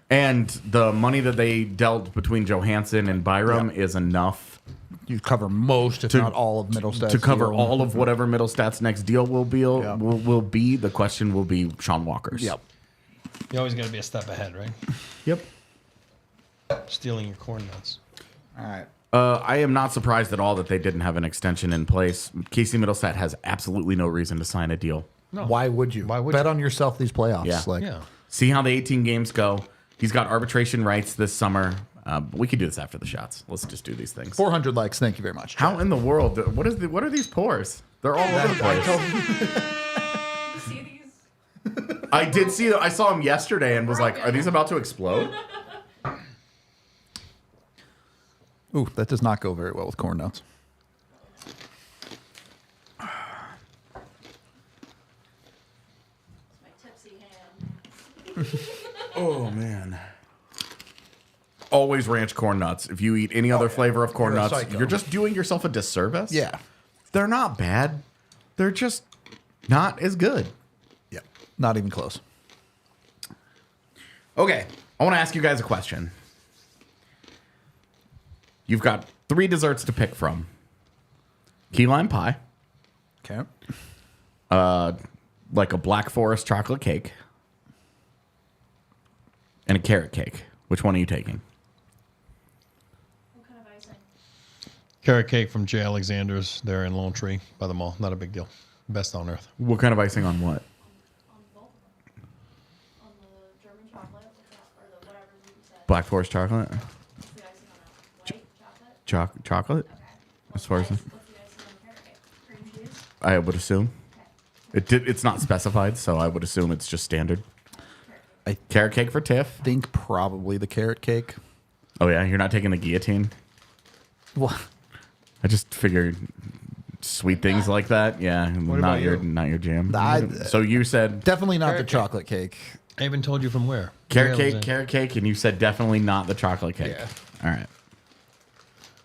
And the money that they dealt between Johansson and Byram is enough. You cover most, if not all, of Mittelstadt's to cover deal. all of whatever Mittelstadt's next deal will be. The question will be Sean Walker's. Yep. You always got to be a step ahead, right? Yep. Stealing your corn nuts. All right. I am not surprised at all that they didn't have an extension in place. Casey Mittelstadt has absolutely no reason to sign a deal. No. Why would you? Bet on yourself these playoffs. Yeah. See how the 18 games go. He's got arbitration rights this summer. We could do this after the shots. Let's just do these things. 400 likes. Thank you very much. How in the world? What are these pores? They're all over the place. You see these? I did see them. I saw them yesterday and was like, are these about to explode? Ooh, that does not go very well with corn nuts. My tipsy hand. Oh, man. Always ranch corn nuts. If you eat any other flavor of corn You're a nuts, psycho. you're just doing yourself a disservice. Yeah. They're not bad. They're just not as good. Yeah. Not even close. Okay. I want to ask you guys a question. You've got 3 desserts to pick from. Key lime pie. Okay. Like a Black Forest chocolate cake. And a carrot cake. Which one are you taking? What kind of icing? Carrot cake from J. Alexander's there in Lone Tree by the mall. Not a big deal. Best on earth. What kind of icing on what? On both of them. On the German chocolate, or the whatever you said. Black Forest chocolate? What's the icing on that? White chocolate? Chocolate? Okay. As far as What's the icing on the carrot cake? Cream cheese? I would assume. Okay. It's not specified, so I would assume it's just standard. Carrot cake for Tiff. Think probably the carrot cake. Oh yeah, you're not taking the guillotine? What? I just figured sweet things like that. Yeah, not your jam. So you said Definitely not Carrot the cake. chocolate cake. I even told you from where. carrot J. cake, and you said definitely not the chocolate cake. Yeah. All right.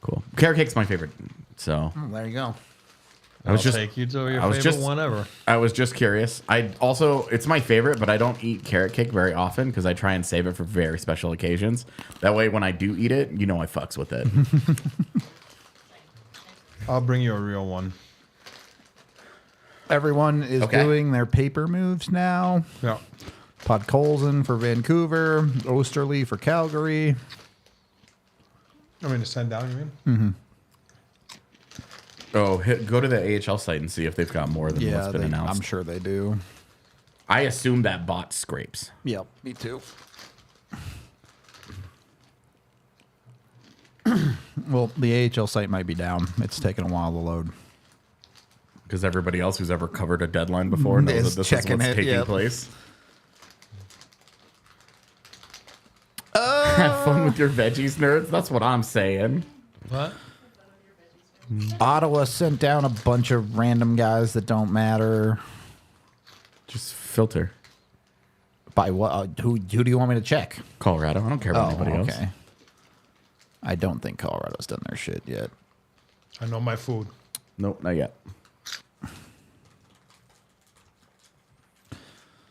Cool. Carrot cake's my favorite. So There you go. I'll take you to your favorite one ever. I was just curious. It's my favorite, but I don't eat carrot cake very often because I try and save it for very special occasions. That way, when I do eat it, you know I fucks with it. I'll bring you a real one. Everyone is doing their paper moves now. Yeah. Podkolzin for Vancouver. Osterley for Calgary. I mean to send down, you mean? Mm-hmm. Oh, go to the AHL site and see if they've got more than what's been announced. I'm sure they do. I assume that bot scrapes. Yep, me too. Well, the AHL site might be down. It's taking a while to load. because everybody else who's ever covered a deadline before knows Is that this is checking what's it, taking yep. place. Have fun with your veggies, nerds. That's what I'm saying. What? Ottawa sent down a bunch of random guys that don't matter. Just filter. By what? Who do you want me to check? Colorado. I don't care about anybody else. Okay. I don't think Colorado's done their shit yet. I know my food. Nope, not yet.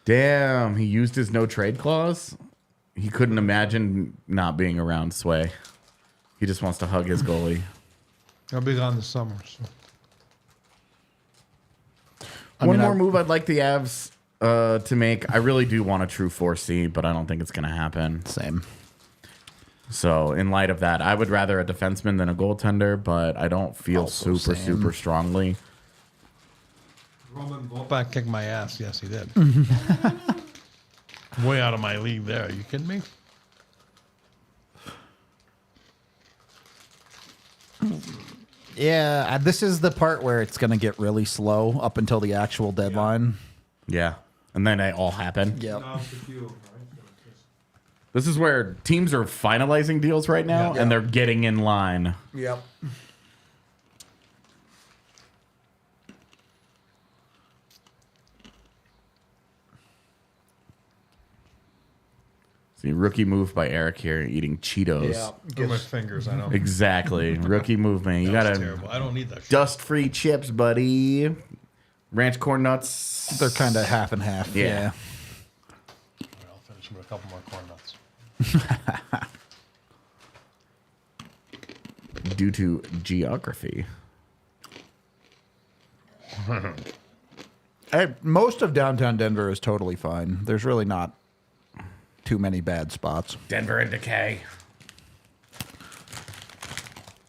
Damn, he used his no trade clause. He couldn't imagine not being around Sway. He just wants to hug his goalie. I'll be gone this summer. So. One more move I'd like the Avs to make. I really do want a true 4C, but I don't think it's going to happen. Same. So in light of that, I would rather a defenseman than a goaltender, but I don't feel Also super strongly. Roman Vopak kicked my ass. Yes, he did. Way out of my league there. Are you kidding me? Yeah, this is the part where it's going to get really slow up until the actual deadline. Yeah. And then they all happen. Yep. This is where teams are finalizing deals right now, and they're getting in line. Yep. See, rookie move by Eric here, eating Cheetos. With my fingers, I know. Exactly. Rookie movement. You That got was to terrible. I don't need that shit. dust-free chips, buddy. Ranch corn nuts. They're kind of half and half. Yeah. I'll finish with a couple more corn nuts. Due to geography. Most of downtown Denver is totally fine. There's really not too many bad spots. Denver in decay.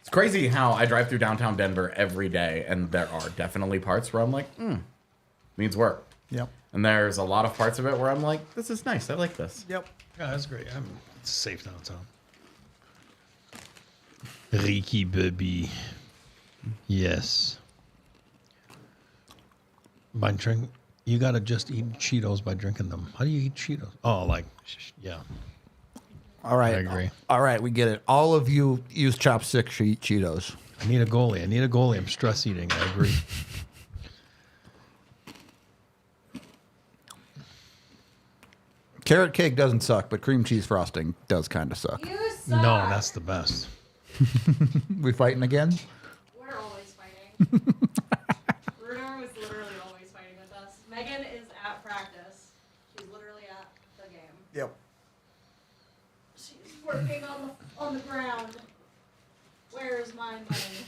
It's crazy how I drive through downtown Denver every day, and there are definitely parts where I'm like, needs work. Yep. And there's a lot of parts of it where I'm like, this is nice. I like this. Yep. Yeah, that's great. It's safe downtown. Ricky baby. Yes. By drink, you gotta just eat Cheetos by drinking them. How do you eat Cheetos? Oh, like, yeah. All right. I agree. All right, we get it. All of you use chopsticks to eat Cheetos. I need a goalie. I'm stress eating. I agree. Carrot cake doesn't suck, but cream cheese frosting does kind of suck. You suck. No, that's the best. We fighting again? We're always fighting. Bruno is literally always fighting with us. Megan is at practice. She's literally at the game. Yep. She's working on the ground. Where's my money?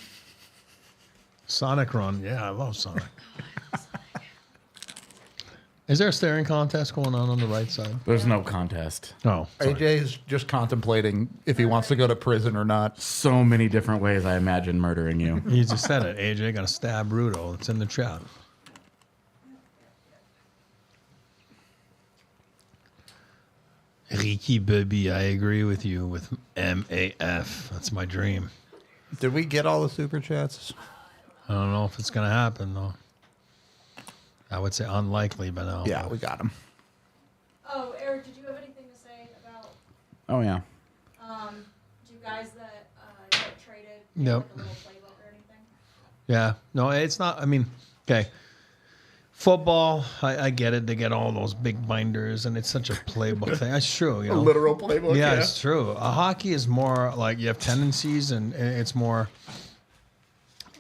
Sonic Run. Yeah, I love Sonic. Is there a staring contest going on the right side? There's no contest. No. AJ is just contemplating if he wants to go to prison or not. So many different ways I imagine murdering you. He just said it. AJ gonna stab Rudo. It's in the chat. Ricky baby, I agree with you with MAF. That's my dream. Did we get all the super chats? I don't know if it's gonna happen though. I would say unlikely, but no. Yeah, we got him. Oh, Eric, did you have anything to say about Oh, yeah. you guys that get traded? Yep. Like a little playbook or anything? Yeah. No, it's not. I mean, okay. Football, I get it. They get all those big binders, and it's such a playbook thing. That's true. You know? Literal playbook. Yeah, it's true. Hockey is more like you have tendencies, and it's more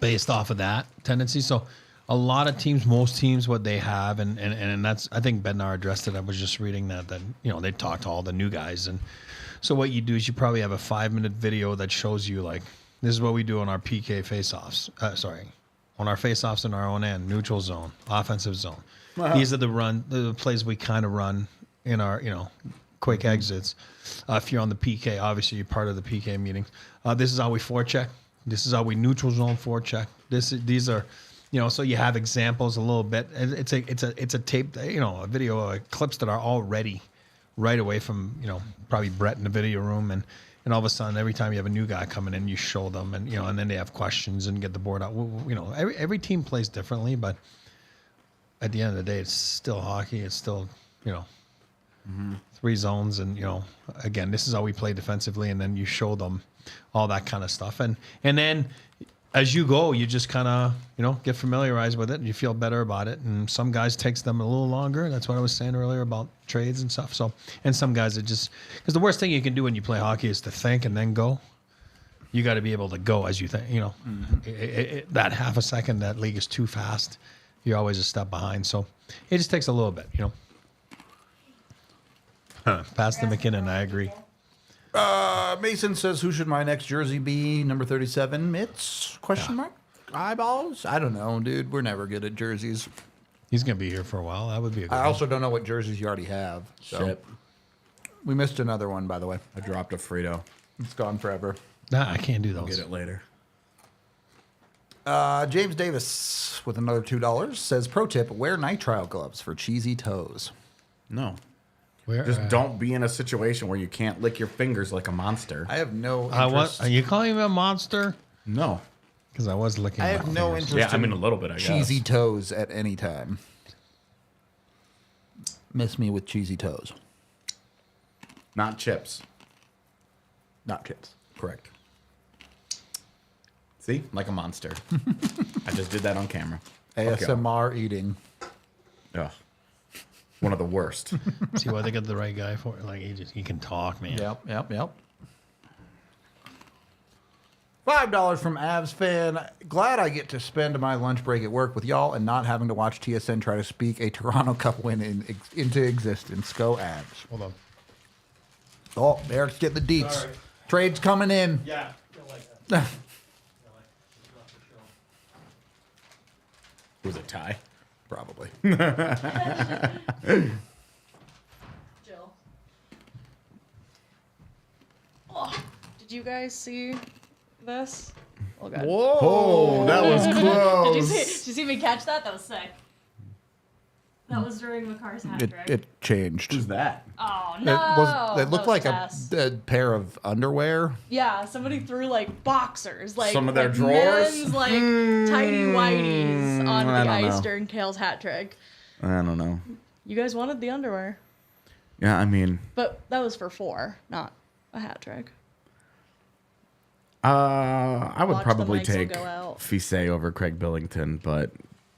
based off of that tendency. So a lot of teams, most teams, what they have, and that's, I think Bednar addressed it. I was just reading that you know, they talked to all the new guys, and so what you do is you probably have a 5-minute video that shows you like, this is what we do on our PK face-offs. On our face-offs in our own end, neutral zone, offensive zone. These are the plays we kind of run in our, you know, quick exits. If you're on the PK, obviously you're part of the PK meetings. This is how we forecheck. This is how we neutral zone forecheck. These are, you know, so you have examples a little bit. It's a tape, you know, a video clips that are all ready right away from, you know, probably Brett in the video room, and and all of a sudden, every time you have a new guy coming in, you show them, and and then they have questions and get the board out. Every team plays differently, but at the end of the day, it's still hockey. It's still 3 zones, and again, this is how we play defensively, and then you show them all that kind of stuff, and then as you go, you just kind of get familiarized with it, and you feel better about it. And some guys takes them a little longer. That's what I was saying earlier about trades and stuff. So, and some guys, because the worst thing you can do when you play hockey is to think and then go. You got to be able to go as you think. That half a second, that league is too fast. You're always a step behind. So it just takes a little bit. Pass to McKinnon. I agree. Mason says, who should my next jersey be? Number 37, Mitts? Question mark? Eyeballs? I don't know, dude. We're never good at jerseys. He's going to be here for a while. That would be a good I one. also don't know what jerseys you already have. So. Shit. We missed another one, by the way. I dropped a Frito. It's gone forever. Nah, I can't do those. I'll get it later. James Davis with another $2 says, pro tip, wear nitrile gloves for cheesy toes. No. Where, Just don't be in a situation where you can't lick your fingers like a monster. I have no interest. Are you calling me a monster? No. Because I was licking I my have no fingers. interest Yeah, I mean, a little bit, I guess. cheesy toes at any time. Miss me with cheesy toes. Not chips. Not chips. Correct. See? Like a monster. I just did that on camera. Fuck y'all. ASMR eating. Ugh. One of the worst. See why they got the right guy for it? Like he can talk, man. Yep. $5 from Avs fan. Glad I get to spend my lunch break at work with y'all and not having to watch TSN try to speak a Toronto Cup win into existence. Go Avs. Hold on. Oh, Eric's getting the deets. Sorry. Trade's coming in. Yeah. Feel like that. Was it tie? Probably. Jill. Oh, did you guys see this? Oh god. Whoa. Oh, that was close. Did you see me catch that? That was sick. That was during McCarr's hat It, trick. it changed. Who's that? Oh It no. It looked That was like Tess. a pair of underwear. Yeah, somebody threw like boxers, like Some of their like drawers? men's, like tidy whities on I the don't ice know. during Kale's hat trick. I don't know. You guys wanted the underwear, Yeah, I mean, but that was for 4, not a hat trick. I would Watch the probably mics will take go out. Fise over Craig Billington, but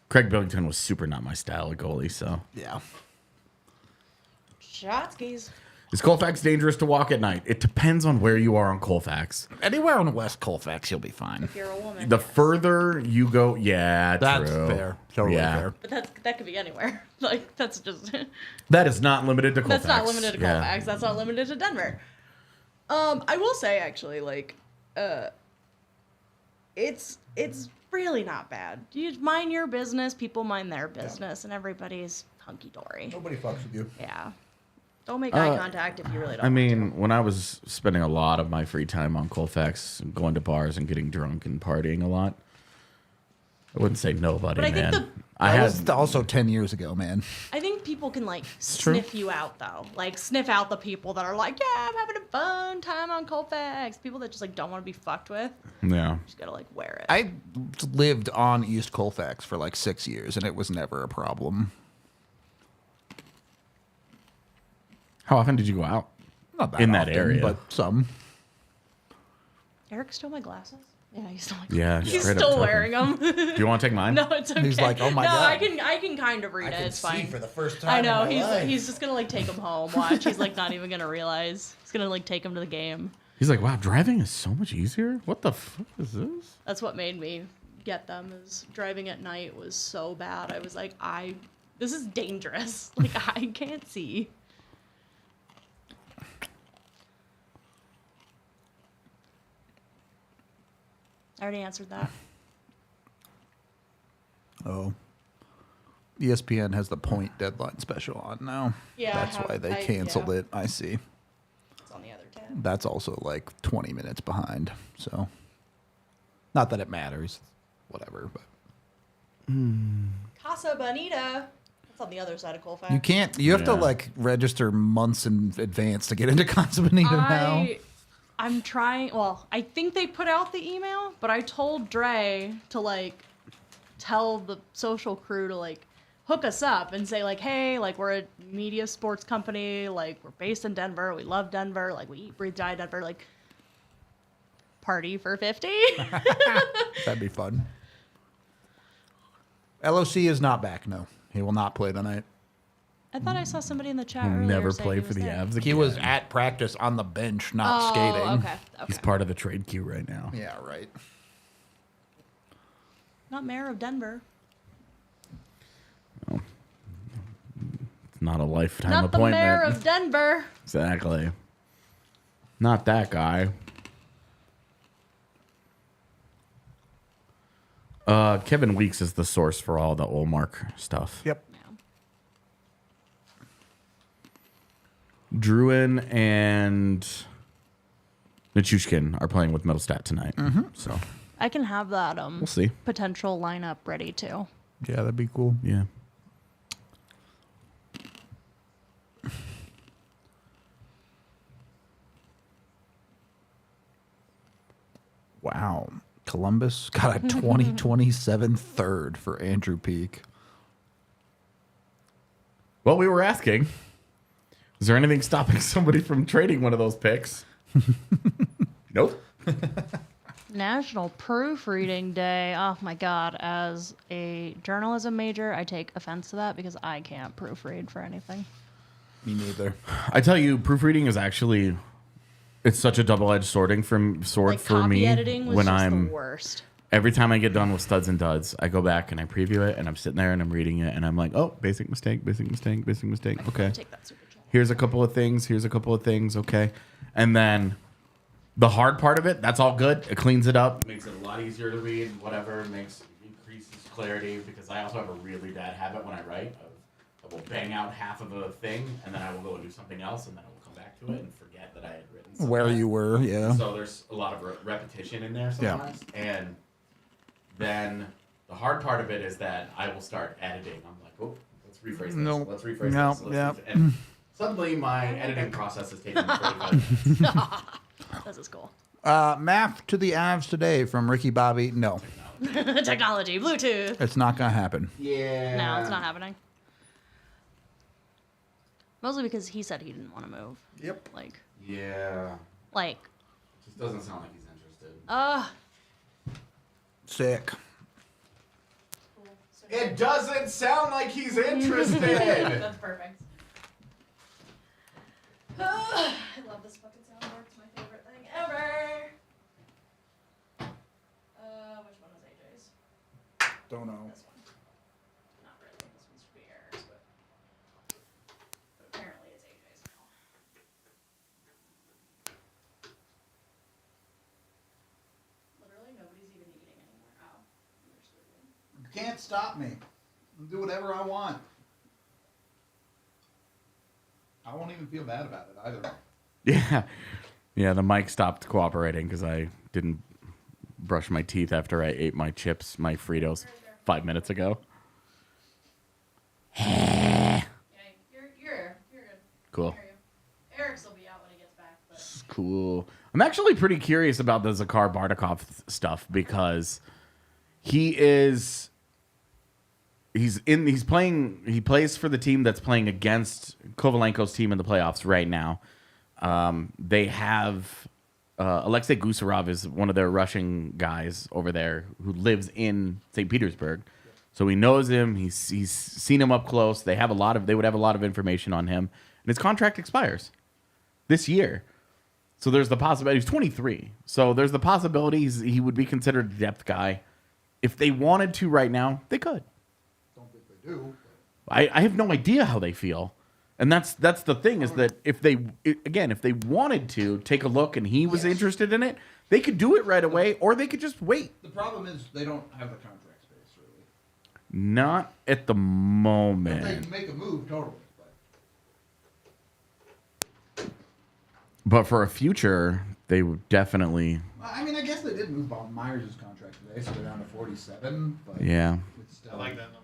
Craig Billington was super not my style of goalie, so. Yeah. Shotskis. Is Colfax dangerous to walk at night? It depends on where you are on Colfax. Anywhere on West Colfax, you'll be fine. If you're a woman. The further you go, yeah, That's true. fair. Totally fair. But that could be anywhere. Like that's just That is not limited to Colfax. that's not limited to Yeah. Colfax. That's not limited to Denver. I will say actually, like, it's really not bad. You mind your business, people mind their business, and everybody's hunky dory. Nobody fucks with you. Yeah. Don't make eye contact if you really don't. I mean, when I was spending a lot of my free time on Colfax, going to bars and getting drunk and partying a lot, I wouldn't say nobody, But I think man. That was also 10 years ago, man. I think people can like true. sniff you out though. Like sniff out the people that are like, yeah, I'm having a fun time on Colfax. People that just like don't want to be fucked with. Yeah. Just gotta like wear it. I lived on East Colfax for like 6 years, and it was never a problem. How often did you go out? Not that In that often, area. but some. Eric stole my glasses. Yeah, he's still. Yeah, He's straight up still took 'em. wearing them. Do you want to take mine? No, it's okay. He's like, oh my no, God. I can kind of read it. It's fine. the first time. I know he's just gonna like take him home. Watch, he's like not even gonna realize. He's gonna like take him to the game. He's like, wow, driving is so much easier. What the fuck is this? That's what made me get them. Is driving at night was so bad. I was like, this is dangerous. Like I can't see. I already answered that. Oh. ESPN has the point deadline special on now. Yeah, That's why they canceled it. I see. It's on the other tab. That's also like 20 minutes behind. So, not that it matters. Whatever. But Casa Bonita. That's on the other side of Colfax. you can't. You have to Yeah. like register months in advance to get into Casa Bonita now. I'm trying. Well, I think they put out the email, but I told Dre to like tell the social crew to like hook us up and say like, hey, like we're a media sports company, like we're based in Denver, we love Denver, like we eat, breathe, die Denver, like party for 50. That'd be fun. LOC is not back. No, he will not play tonight. I thought I saw somebody in the chat He'll earlier never saying play he for was the there. Avs again. He was at practice on the bench, not skating. Okay. He's part of the trade queue right now. Yeah, right. Not mayor of Denver. It's not a lifetime Not appointment. the mayor of Denver. Exactly. Not that guy. Kevin Weeks is the source for all the Olmark stuff. Yep. Druin and Nichushkin are playing with Mittelstadt tonight. So I can have that we'll see. potential lineup ready too. Yeah, that'd be cool. Yeah. Wow. Columbus got a 2027 third for Andrew Peeke. Well, we were asking, is there anything stopping somebody from trading one of those picks? Nope. National Proofreading Day. Oh my God. As a journalism major, I take offense to that because I can't proofread for anything. Me neither. I tell you, proofreading is actually, it's such a double-edged sword Like for copy me editing was when just I'm the worst. every time I get done with Studs and Duds, I go back and I preview it and I'm sitting there and I'm reading it and I'm like, oh, basic mistake, basic mistake, basic mistake. Okay. Take that super chat. Here's a couple of things. Here's a couple of things. Okay. And then the hard part of it, that's all good. It cleans it up, makes it a lot easier to read, whatever, increases clarity, because I also have a really bad habit when I write. I will bang out half of a thing and then I will go and do something else and then I will come back to it and forget that I had written something. Where you were, yeah. So there's a lot of repetition in there sometimes. And then the hard part of it is that I will start editing. I'm like, oh, let's rephrase this. Nope. Let's rephrase Nope. this. Let's Yep. and suddenly my editing process is taking 45 minutes. This is cool. Math to the Avs today from Ricky Bobby. No, Technology, Bluetooth. it's not going to happen. Yeah. No, it's not happening. Mostly because he said he didn't want to move. Yep. Yeah. Like, Just doesn't sound like he's interested. Sick. It doesn't sound like he's interested. That's perfect. I love this fucking soundboard. It's my favorite thing ever. Which one was AJ's? Don't know. This one. Not really. This one's for errors, but apparently it's AJ's now. Literally nobody's even eating anymore. Oh, they're sleeping. You can't stop me. I'll do whatever I want. I won't even feel bad about it either. Yeah. Yeah, the mic stopped cooperating because I didn't brush my teeth after I ate my chips, my Fritos, 5 minutes ago. Yeah, you're good. Cool. Hear you. Eric's will be out when he gets back, but Cool. I'm actually pretty curious about the Zakhar Bardakov stuff because he plays for the team that's playing against Kovalenko's team in the playoffs right now. They have Alexei Gusarov is one of their Russian guys over there who lives in St. Petersburg. So he knows him. He's seen him up close. They would have a lot of information on him. And his contract expires this year. So there's the possibility. He's 23. So there's the possibility he would be considered a depth guy. If they wanted to right now, they could. Don't think they do. I have no idea how they feel. And that's the thing is that if they wanted to take a look and he was interested in it, they could do it right away or they could just wait. The problem is they don't have the contract space, really. Not at the If they moment. can make a move, totally. But for a future, they would definitely. I mean, I guess they did move Ben Meyers' contract today, so they're down to 47. But Yeah. it's still I like that number.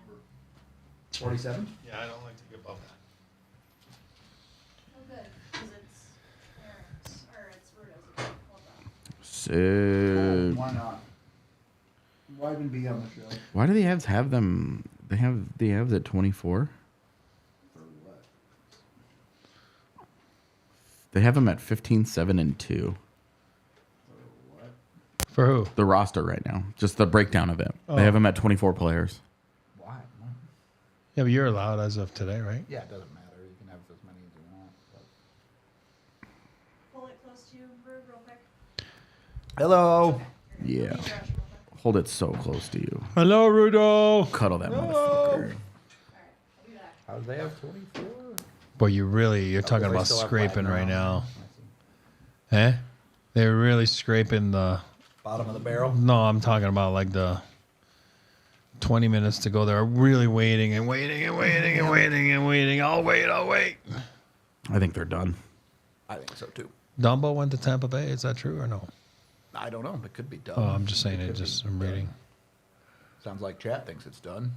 47? Yeah, I don't like to get above that. oh good, because it's Eric's or it's Rudo's account. Avs. Why not? Why even be on the show? Why do the Avs have them? They have the Avs at 24. They have them at 15, 7, and 2. For who? The roster right now. Just the breakdown of it. They have them at 24 players. Why? Yeah, but you're allowed as of today, right? Yeah, it doesn't matter. You can have as many as you want. But... Pull it close to you, Brew, real quick. Hello. Yeah. Hold it so close to you. Hello, Rudo. Cuddle that motherfucker. How do they have 24? Boy, you're talking about scraping right now. Eh? They're really scraping the Bottom of the barrel? No, I'm talking about like the 20 minutes to go. They're really waiting and waiting and waiting and waiting and waiting. I'll wait. I think they're done. I think so too. Dumbo went to Tampa Bay. Is that true or no? I don't know. It could be done. Oh, I'm just saying it. I'm reading. Sounds like chat thinks it's done.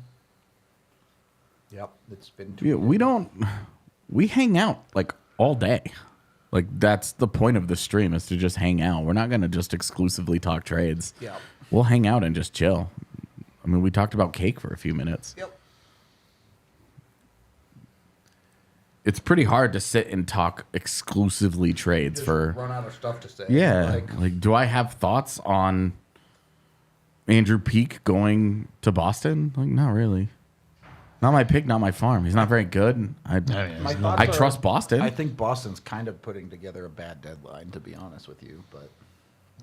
Yep, it's been 2 Yeah, years. we hang out like all day. Like that's the point of the stream is to just hang out. We're not going to just exclusively talk trades. Yeah. We'll hang out and just chill. I mean, we talked about cake for a few minutes. Yep. It's pretty hard to sit and talk exclusively trades Just for. run out of stuff to say. Yeah. Like, do I have thoughts on Andrew Peeke going to Boston? Like, not really. Not my pick, not my farm. He's not very good. My thoughts I are- trust Boston. I think Boston's kind of putting together a bad deadline, to be honest with you. But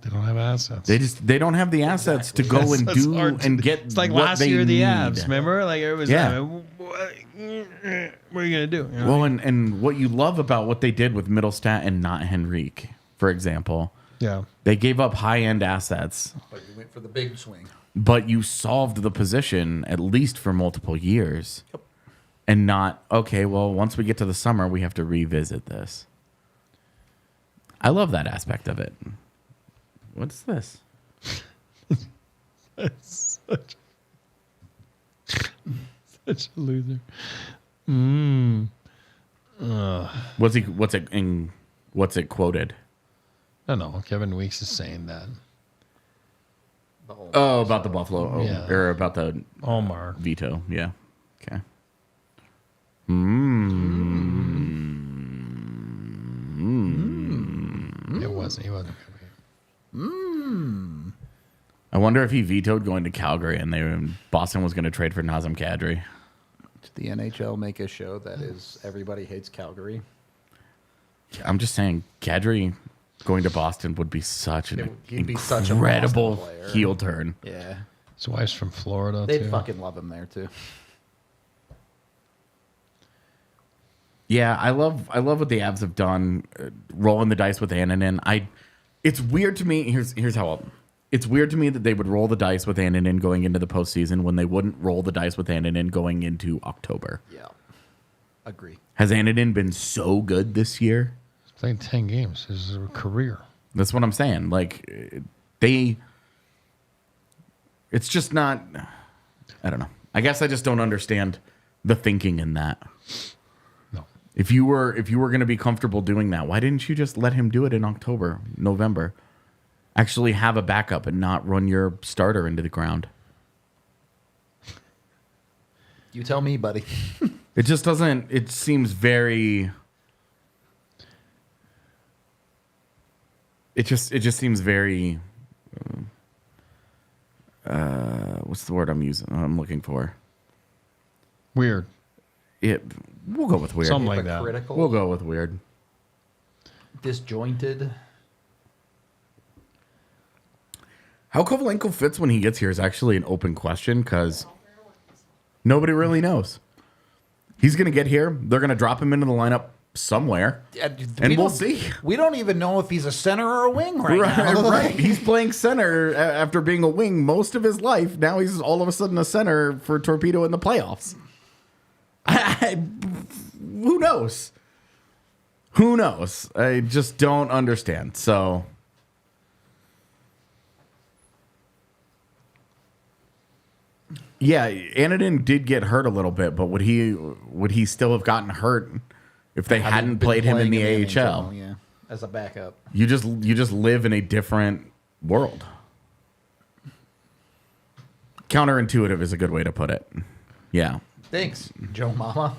They don't have assets. They don't have the assets to go and That's do hard to- and get. It's like what last they year, the need. Avs. Remember? Like it was. Yeah. What are you gonna do? You know? Well, and what you love about what they did with Mittelstadt and not Henrique, for example, yeah. they gave up high end assets, you went for the big swing. but you solved the position at least for multiple years. Yep. And not, okay, well, once we get to the summer, we have to revisit this. I love that aspect of it. What's this? Such a loser. What's it quoted? I don't know. Kevin Weeks is saying that. Oh, about the Buffalo. Yeah. Or about the Omar. veto. Yeah. Okay. It wasn't. He wasn't gonna be. I wonder if he vetoed going to Calgary and Boston was going to trade for Nazem Kadri. Did the NHL make a show that is everybody hates Calgary? I'm just saying, Kadri going to Boston would be such an He'd be such a incredible Boston player. heel turn. Yeah. His wife's from Florida They'd too. fucking love him there too. Yeah, I love what the Avs have done, rolling the dice with Annunen. It's weird to me. Here's how it's weird to me that they would roll the dice with Annunen going into the postseason when they wouldn't roll the dice with Annunen going into October. Yeah. Agree. Has Annunen been so good this year? He's played 10 games. His career. That's what I'm saying. Like it's just not. I don't know. I guess I just don't understand the thinking in that. If you were going to be comfortable doing that, why didn't you just let him do it in October, November? Actually have a backup and not run your starter into the ground. You tell me, buddy. It just doesn't. It seems very. It just seems very. What's the word I'm looking for? Weird. We'll go with weird. Something like that. Hypocritical. We'll go with weird. Disjointed. How Kovalenko fits when he gets here is actually an open question because nobody really knows. He's going to get here. They're going to drop him into the lineup somewhere, and we'll see. We don't even know if he's a center or a wing right now. Right. He's playing center after being a wing most of his life. Now he's all of a sudden a center for Torpedo in the playoffs. Who knows? Who knows? I just don't understand. So, yeah, Annunen did get hurt a little bit, but would he still have gotten hurt if they hadn't been played him in the playing AHL? yeah, as a backup. You just live in a different world. Counterintuitive is a good way to put it. Yeah. Thanks, Joe Mama.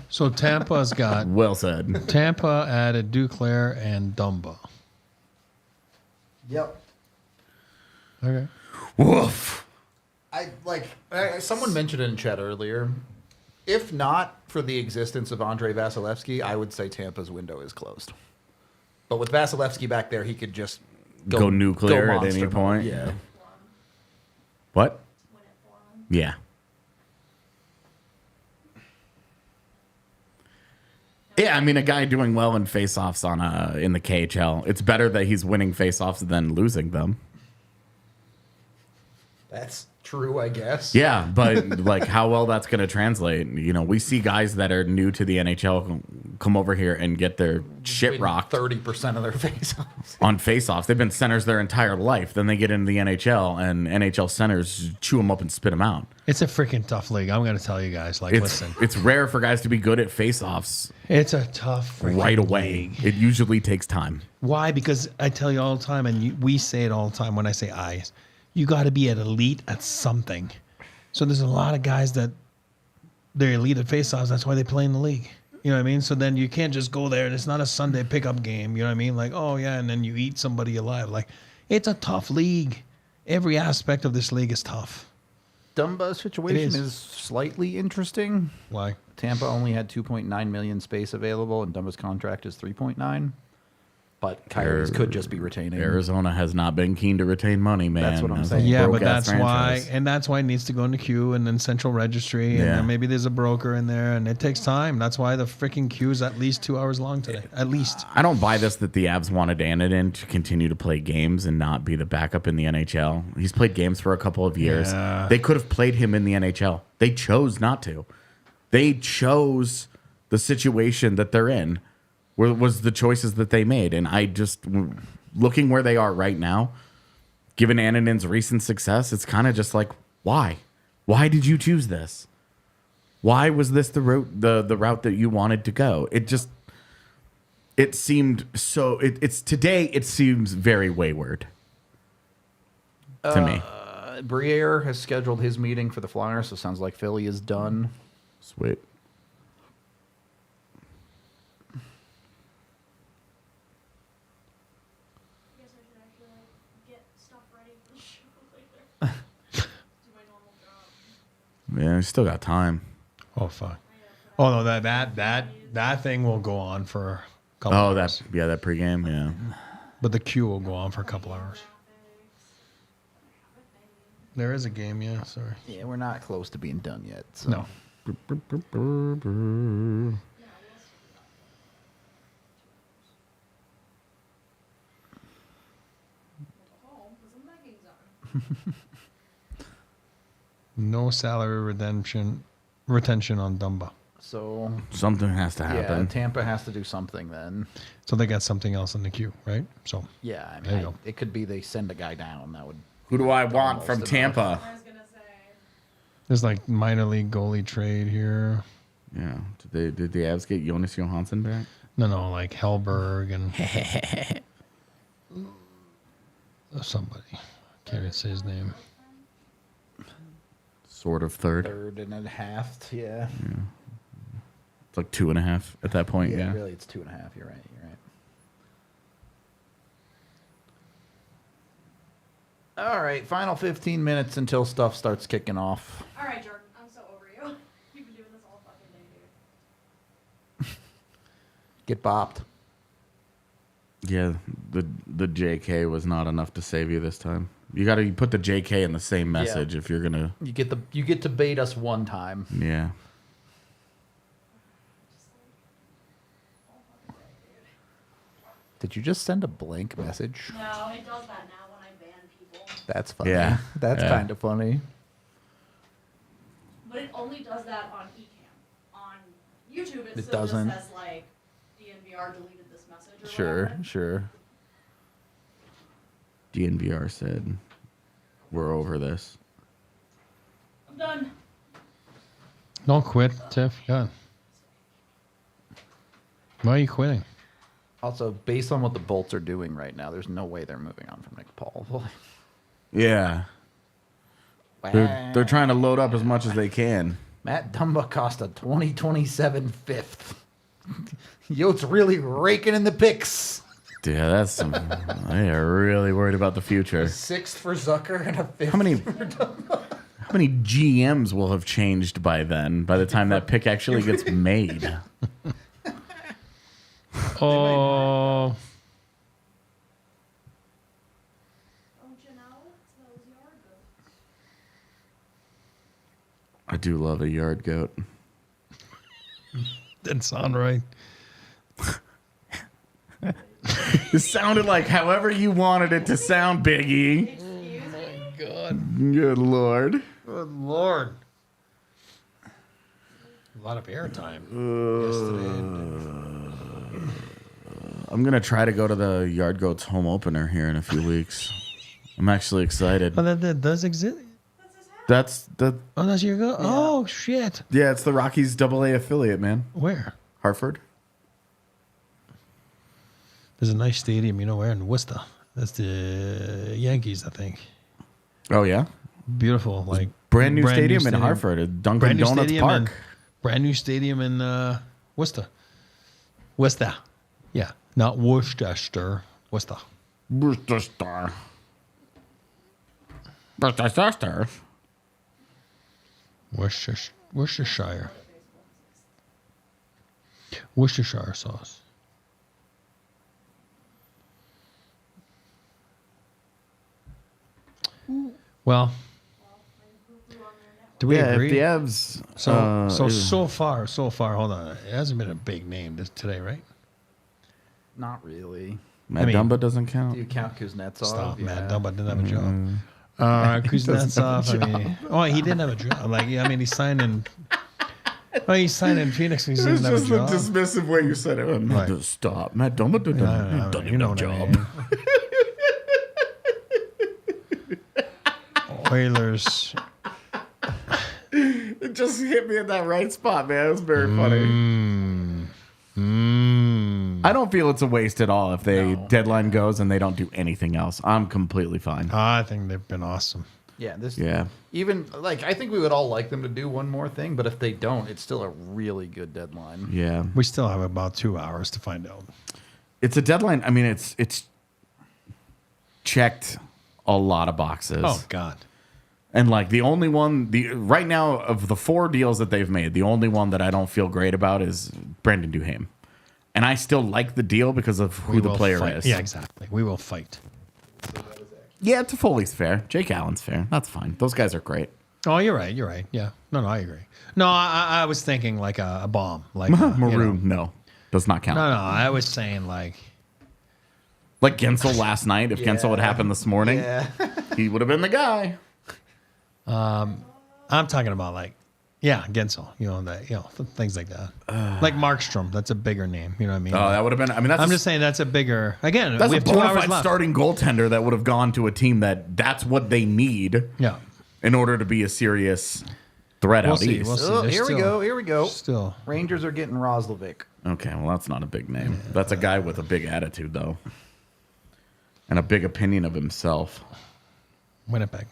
So Tampa's got Well said. Tampa added Duclair and Dumba. Yep. Okay. Woof. Someone mentioned it in chat earlier. If not for the existence of Andrei Vasilevsky, I would say Tampa's window is closed. But with Vasilevsky back there, he could just Go nuclear at any monster point. mode. Yeah. What? Yeah. Yeah, I mean, a guy doing well in face-offs in the KHL, it's better that he's winning face-offs than losing them. That's true, I guess. Yeah, but like how well that's going to translate. You know, we see guys that are new to the NHL come over here and get their shit rocked 30% of their face-offs. on face-offs. They've been centers their entire life. Then they get into the NHL, and NHL centers chew them up and spit them out. It's a freaking tough league. I'm going to tell you guys. Like, listen, It's rare for guys to be good at face-offs it's a tough freaking right away. league. It usually takes time. Why? Because I tell you all the time, and we say it all the time when I say eyes, you got to be an elite at something. So there's a lot of guys that they're elite at faceoffs. That's why they play in the league. You know what I mean? So then you can't just go there. And it's not a Sunday pickup game. You know what I mean? Like, oh yeah, and then you eat somebody alive. Like, it's a tough league. Every aspect of this league is tough. Dumba's situation It is. is slightly interesting. Why? Tampa only had 2.9 million space available, and Dumba's contract is 3.9. But Coyotes could just be retaining. Arizona has not been keen to retain money, man. That's what I'm As a saying. Yeah, but broke-ass that's why, franchise. and that's why it needs to go in the queue and then central registry, and Yeah. then maybe there's a broker in there, and it takes time. That's why the freaking queue is at least 2 hours long today. At least. I don't buy this that the Avs wanted Annunen to continue to play games and not be the backup in the NHL. He's played games for a couple of years. Yeah. They could have played him in the NHL. They chose not to. They chose the situation that they're in. Was the choices that they made. And I just, looking where they are right now, given Annunen's recent success, it's kind of just like, why? Why did you choose this? Why was this the route that you wanted to go? It seemed so, today it seems very wayward to me. Briere has scheduled his meeting for the Flyers, so it sounds like Philly is done. Sweet. I guess I should actually like get stuff ready for the show later. Do my normal job. Yeah, we still got time. Oh fuck. Oh no, that thing will go on for a couple Oh, hours. that pregame, yeah. But the queue will go on for a couple hours. There is a game, yeah. Sorry. Yeah, we're not close to being done yet. So. No. No salary retention on Dumba. So Something has to yeah, happen. Tampa has to do something then. So they got something else in the queue, right? So Yeah, I There you mean, go. it could be they send a guy down. That would. Who do I want from Almost Tampa? I was gonna say. there's like minor league goalie trade here. Yeah. Did the Avs get Jonas Johansson back? No, like Hellberg and somebody. Can't even say his name. Sort of third. Third and a half. Yeah. It's like 2.5 at that point. Yeah. Really, it's 2.5. You're right. All right, final 15 minutes until stuff starts kicking off. All right, Jordan, I'm so over you. You've been doing this all fucking day, dude. Get bopped. Yeah. The JK was not enough to save you this time. You got to put the JK in the same message if you're gonna. You get to bait us one time. Yeah. Did you just send a blank message? No, it does that now when I ban people. That's funny. Yeah. That's Yeah. kind of funny. But it only does that on eCam. On YouTube, it It still doesn't. just says like DNVR deleted this message or Sure, whatever. sure. DNVR said, "We're over this." I'm done. Don't quit, Tiff. God. Why are you quitting? Also, based on what the Bolts are doing right now, there's no way they're moving on from Nick Paul. Yeah. They're trying to load up as much as they can. Matt Dumba cost a 2027 fifth. Yote's really raking in the picks. Yeah, that's some. They are really worried about the future. Sixth for Zucker and a fifth. How many GMs will have changed by then? By the time that pick actually gets made. Oh, Don't you know? It's those yard goats. I do love a yard goat. didn't sound right. It sounded like however you wanted it to sound, Biggie. God, Good Lord. good Lord. A lot of airtime yesterday. I'm going to try to go to the Yard Goats home opener here in a few weeks. I'm actually excited. Oh, that does exist. That's the Oh, that's your go. Oh shit. yeah, it's the Rockies AA affiliate, man. Where? Hartford. There's a nice stadium, you know where, in Worcester. That's the Yankees, I think. Oh yeah. Beautiful, like Brand new stadium in Hartford, at Dunkin' Brand new Donuts stadium Park. brand new stadium in Worcester. Worcester. Yeah, not Worcester. Worcester. Worcestershire. Worcestershire. Worcestershire sauce. Well, do we Yeah, agree? if the Avs. So far. Hold on, it hasn't been a big name today, right? Not really. Matt mean- Dumba doesn't Do count. you count Kuznetsov? Stop, Yeah. man. Dumba didn't have a job. Kuznetsov, I mean, oh, he didn't have a job. Like, I mean, he signed in. Oh, he signed in Phoenix. He didn't have a job. dismissive way you said it. Right. Stop. Matt Dumba didn't No, you know what I mean. Oilers. It just hit me at that right spot, man. It was very funny. I don't feel it's a waste at all if they deadline goes and they don't do anything else. I'm completely fine. I think they've been awesome. Yeah, this. Yeah. Even like I think we would all like them to do one more thing, but if they don't, it's still a really good deadline. Yeah. We still have about 2 hours to find out. It's a deadline. I mean, it's checked a lot of boxes. Oh God. And like the only one, right now of the 4 deals that they've made, the only one that I don't feel great about is Brandon Duhaime. And I still like the deal because of who the player is. Yeah, exactly. We will fight. Yeah, Toffoli's fair. Jake Allen's fair. That's fine. Those guys are great. Oh, you're right. You're right. Yeah. No, I agree. No, I was thinking like a bomb, like Maroon, no, does not count. No, I was saying like Gensel last night. If Gensel had happened this morning, he would have been the guy. I'm talking about like, yeah, Gensel, things like that. Like Markstrom, that's a bigger name. You know what I mean? Oh, that would have been. I mean, that's I'm just saying that's a bigger. Again, that's we a have 2 bona hours fide left. starting goaltender that would have gone to a team that's what they need. Yeah. In order to be a serious threat We'll out see. east. We'll see. Oh, There's here we still- go. Here we go. Still, Rangers are getting Roslovic. Okay, well, that's not a big name. That's a guy with a big attitude, though, and a big opinion of himself. Winnipeg.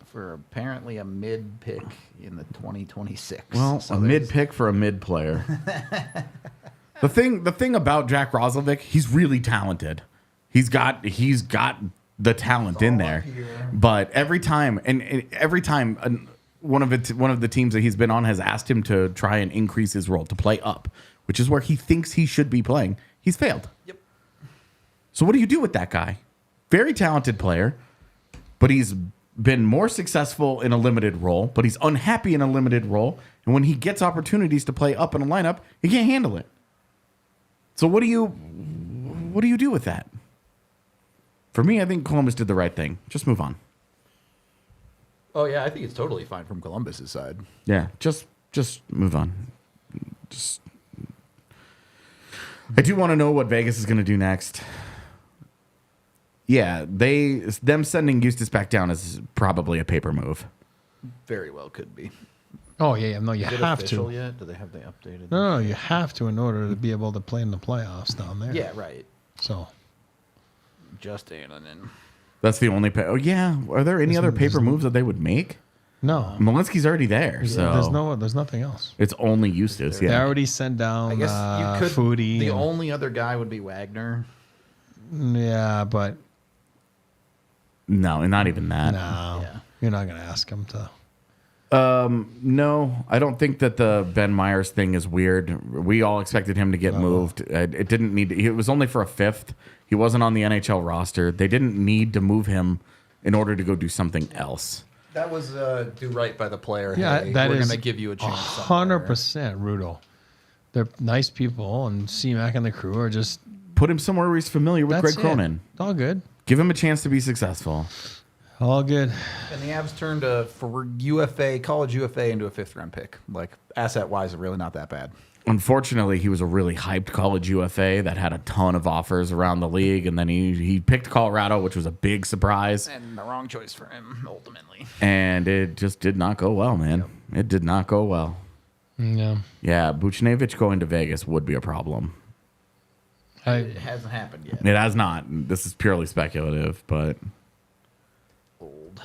For apparently a mid pick in the 2026. Well, So a mid pick for a mid player. The thing about Jack Roslovic, he's really talented. He's got the talent in there. But every time one of the teams that he's been on has asked him to try and increase his role, to play up, which is where he thinks he should be playing, he's failed. Yep. So what do you do with that guy? Very talented player, but he's been more successful in a limited role, but he's unhappy in a limited role. And when he gets opportunities to play up in a lineup, he can't handle it. So what do you do with that? For me, I think Columbus did the right thing. Just move on. Oh yeah, I think it's totally fine from Columbus's side. Yeah, just move on. I do want to know what Vegas is going to do next. Yeah, them sending Eustace back down is probably a paper move. Very well could be. Oh yeah, no, you Is it have official to. yet? Do they have the updated? No, you have to in order to be able to play in the playoffs down there. Yeah, right. So Just Annunen. That's the only. Oh yeah. Are there any other paper moves that they would make? no, Malinsky's already there, so there's nothing else. it's only Eustace. They Yeah. already sent down I guess you could. Foodie. The only other guy would be Wagner. Yeah, but No, not even that. no, Yeah. you're not gonna ask him to. No, I don't think that the Ben Meyers thing is weird. We all expected him to get moved. It didn't need. It was only for a fifth. He wasn't on the NHL roster. They didn't need to move him in order to go do something else. That was do right by the player. Yeah, Hey, that we're is going to give you a chance. 100%, Rudo. They're nice people, and C-Mac and the crew are just. Put him somewhere where he's familiar with That's Greg Cronin. It. All good. Give him a chance to be successful. All good. And the Avs turned for college UFA into a 5th-round pick. Like, asset-wise, really not that bad. Unfortunately, he was a really hyped college UFA that had a ton of offers around the league, and then he picked Colorado, which was a big surprise. And the wrong choice for him, ultimately. And it just did not go well, man. It did not go well. Yeah. Yeah, Buchnevich going to Vegas would be a problem. It hasn't happened yet. It has not. This is purely speculative, but Old.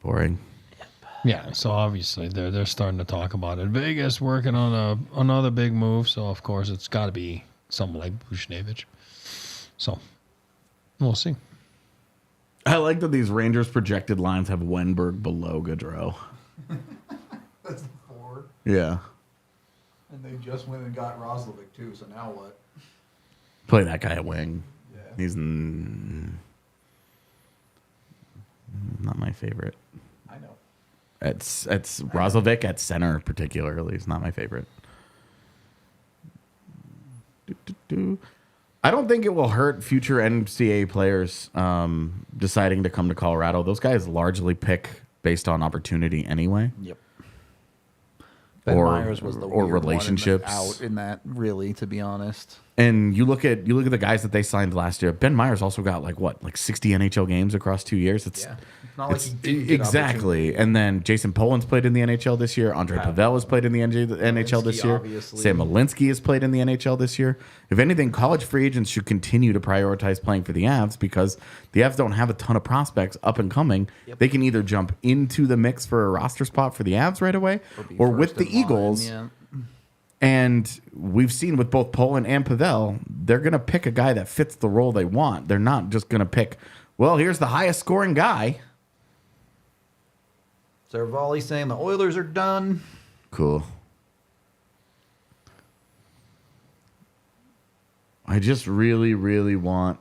boring. Yeah, so obviously they're starting to talk about it. Vegas working on another big move, so of course it's got to be someone like Buchnevich. So we'll see. I like that these Rangers projected lines have Wenberg below Gaudreau. That's the 4. Yeah. And they just went and got Roslovic, too, so now what? Play that guy at wing. Yeah. He's not my favorite. I know. It's Roslovic at center particularly is not my favorite. I don't think it will hurt future NCAA players deciding to come to Colorado. Those guys largely pick based on opportunity anyway. Yep. Ben Meyers was the weird relationships one out in that, really, to be honest. And you look at the guys that they signed last year. Ben Meyers also got like 60 NHL games across 2 years. It's not like he didn't get exactly. And then Jason Poland's played in the NHL this year. Andre Pavel has played in the NHL this year. Obviously. Sam Malinsky has played in the NHL this year. If anything, college free agents should continue to prioritize playing for the Avs because the Avs don't have a ton of prospects up and coming. Yep. They can either jump into the mix for a roster spot for the Avs right away, or with the Eagles. Yeah. And we've seen with both Poland and Pavel, they're going to pick a guy that fits the role they want. They're not just going to pick, well, here's the highest scoring guy. So Volley saying the Oilers are done. Cool. I just really, really want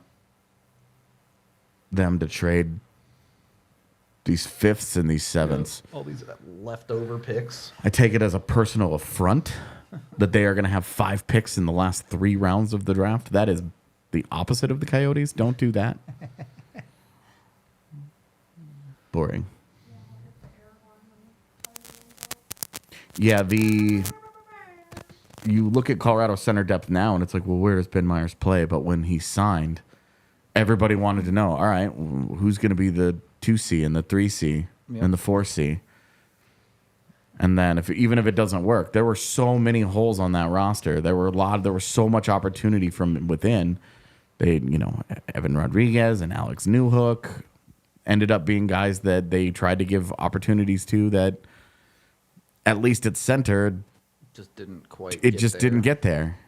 them to trade these 5ths and these 7ths. All these leftover picks. I take it as a personal affront that they are going to have 5 picks in the last 3 rounds of the draft. That is the opposite of the Coyotes. Don't do that. Boring. Yeah, you look at Colorado center depth now, and it's like, well, where does Ben Meyers play? But when he signed, everybody wanted to know, all right, who's going to be the 2C and the 3C and the 4C? And then even if it doesn't work, there were so many holes on that roster. There was so much opportunity from within. Evan Rodriguez and Alex Newhook ended up being guys that they tried to give opportunities to that, at least at center, just didn't quite. Didn't get there.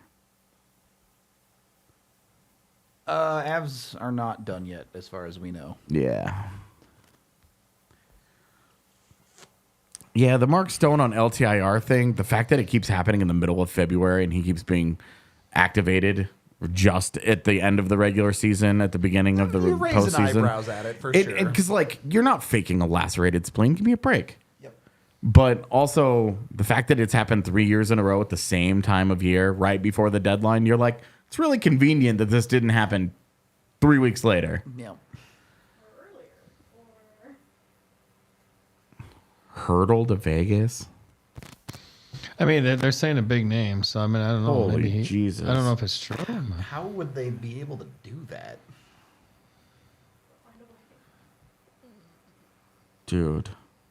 Avs are not done yet, as far as we know. Yeah. Yeah, the Mark Stone on LTIR thing, the fact that it keeps happening in the middle of February and he keeps being activated just at the end of the regular season, at the beginning of the You're raising postseason. eyebrows at it, for sure. Because, you're not faking a lacerated spleen. Give me a break. Yep. But also, the fact that it's happened 3 years in a row at the same time of year, right before the deadline, you're like, it's really convenient that this didn't happen 3 weeks later. Yeah. Hertl to Vegas. I mean, they're saying a big name, so I mean, I don't know. Holy Maybe Jesus. I don't know if it's true. How would they be able to do that? Dude,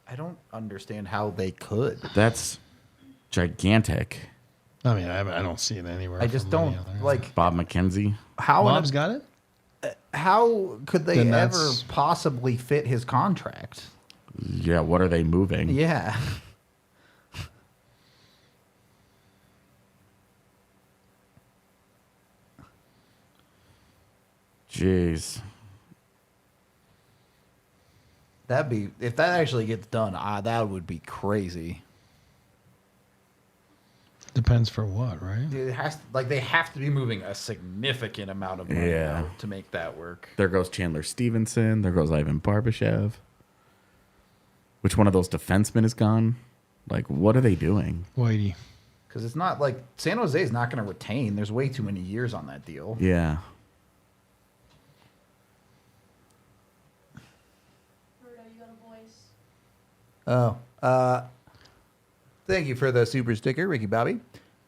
I don't understand how they could. that's gigantic. I mean, I don't see it anywhere. I just from any don't other- like Bob McKenzie. how. Bob's got it. How could they Then ever that's- possibly fit his contract? Yeah, what are they moving? Yeah. Jeez. That'd be if that actually gets done. That would be crazy. Depends for what, right? It has they have to be moving a significant amount of money Yeah. out to make that work. There goes Chandler Stevenson. There goes Ivan Barbashev. Which one of those defensemen is gone? Like, what are they doing? Whitey. Because it's not like San Jose is not going to retain. There's way too many years on that deal. Yeah. Roberto, you got a voice. Oh, thank you for the super sticker, Ricky Bobby.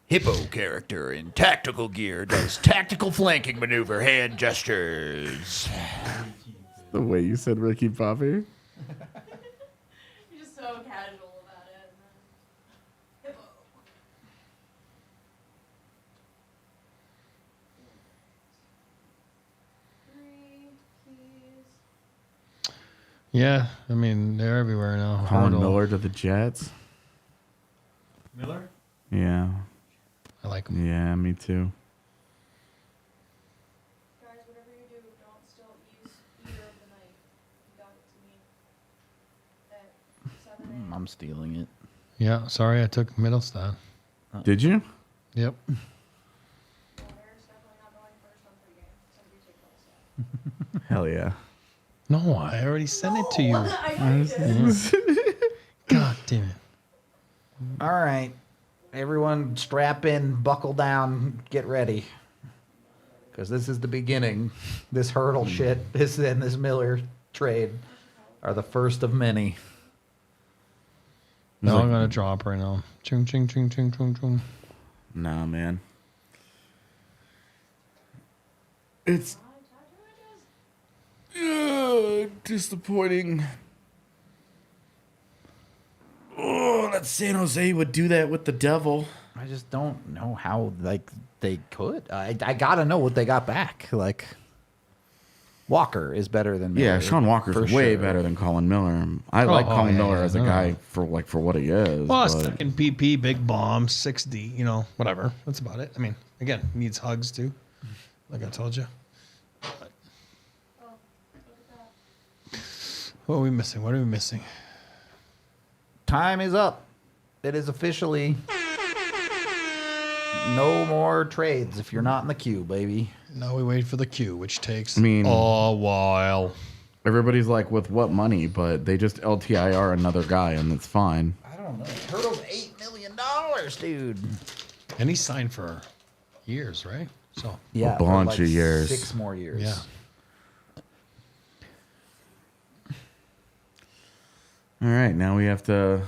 Hippo character in tactical gear does tactical flanking maneuver hand gestures. The way you said Ricky Bobby. You're just so casual about it. Hippo. Three keys. Yeah, I mean they're everywhere now. Colin Hertl. Miller to the Jets. Miller? Yeah. I like him. Yeah, me too. Guys, whatever you do, don't still use either of the night. You got it to me at 7 a.m. I'm stealing it. Yeah, sorry I took Mittelstadt. Did you? Yep. Well, Eric's definitely not going first on 3 games. Somebody take those. Hell yeah. No, I already sent it to you. I know you did. God damn it. All right. Everyone strap in, buckle down, get ready. Because this is the beginning. This Hertl shit and this Miller trade are the first of many. No, I'm gonna drop right now. Chung chung chung chung chung chung. Nah, man. It's disappointing. Oh, that San Jose would do that with the Devil. I just don't know how they could. I gotta know what they got back. Like Walker is better than Miller. Yeah, Sean Walker's for way sure. better than Colin Miller. I like Colin yeah, Miller yeah, as a no, guy no. for what he is. Well, but- second PP, big bomb, 6D, whatever. That's about it. I mean, again, needs hugs too. Like I told you. Oh, look at that. What are we missing? What are we missing? Time is up. It is officially no more trades if you're not in the queue, baby. Now we wait for the queue, which takes I mean- a while. Everybody's like, with what money? But they just LTIR another guy, and it's fine. I don't know. Turtle's $8 million, dude. And he signed for years, right? So Yeah, for bunch of years. 6 more years. yeah. All right, now we have to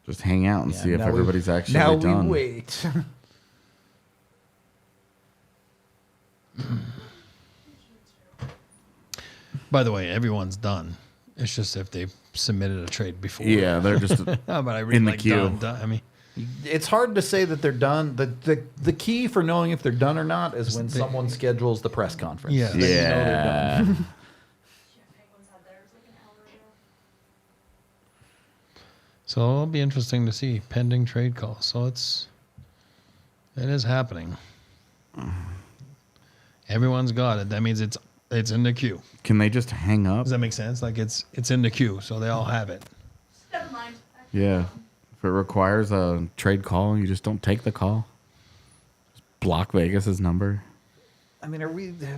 just hang out and Yeah, see if now we- everybody's actually now done. we wait. By the way, everyone's done. It's just if they submitted a trade before. Yeah, they're just No, but I really in the like queue. done. I mean, It's hard to say that they're done. The key for knowing if they're done or not is when someone schedules the press conference. Yeah. Then you know they're Yeah. done. Yeah, Penguins had theirs like an hour ago. so it'll be interesting to see pending trade calls. So it is happening. Everyone's got it. That means it's in the queue. Can they just hang up? Does that make sense? Like it's in the queue, so they all have it. Never mind. Yeah. If it requires a trade call, you just don't take the call. Just block Vegas's number. I mean,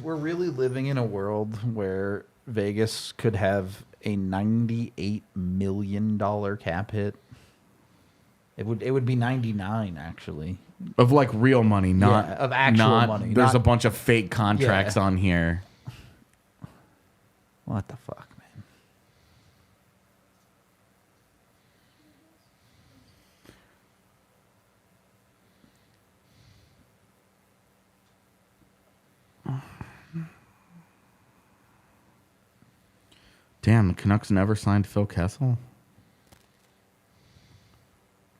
we're really living in a world where Vegas could have a $98 million cap hit. It would be 99 actually. Of like real money, not Yeah, of actual not- money, There's not- a bunch of fake contracts Yeah. on here. What the fuck, man? Damn, the Canucks never signed Phil Kessel.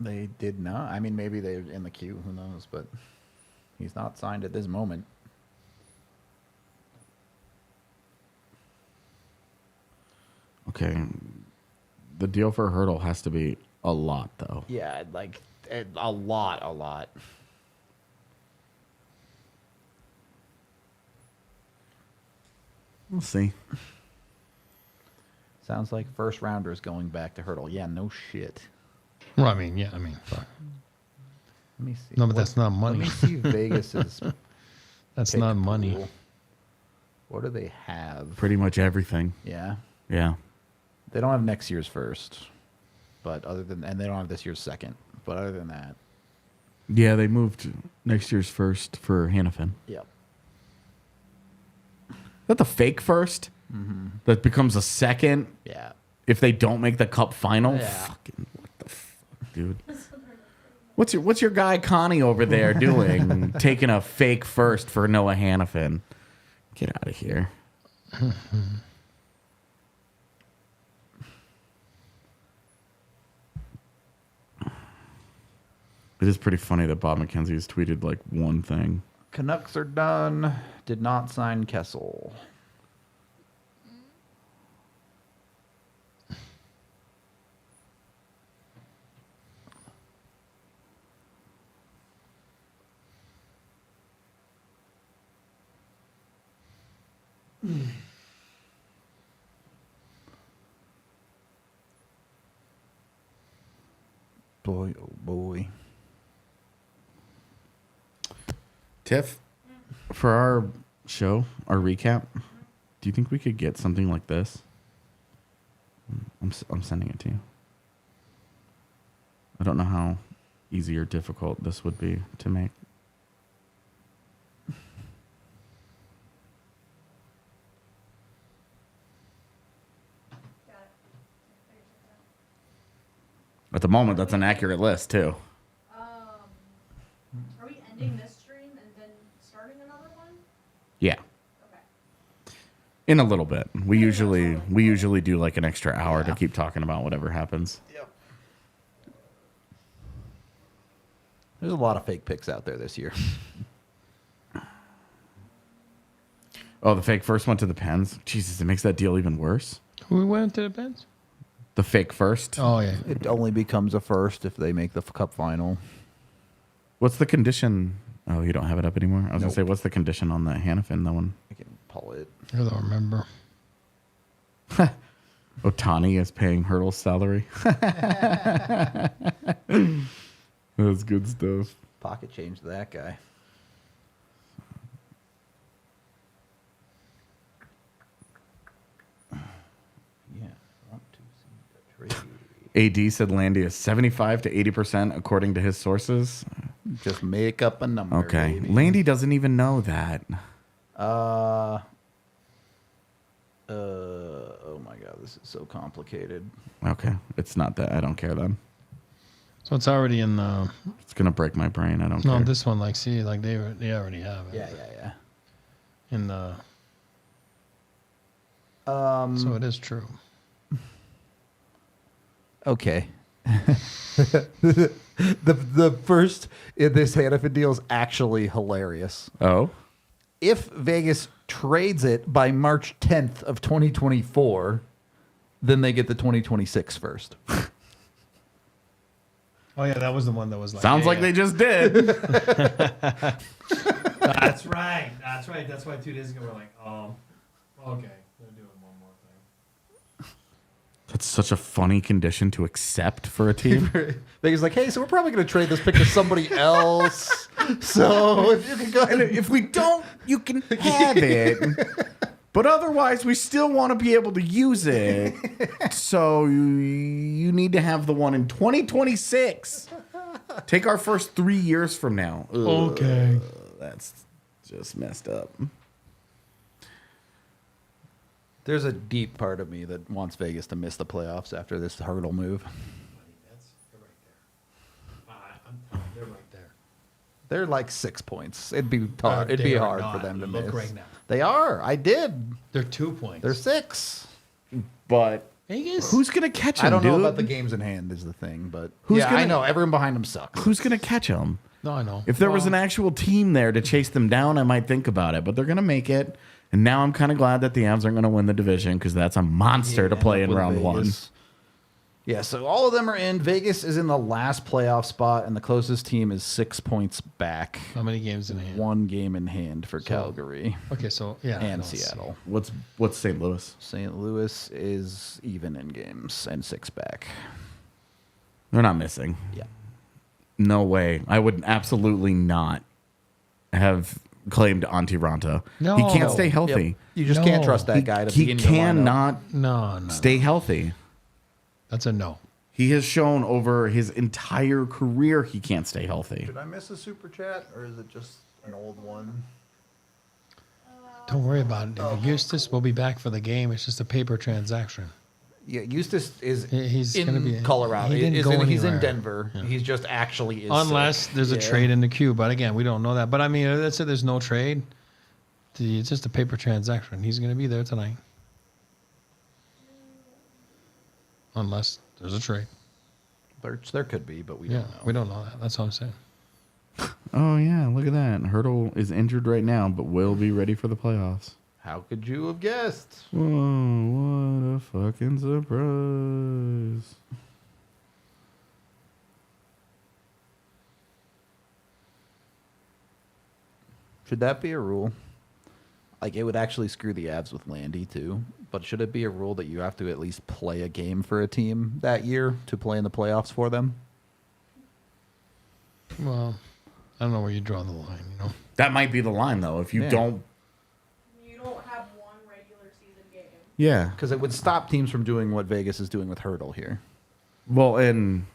They did not. I mean, maybe they're in the queue. Who knows? But he's not signed at this moment. Okay. The deal for Hertl has to be a lot, though. Yeah, like a lot. We'll see. Sounds like first rounders going back to Hertl. Yeah, no shit. Well, I mean, yeah, I mean, fuck. Let me see. No, but that's not money. Let me see Vegas's. That's pick not money. pool. What do they have? Pretty much everything. Yeah, Yeah. they don't have next year's first, but and they don't have this year's second. But other than that, Yeah, they moved next year's first for Hanifin. yep. Is that the fake first? That becomes a second Yeah. if they don't make the cup final? Yeah. Fucking what the fuck, dude? What's your guy Connie over there doing? Taking a fake first for Noah Hanifin. Get out of here. It is pretty funny that Bob McKenzie has tweeted like one thing. Canucks are done. Did not sign Kessel. Boy, oh boy. Tiff, for our show, our recap, do you think we could get something like this? I'm sending it to you. I don't know how easy or difficult this would be to make. At the moment, that's an accurate list, too. Are we ending this stream and then starting another one? Yeah. Okay. In a little bit. We usually do like an extra hour to keep talking about whatever happens. Yep. There's a lot of fake picks out there this year. Oh, the fake first went to the Pens. Jesus, it makes that deal even worse. Who went to the Pens? The fake first. Oh, yeah. It only becomes a first if they make the cup final. What's the condition? Oh, you don't have it up anymore? I was going Nope. to say, what's the condition on the Hanifin, that one? I can pull it. I don't remember. Otani is paying Hertl's salary. That's good stuff. Pocket change that guy. Yeah. Want to see the trade. AD said Landy is 75 to 80% according to his sources. Just make up a number. Okay. Baby. Landy doesn't even know that. Oh my god, this is so complicated. Okay. It's not that. I don't care then. So it's already in the. It's going to break my brain. I don't No, care. this one, like, see, like they already have it. Yeah. In the. So it is true. Okay. the first in this Hanifin deal is actually hilarious. Oh? If Vegas trades it by March 10th of 2024, then they get the 2026 first. Oh, yeah, that was the one that was like. Sounds like they just did. That's right. That's right. That's why 2 days ago we're like, oh, okay. We're doing one more thing. That's such a funny condition to accept for a team. Vegas is like, hey, so we're probably going to trade this pick to somebody else. So if you can go ahead If we don't, you can have it. But otherwise, we still want to be able to use it. So you need to have the one in 2026. Take our first 3 years from now. Ugh, Okay. That's just messed up. There's a deep part of me that wants Vegas to miss the playoffs after this Hertl move. They're right there. They're like 6 points. It'd be hard. It'd be they are hard for not. them to Look miss. right now. They are. I did. They're 2 points. They're 6. but Vegas? who's gonna catch him? I don't know dude? about the games in hand is the thing, but Who's I gonna- know everyone behind him sucks. Who's gonna catch him? No, I know. If there was an actual team there to chase them down, I might think about it. But they're gonna make it. And now I'm kind of glad that the Avs aren't going to win the division because that's a monster to play in With round Vegas. Yeah, so all of them are in. Vegas is in the last playoff spot, and the closest team is 6 points back. How many games in hand? 1 game in hand for Calgary Okay, so yeah, I and don't see. Seattle. What's St. Louis? St. Louis is even in games and 6 back. They're not missing. Yeah. No way. I would absolutely not have claimed Antti Ranta. No. He can't stay healthy. Yep. You just can't No. trust that guy to be He in your lineup. cannot No, stay healthy. that's a no. He has shown over his entire career he can't stay healthy. Did I miss a super chat, or is it just an old one? Don't worry about it. Eustace will be back for the game. It's just a paper transaction. Yeah, Eustace is He's in gonna be- Colorado. he didn't He's go in anywhere. Denver. He's just actually is Unless sick. there's a Yeah. trade in the queue, but again, we don't know that. But I mean, let's say there's no trade. It's just a paper transaction. He's going to be there tonight. Unless there's a trade. There could be, but we Yeah, don't know. we don't know that. That's what I'm saying. Oh, yeah. Look at that. Hertl is injured right now, but will be ready for the playoffs. How could you have guessed? Whoa, what a fucking surprise. Should that be a rule? Like, it would actually screw the Avs with Landy, too. But should it be a rule that you have to at least play a game for a team that year to play in the playoffs for them? Well, I don't know where you draw the line, you know? That might be the line, though. If you Yeah. don't. You don't have one regular season game. Yeah. Because it would stop teams from doing what Vegas is doing with Hertl here. Well, and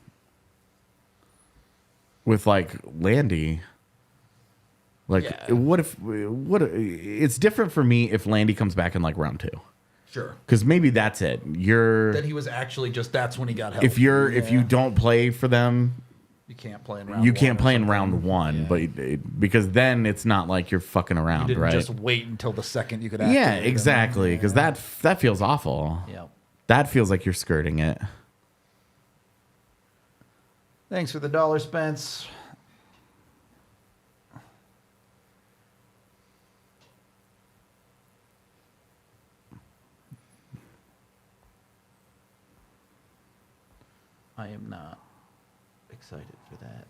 with like Landy, like Yeah. it's different for me if Landy comes back in like round 2. Sure. Because maybe that's it. That he was actually just, that's when he got healthy. If you don't play for them, You can't play in round you one can't or play in something. round 1, Yeah. because then it's not like you're fucking You around, didn't right? just wait until the second you could Yeah, activate him. exactly. Because that feels awful. Yep. That feels like you're skirting it. Thanks for the $1, Spence. I am not excited for that.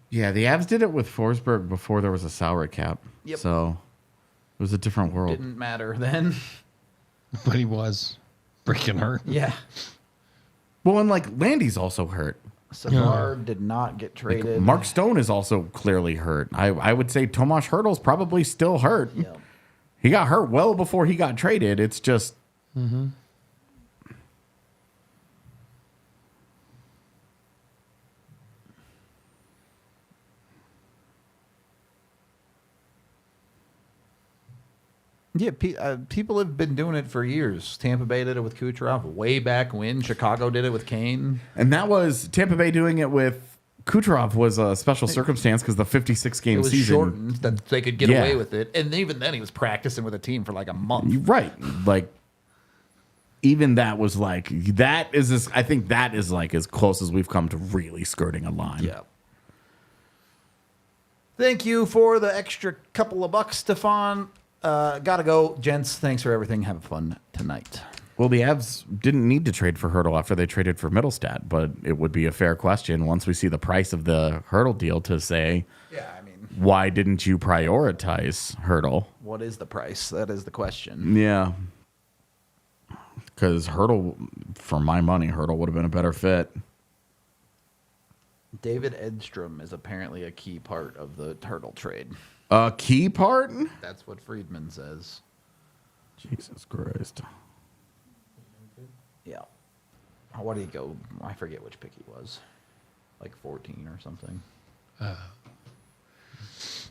Yeah, the Avs did it with Forsberg before there was a salary cap. Yep. So it was a different world. Didn't matter then. But he was freaking hurt. Yeah. Well, and like Landy's also hurt. Savard did not get Like, traded. Mark Stone is also clearly hurt. I would say Tomas Hertl's probably still hurt. Yep. He got hurt well before he got traded. It's just Yeah, people have been doing it for years. Tampa Bay did it with Kucherov way back when. Chicago did it with Kane. and that was Tampa Bay doing it with Kucherov was a special circumstance because the 56 It game was season. shortened that they could get Yeah. away with it. And even then, he was practicing with a team for like a month. Right. Like even that was like I think that is like as close as we've come to really skirting a line. Yeah. Thank you for the extra couple of bucks, Stefan. Gotta go, gents. Thanks for everything. Have fun tonight. Well, the Avs didn't need to trade for Hertl after they traded for Mittelstadt, but it would be a fair question once we see the price of the Hertl deal to say, Yeah, I mean, why didn't you prioritize Hertl? what is the price? That is the question. Yeah. Because Hertl, for my money, Hertl would have been a better fit. David Edstrom is apparently a key part of the Hertl trade. A key part? That's what Friedman says. Jesus Christ. Yeah. What did he go? I forget which pick he was. Like 14 or something. Let's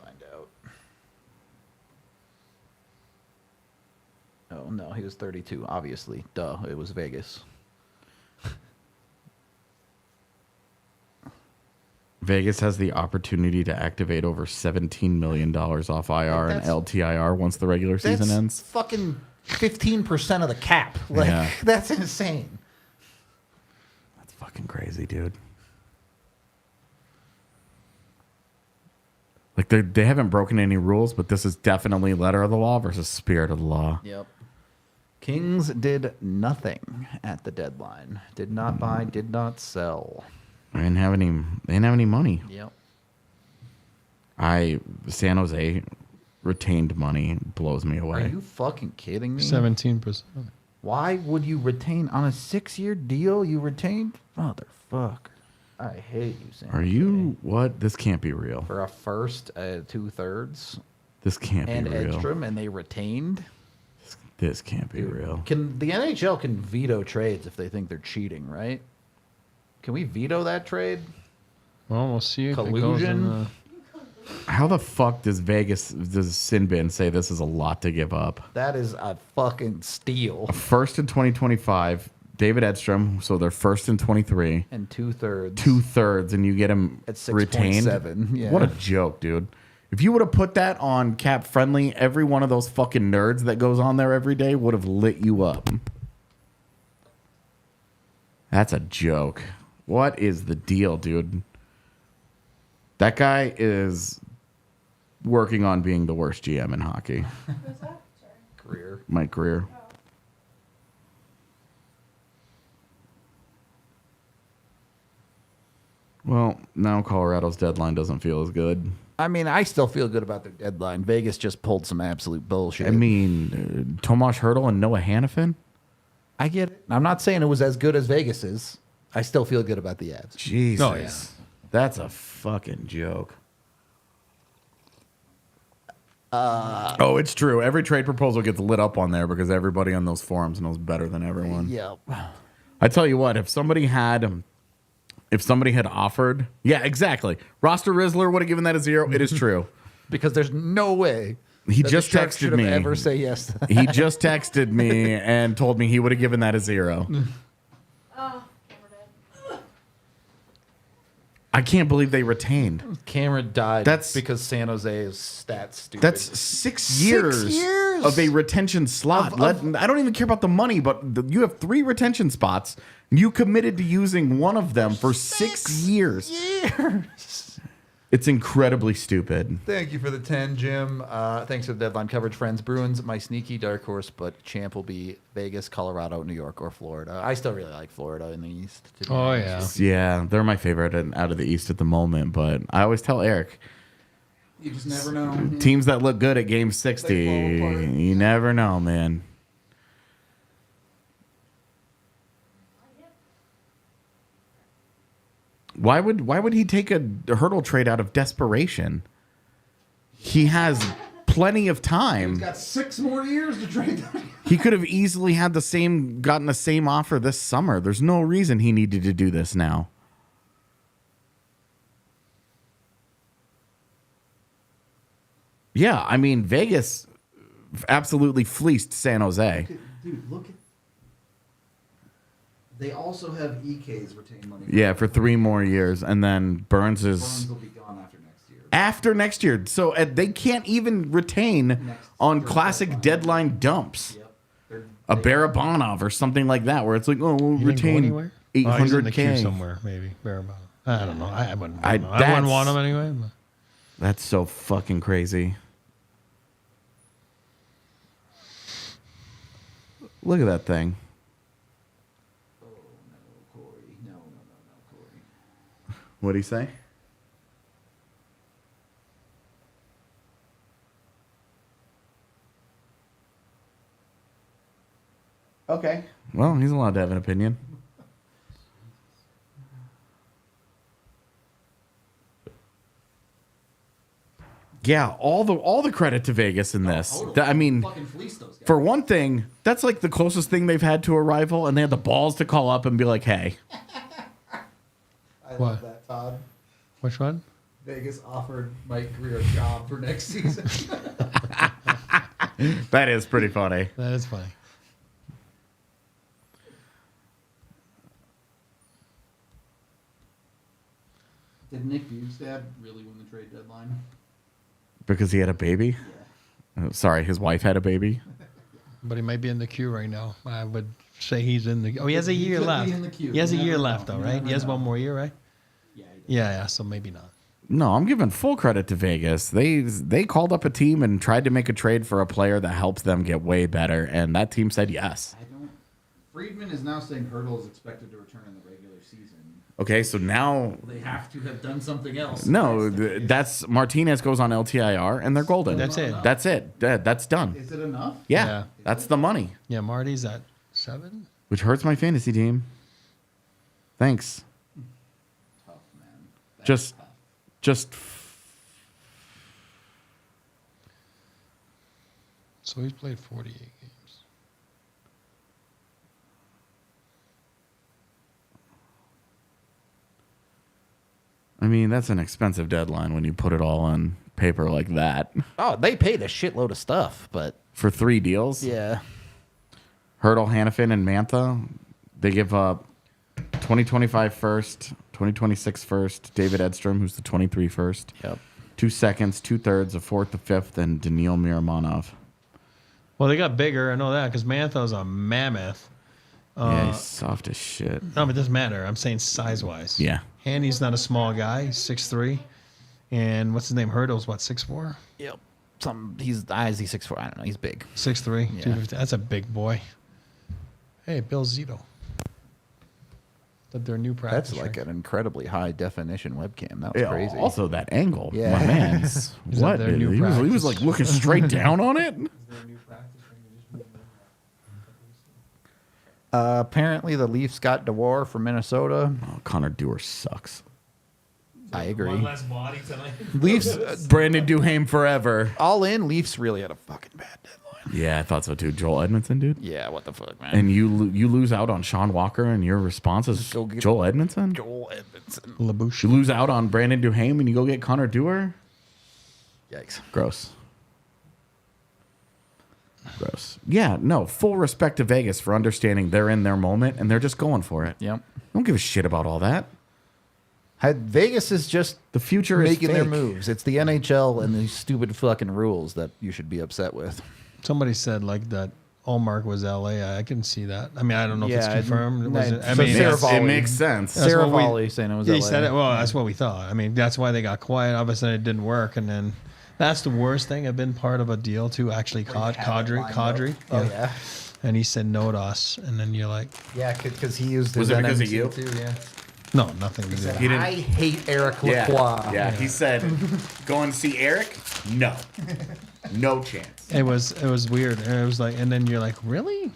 find out. Oh, no, he was 32, obviously. Duh, it was Vegas. Vegas has the opportunity to activate over $17 million off IR and LTIR once the regular season ends. Fucking 15% of the cap. Like, Yeah. That's insane. That's fucking crazy, dude. Like they haven't broken any rules, but this is definitely letter of the law versus spirit of the law. Yep. Kings did nothing at the deadline. Did not buy, did not sell. They didn't have any money. Yep. San Jose retained money blows me away. Are you fucking kidding me? 17%. Why would you retain on a 6-year deal? You retained, motherfucker. I hate you, Sam. Are you what? This can't be real. For a first, 2/3, This can't and be real. Edstrom, and they retained. This can't be real. Can the NHL can veto trades if they think they're cheating, right? Can we veto that trade? Well, we'll see if it goes in Collusion? How the fuck does Sinbin say this is a lot to give up? That is a fucking steal. First in 2025, David Edstrom, so they're first in 23. And 2/3. 2/3, and you get him At retained. 6.7, yeah. What a joke, dude. If you would have put that on Cap Friendly, every one of those fucking nerds that goes on there every day would have lit you up. That's a joke. What is the deal, dude? That guy is working on being the worst GM in hockey. Who's that? Sorry. Career. Mike Greer. Well, now Colorado's deadline doesn't feel as good. I mean, I still feel good about their deadline. Vegas just pulled some absolute bullshit. I mean, Tomas Hertl and Noah Hanifin? I get it. I'm not saying it was as good as Vegas's. I still feel good about the Avs. Jesus. Oh, yeah. That's a fucking joke. Oh, it's true. Every trade proposal gets lit up on there because everybody on those forums knows better than everyone. Yep. I tell you what, if somebody had offered, yeah, exactly. Roster Rizzler would have given that a 0. It is true. Because there's no way He that just the Sharks texted should have me. ever say yes to that. He just texted me and told me he would have given that a 0. Oh, camera dead. I can't believe they retained. Cameron died That's- because San Jose is stat stupid. That's 6 years, years of a retention slot. I don't even care about the money, but you have 3 retention spots. And you committed to using one of them for 6 years. It's incredibly stupid. Thank you for the 10, Jim. Thanks for the deadline coverage, friends. Bruins, my sneaky dark horse, but champ will be Vegas, Colorado, New York, or Florida. I still really like Florida in the East. To be Oh, honest. yeah. Yeah, they're my favorite out of the East at the moment, but I always tell Eric, You just never know. teams that look good at game 60, They fall apart. you never know, man. Why would he take a Hurdle trade out of desperation? He has plenty of time. Got 6 more years to trade. He could have easily had gotten the same offer this summer. There's no reason he needed to do this now. Yeah, I mean, Vegas absolutely fleeced San Jose. Dude, look at. They also have EK's retained money. Yeah, for 3 more years, and then Burns Burns will be gone after next year. after next year. So they can't even retain on classic deadline dumps. Yep. They're- A Barabanov or something like that, where it's like, oh, we'll He didn't go retain anywhere? Oh, he's in the queue 800K. somewhere, maybe. Barabano. I don't know. I wouldn't. I- I wouldn't that's- want him anyway. But. That's so fucking crazy. Look at that thing. Oh no, Corey. No, Corey. What'd he say? Okay. Well, he's allowed to have an opinion. Yeah, all the credit to Vegas in this. Totally. I mean, Fucking fleece those guys. for one thing, that's like the closest thing they've had to a rival, and they had the balls to call up and be like, "Hey, I What? love that, Todd. Which one? Vegas offered Mike Greer a job for next season. that is pretty funny." That is funny. Did Nick Bugstad really win the trade deadline? Because he had a baby? Sorry, his wife had a baby. But he might be in the queue right now. I would say he's in the. Oh, he has a He year could be left. in the queue. He has a You year never left, know. though, You right? never He has know. one more year, right? Yeah, he does. Yeah, so maybe not. No, I'm giving full credit to Vegas. They called up a team and tried to make a trade for a player that helps them get way better, and that team said yes. Friedman is now saying Hertl is expected to return in the regular season. Okay, so now They have to have done something else. no, That's the case. that's Martinez goes on LTIR and they're golden. That's it. That's it. That's done. Is it enough? Yeah, Yeah. that's the money, Yeah, Marty's at 7. which hurts my fantasy team. Thanks. Tough, man. That's Just, tough. just. So he's played 48 games. I mean, that's an expensive deadline when you put it all on paper like that Oh, they paid a shitload of stuff, but for 3 deals. yeah. Hurtle, Hanifin, and Mantha, they give up 2025 first, 2026 first, David Edstrom, who's the 23 first, Yep. 2 seconds, 2/3, a fourth, a fifth, and Daniil Miramonov. Well, they got bigger. I know that because Mantha's a mammoth. Yeah, he's soft as shit. No, but it doesn't matter. I'm saying size-wise. Yeah. Handy's not a small guy. He's 6'3". And what's his name? Hurdle's what, 6'4"? Yep. He's 6'4". I don't know. He's big. 6'3", Yeah. 250. That's a big boy. Hey, Bill Zito. That their new practice. That's like rink. an incredibly high definition webcam. That was Yeah, crazy. also, that angle. Yeah. My man. Is that What? their new He was practice? like looking straight down on it. Apparently, the Leafs got DeWar from Minnesota. Oh, Connor Dewar sucks. I agree. One less body tonight. Leafs, Brandon Duhaime forever. all in, Leafs really had a fucking bad deadline. Yeah, I thought so too. Joel Edmondson, dude. Yeah, what the fuck, man? And you lose out on Sean Walker, and your response is Go get- Joel Edmondson. Joel Edmondson. LaBouche. You lose out on Brandon Duhaime, and you go get Connor Dewar. Yikes. Gross. Gross. Yeah, no. Full respect to Vegas for understanding they're in their moment and they're just going for it. Yep. Don't give a shit about all that. Vegas is just The future is making their fake. moves. It's the NHL and these stupid fucking rules that you should be upset with. Somebody said like that Allmark was LA. I can see that. I mean, I don't know if it's Yeah, confirmed. Was it, I so mean, Sarah Yes, it Volley. makes sense. That's Sarah what we- Volley saying it was yeah, LA. he said it. Well, that's what we thought. I mean, that's why they got quiet. Obviously, it didn't work, and then that's the worst thing. I've been part of a deal too. Actually, Kadri. Oh, yeah. And he said no to us, and then you're like, Yeah, because he used Was his it because of NMC you? too, yeah. no, nothing to do with He that. didn't- I hate Eric Yeah, Lacroix. yeah. He said, "Go and see Eric." No, no chance. It was weird. And it was like, and then you're like, really?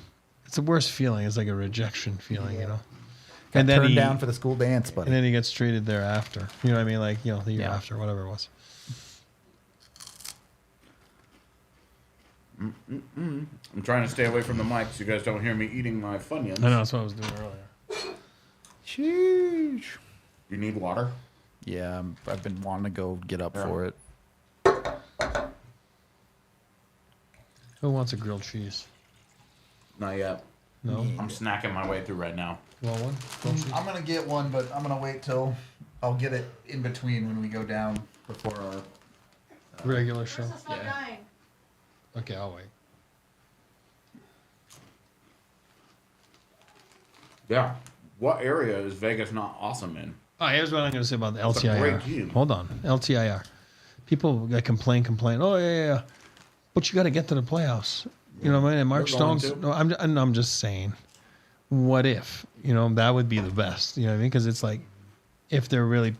It's the worst feeling. It's like a rejection feeling, you know. And then Turned down for the school dance, and buddy. then he gets treated thereafter. You know what I mean? Like, you know, the year Yeah. after, whatever it was. I'm trying to stay away from the mic so you guys don't hear me eating my Funyuns. I know that's what I was doing earlier. Sheesh. You need water? Yeah, I've been wanting to go get up for it. Who wants a grilled cheese? Not yet. No. I'm snacking my way through right now. You want one? Grilled cheese? I'm gonna get one, but I'm gonna wait till I'll get it in between when we go down before our. Regular show. Christmas not dying. Okay, I'll wait. Yeah. What area is Vegas not awesome in? Oh, here's what I'm going to say about the a LTIR. great team. Hold on, LTIR. People that complain. Oh yeah. But you got to get to the playoffs. You know what I mean? And Mark We're going Stone's. to. No, I'm just saying. What if? You know, that would be the best. You know what I mean? Because it's like, if they're really,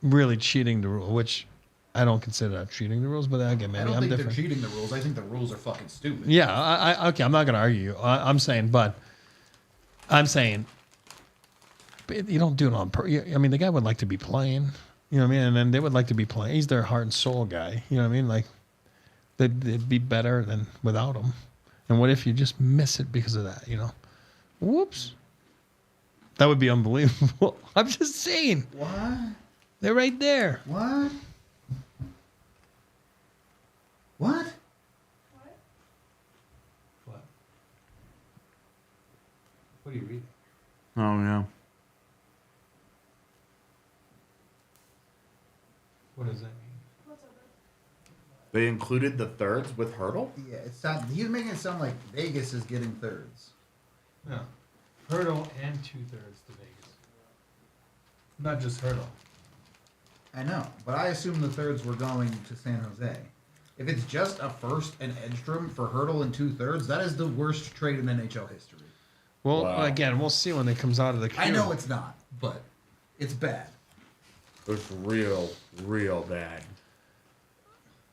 really cheating the rule, which I don't consider that cheating the rules, but again, I maybe don't I'm think different. they're cheating the rules. I think the rules are fucking stupid. Yeah, I okay. I'm not going to argue. I'm saying, but I'm saying, but you don't do it on purpose. I mean, the guy would like to be playing. You know what I mean? And then they would like to be playing. He's their heart and soul guy. You know what I mean? Like, they'd be better than without him. And what if you just miss it because of that? You know? Whoops. That would be unbelievable. I'm just saying. What? They're right there. What? What? What? What are you reading? Oh, yeah. What does that mean? They included the thirds with Hertl? Yeah, he's making it sound like Vegas is getting thirds. No. Hertl and 2/3 to Vegas. Not just Hertl. I know, but I assume the thirds were going to San Jose. If it's just a first and Edstrom for Hertl and 2/3, that is the worst trade in NHL history. Well, Wow. again, we'll see when it comes out of the queue. I know it's not, but it's bad. It's real, real bad.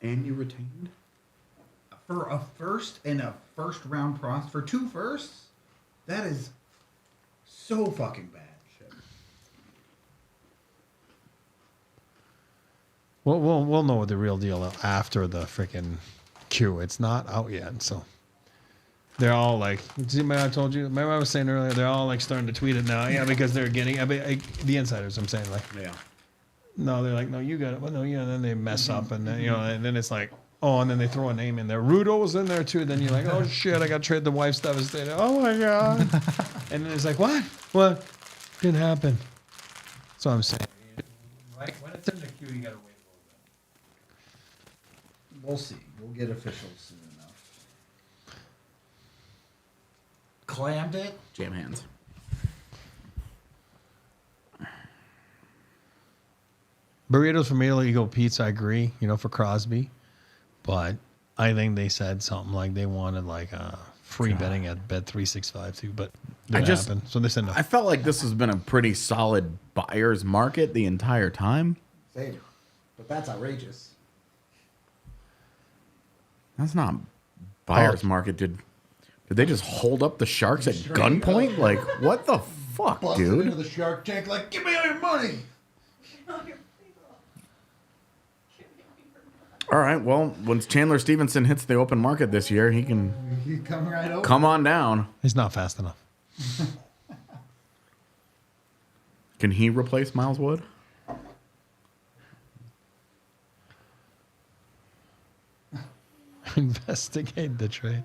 And you retained? For a first and a first round prospect, for 2 firsts, that is so fucking bad. Shit. We'll know what the real deal after the freaking queue. It's not out yet, so they're all like. See, remember I told you. Remember I was saying earlier. They're all like starting to tweet it now. Yeah, because they're getting. The insiders. I'm saying like. Yeah. No, they're like, no, you got it. Well, no, yeah. And then they mess up, and then and then it's like, oh, and then they throw a name in there. Rudo was in there too. Then you're like, oh shit, I got traded. The wife's devastated. Oh my god. And then it's like, what? What? Didn't happen. That's what I'm saying. Right when it's in the queue, you gotta wait a little bit. We'll see. We'll get officials soon enough. Clammed it. Jam hands. Burritos from Italy Eagle Pizza, I agree, for Crosby. But I think they said something like they wanted like free betting at Bet365 too, but didn't happen. So they said no. I felt like this has been a pretty solid buyer's market the entire time. Same. But that's outrageous. That's not buyer's market. Did they just hold up the Sharks at gunpoint? Like, what the fuck, Busted dude? into the Shark Tank like, give me all your money. All right, well, once Chandler Stevenson hits the open market this year, he can He come right over. come on down. He's not fast enough. Can he replace Miles Wood? Investigate the trade.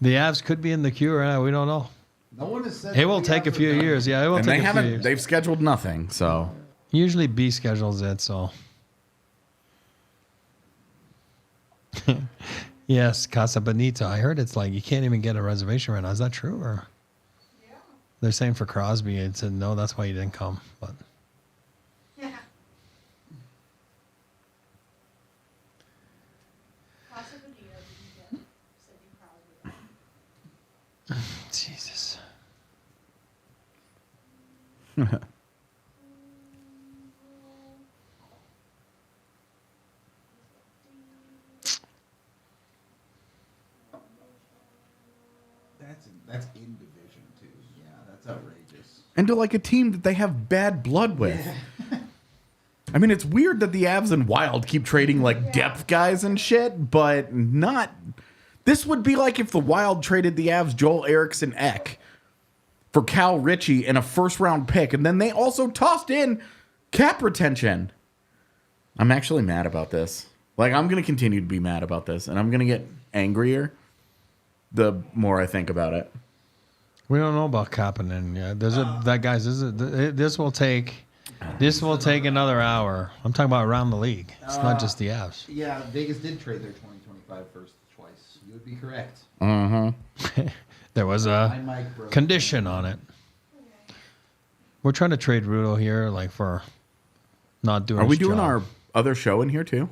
The Avs could be in the queue right now. We don't know. No one has said It will take a few years. Yeah, it will And take they a few haven't. years. They've scheduled nothing, so Usually B schedules it, so. Yes, Casa Bonita. I heard it's like you can't even get a reservation right now. Is that true? Or they're saying for Crosby, it said no, that's why you didn't come. But Yeah. Casa Bonita didn't get Sidney Crosby. Jesus. That's in division too. Yeah, that's outrageous. and to like a team that they have bad blood with. I mean, it's weird that the Avs and Wild keep trading like depth guys and shit, but not. This would be like if the Wild traded the Avs Joel Eriksson Ek for Cal Ritchie and a first round pick, and then they also tossed in cap retention. I'm actually mad about this. Like, I'm going to continue to be mad about this, and I'm going to get angrier the more I think about it. We don't know about Kapanen. Yeah, this will take another hour. I'm talking about around the league. It's not just the Avs. Yeah, Vegas did trade their 2025 first twice. You would be correct. There was a condition on it. We're trying to trade Rudo here, like for not doing. Are we his doing job. our other show in here too?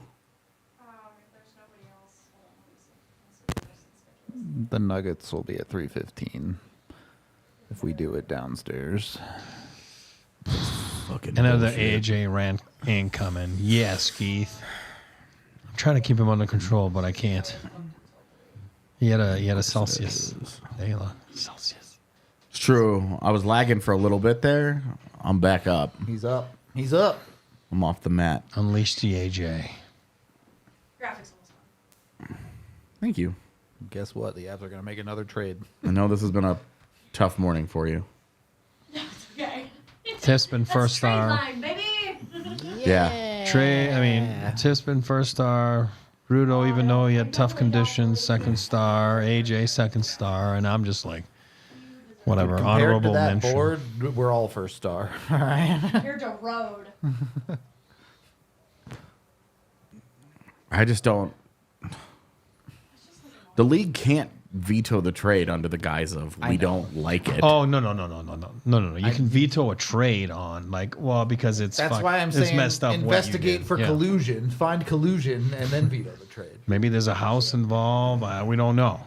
If there's nobody else, hold on, let me see. The Nuggets will be at 3:15 if we do it downstairs. Fucking Another bullshit. AJ ran incoming. Yes, Keith. I'm trying to keep him under control, but I can't. He had a Celsius. Celsius. It's true. I was lagging for a little bit there. I'm back up. He's up. He's up. I'm off the mat. Unleash the AJ. Graphics almost done. Thank you. Guess what? The Avs are going to make another trade. I know this has been a tough morning for you. Okay. Tispin first Trade star. line, baby. Yeah. Tispin first star. Rudo, even though he had tough conditions, second star. AJ second star, and I'm just like, whatever. Compared to Honorable that mention. board, we're all first star. All right. Here's a road. I just don't. The league can't veto the trade under the guise of we don't like it. Oh no. You can veto a trade on because it's That's why I'm saying messed up. investigate for collusion, find collusion, and then veto the trade. Maybe there's a house involved. We don't know.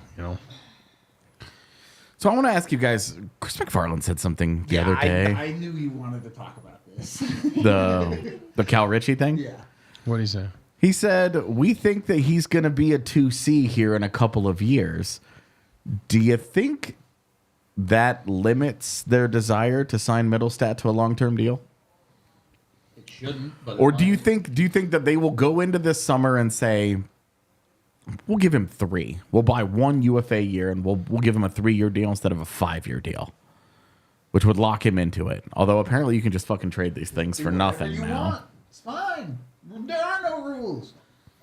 So I want to ask you guys. Chris McFarland said something the other day. I knew you wanted to talk about this. the Cal Ritchie thing. Yeah. What did he say? He said we think that he's going to be a 2C here in a couple of years. Do you think that limits their desire to sign Mittelstadt to a long-term deal? It shouldn't. But Or do you think that they will go into this summer and say, we'll give him 3. We'll buy 1 UFA year and we'll give him a 3-year deal instead of a 5-year deal, which would lock him into it. Although apparently you can just fucking trade these things for nothing you now. Want. It's fine. There are no rules.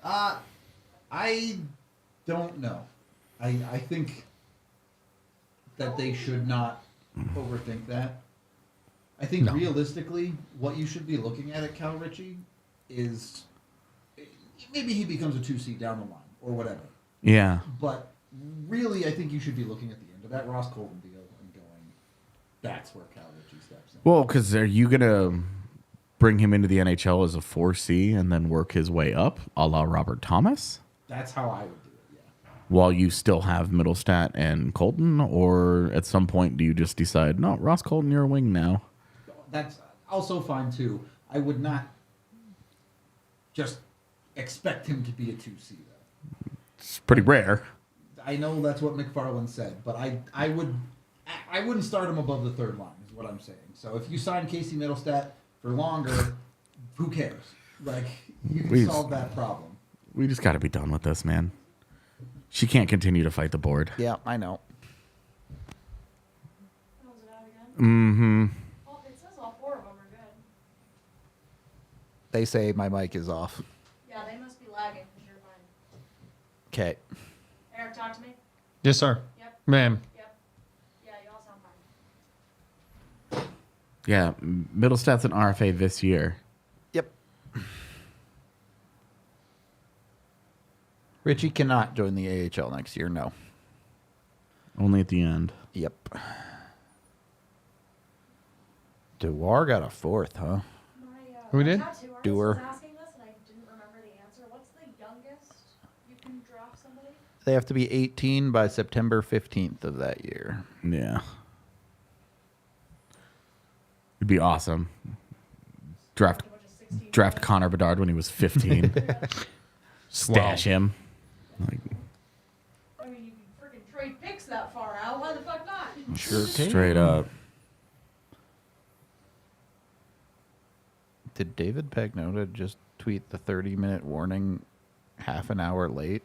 I don't know. I think that they should not overthink that. I think realistically, what you should be looking at Cal Ritchie is maybe he becomes a 2C down the line or whatever. Yeah. But really, I think you should be looking at the end of that Ross Colton deal and going, that's where Cal Ritchie steps in. Well, because are you going to bring him into the NHL as a 4C and then work his way up, a la Robert Thomas? That's how I would do it, yeah. While you still have Mittelstadt and Colton? Or at some point, do you just decide, no, Ross Colton, you're a wing now? That's also fine, too. I would not just expect him to be a 2C, though. It's pretty rare. I know that's what McFarland said, but I wouldn't start him above the third line, is what I'm saying. So if you sign Casey Mittelstadt for longer, who cares? Like, you can solve that problem. We just got to be done with this, man. She can't continue to fight the board. Yeah, I know. Close it out again. Mm-hmm. Well, it says all 4 of them are good. They say my mic is off. Yeah, they must be lagging because you're fine. Okay. Eric, talk to me. Yes, sir. Yep. Ma'am. Yep. Yeah, you all sound fine. Yeah, Mittelstadt's an RFA this year. Yep. Ritchie cannot join the AHL next year, no. Only at the end. Yep. Dewar got a 4th, huh? Who did? Dewar. was asking this and I didn't remember the answer. What's the youngest you can draft somebody? They have to be 18 by September 15th of that year. Yeah. It'd be awesome. Draft Connor Bedard when he was 15. Stash him. Like, I mean, you can freaking trade picks that far out. Why the fuck not? Sure can. straight up. Did David Pagnota just tweet the 30-minute warning half an hour late?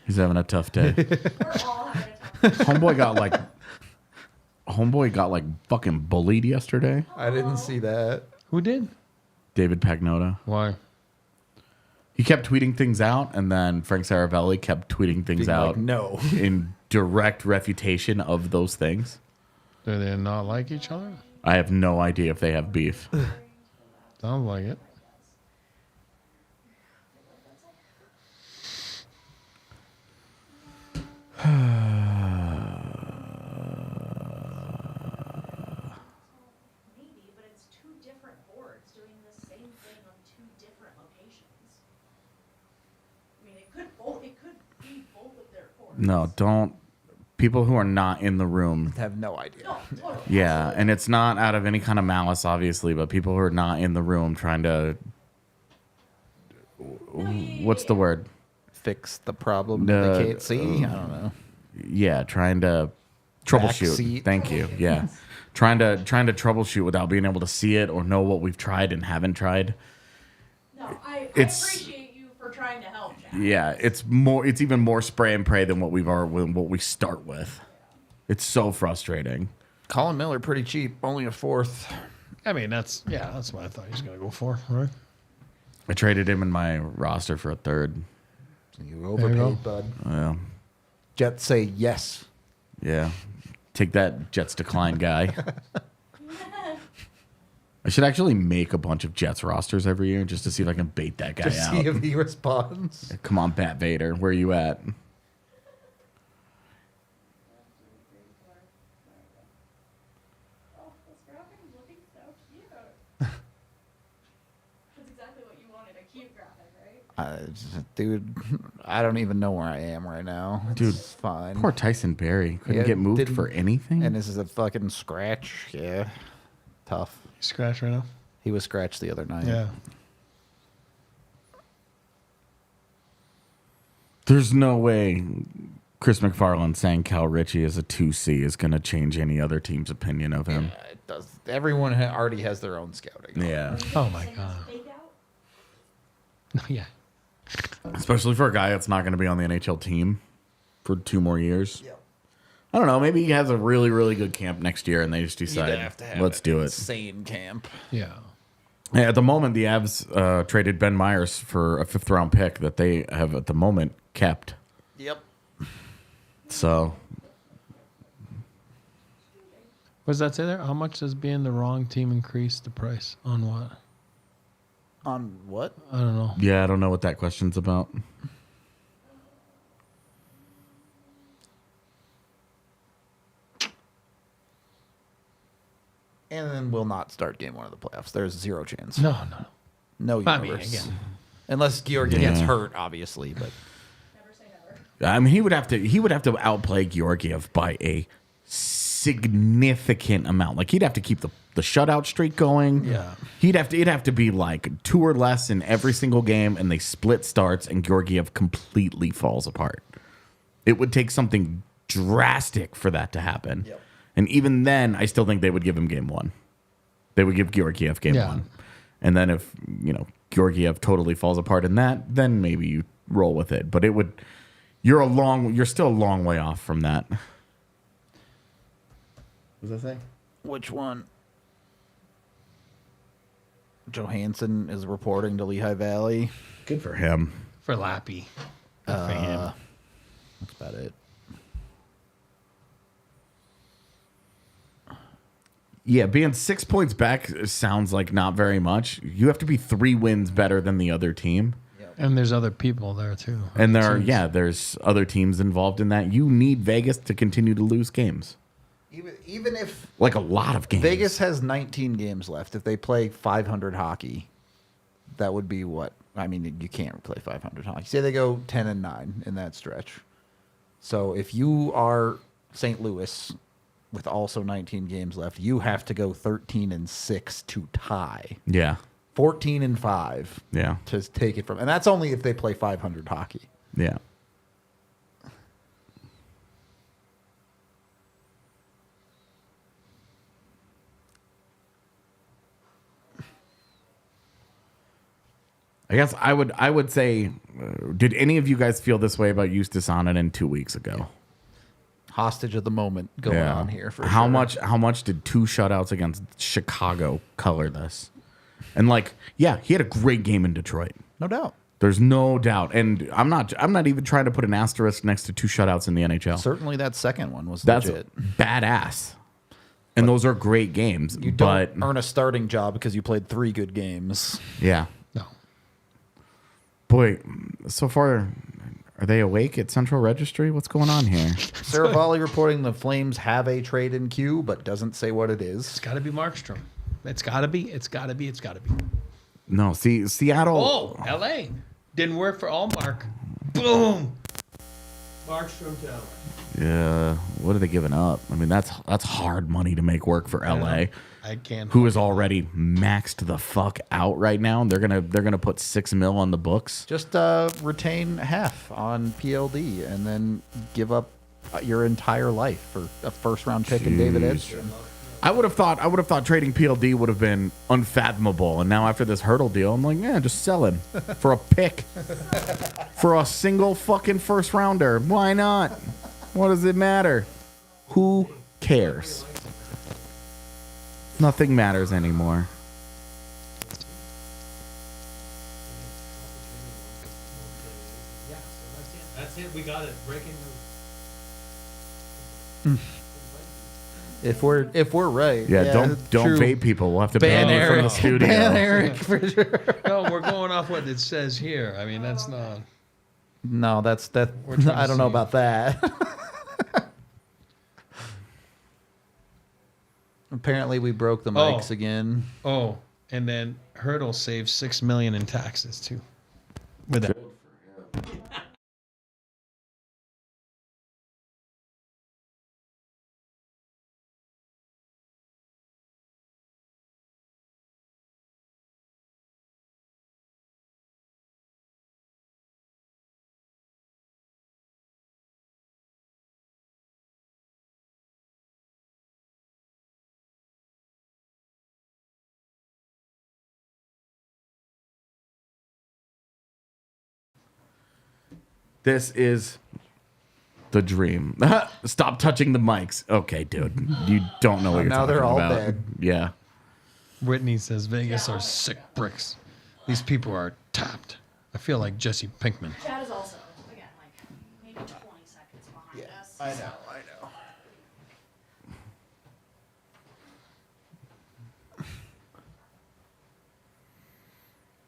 He's having a tough day. We're all having a tough Homeboy got like fucking bullied yesterday. I didn't see that. Who did? David Pagnota. Why? He kept tweeting things out, and then Frank Saravelli kept tweeting things Being out like, no. in direct refutation of those things. Do they not like each other? I have no idea if they have beef. Sounds like it. Maybe, but it's 2 different boards doing the same thing on 2 different locations. I mean, it could be both of their boards. No, don't. People who are not in the room. Have no idea. No, totally. Yeah, and it's not out of any kind of malice, obviously, but people who are not in the room trying to. What's the word? Fix the problem they can't see? I don't know. Yeah, trying to troubleshoot. Backseat. Thank you. Yeah, trying to troubleshoot without being able to see it or know what we've tried and haven't tried. No, I It's- appreciate you for trying to help, Jack. Yeah, it's even more spray and pray than what we start with. It's so frustrating. Colin Miller, pretty cheap. Only a 4th. I mean, that's what I thought he was going to go for, right? I traded him in my roster for a 3rd. You go. overpaid, bud. Yeah. Jets say yes. Yeah. Take that, Jets decline guy. I should actually make a bunch of Jets rosters every year just to see if I can bait that guy To out. see if he responds. Come on, Bat Vader. Where you at? Oh, this graphic is looking so cute. That's exactly what you wanted, a cute graphic, right? Dude, I don't even know where I am right now. It's Dude, fine. Poor Tyson Berry. Couldn't Yeah, get moved didn't- for anything. And this is a fucking scratch. Yeah. Tough. Scratch right now. He was scratched the other night. Yeah. There's no way Chris McFarland saying Cal Ritchie is a 2C is going to change any other team's opinion of him. Yeah, it does. Everyone already has their own scouting. Yeah. Oh my god. Fake out? Yeah. Especially for a guy that's not going to be on the NHL team for 2 more years. I don't know. Maybe he has a really, really good camp next year and they just decide, let's do it. Insane camp. Yeah. Yeah, at the moment, the Avs traded Ben Meyers for a 5th-round pick that they have at the moment kept. Yep. So, What does that say there? How much does being the wrong team increase the price on what? On what? I don't know. yeah, I don't know what that question's about. And then will not start game 1 of the playoffs. There's 0 chance. No, no. No I mean, universe. again. Unless Georgi gets hurt, obviously. But Never say never. I mean, he would have to outplay Georgiev by a significant amount. Like he'd have to keep the shutout streak going. Yeah. It'd have to be like 2 or less in every single game, and they split starts, and Georgiev completely falls apart. It would take something drastic for that to happen. Yep. And even then, I still think they would give him game 1. They would give Georgiev game 1. And then if, Georgiev totally falls apart in that, then maybe you roll with it. But you're still a long way off from that. What does that say? which one? Johansson is reporting to Lehigh Valley. Good for him. For Lappy. Good for him. That's about it. Yeah, being 6 points back sounds like not very much. You have to be 3 wins better than the other team. And there's other people there too. And there's other teams involved in that. You need Vegas to continue to lose games. Even if Like a lot of games. Vegas has 19 games left, if they play 500 hockey, that would be what? I mean, you can't play 500 hockey. Say they go 10-9 in that stretch. So if you are St. Louis with also 19 games left, you have to go 13-6 to tie. Yeah. 14-5. Yeah. To take it from, and that's only if they play 500 hockey. Yeah. I guess I would say, did any of you guys feel this way about Justus Annunen 2 weeks ago? Hostage of the moment going on here. For how sure. How much did 2 shutouts against Chicago color this? And he had a great game in Detroit. No doubt. There's no doubt. And I'm not even trying to put an asterisk next to 2 shutouts in the NHL. Certainly that second one was That's legit. badass. And those are great games. You don't earn a starting job because you played 3 good games. Yeah. No. Boy, so far, are they awake at Central Registry? What's going on here? Saravalli reporting the Flames have a trade in queue, but doesn't say what it is. It's got to be Markstrom. It's got to be. It's got to be. It's got to be. No, see, Seattle. Oh, L.A. Didn't work for Allmark. Boom. Markstrom to L.A. Yeah. What are they giving up? I mean, that's hard money to make work for LA. I can't. Who is already maxed the fuck out right now? They're gonna put $6 million on the books. Just retain half on PLD and then give up your entire life for a first-round pick in David Edstrom. I would have thought trading PLD would have been unfathomable, and now after this Hertl deal, I'm like, yeah, just sell him for a pick, for a single fucking first rounder. Why not? What does it matter? Who cares? Nothing matters anymore. Yeah, so that's it. We got it. Breaking news. If we're right. Yeah, don't true. vape people. We'll have to ban you from the studio. Ban Eric for sure. No, we're going off what it says here. I mean, that's not. No, that's that. We're trying to I don't know see. about that. Apparently, we broke the mics again. Oh, and then Hertl saved $6 million in taxes too. With that. This is the dream. Stop touching the mics. Okay, dude. You don't know what you're now talking they're all about. dead. Yeah. Whitney says Vegas are sick bricks. These people are tapped. I feel like Jesse Pinkman. Chad is also, again, like maybe 20 seconds behind us. I know.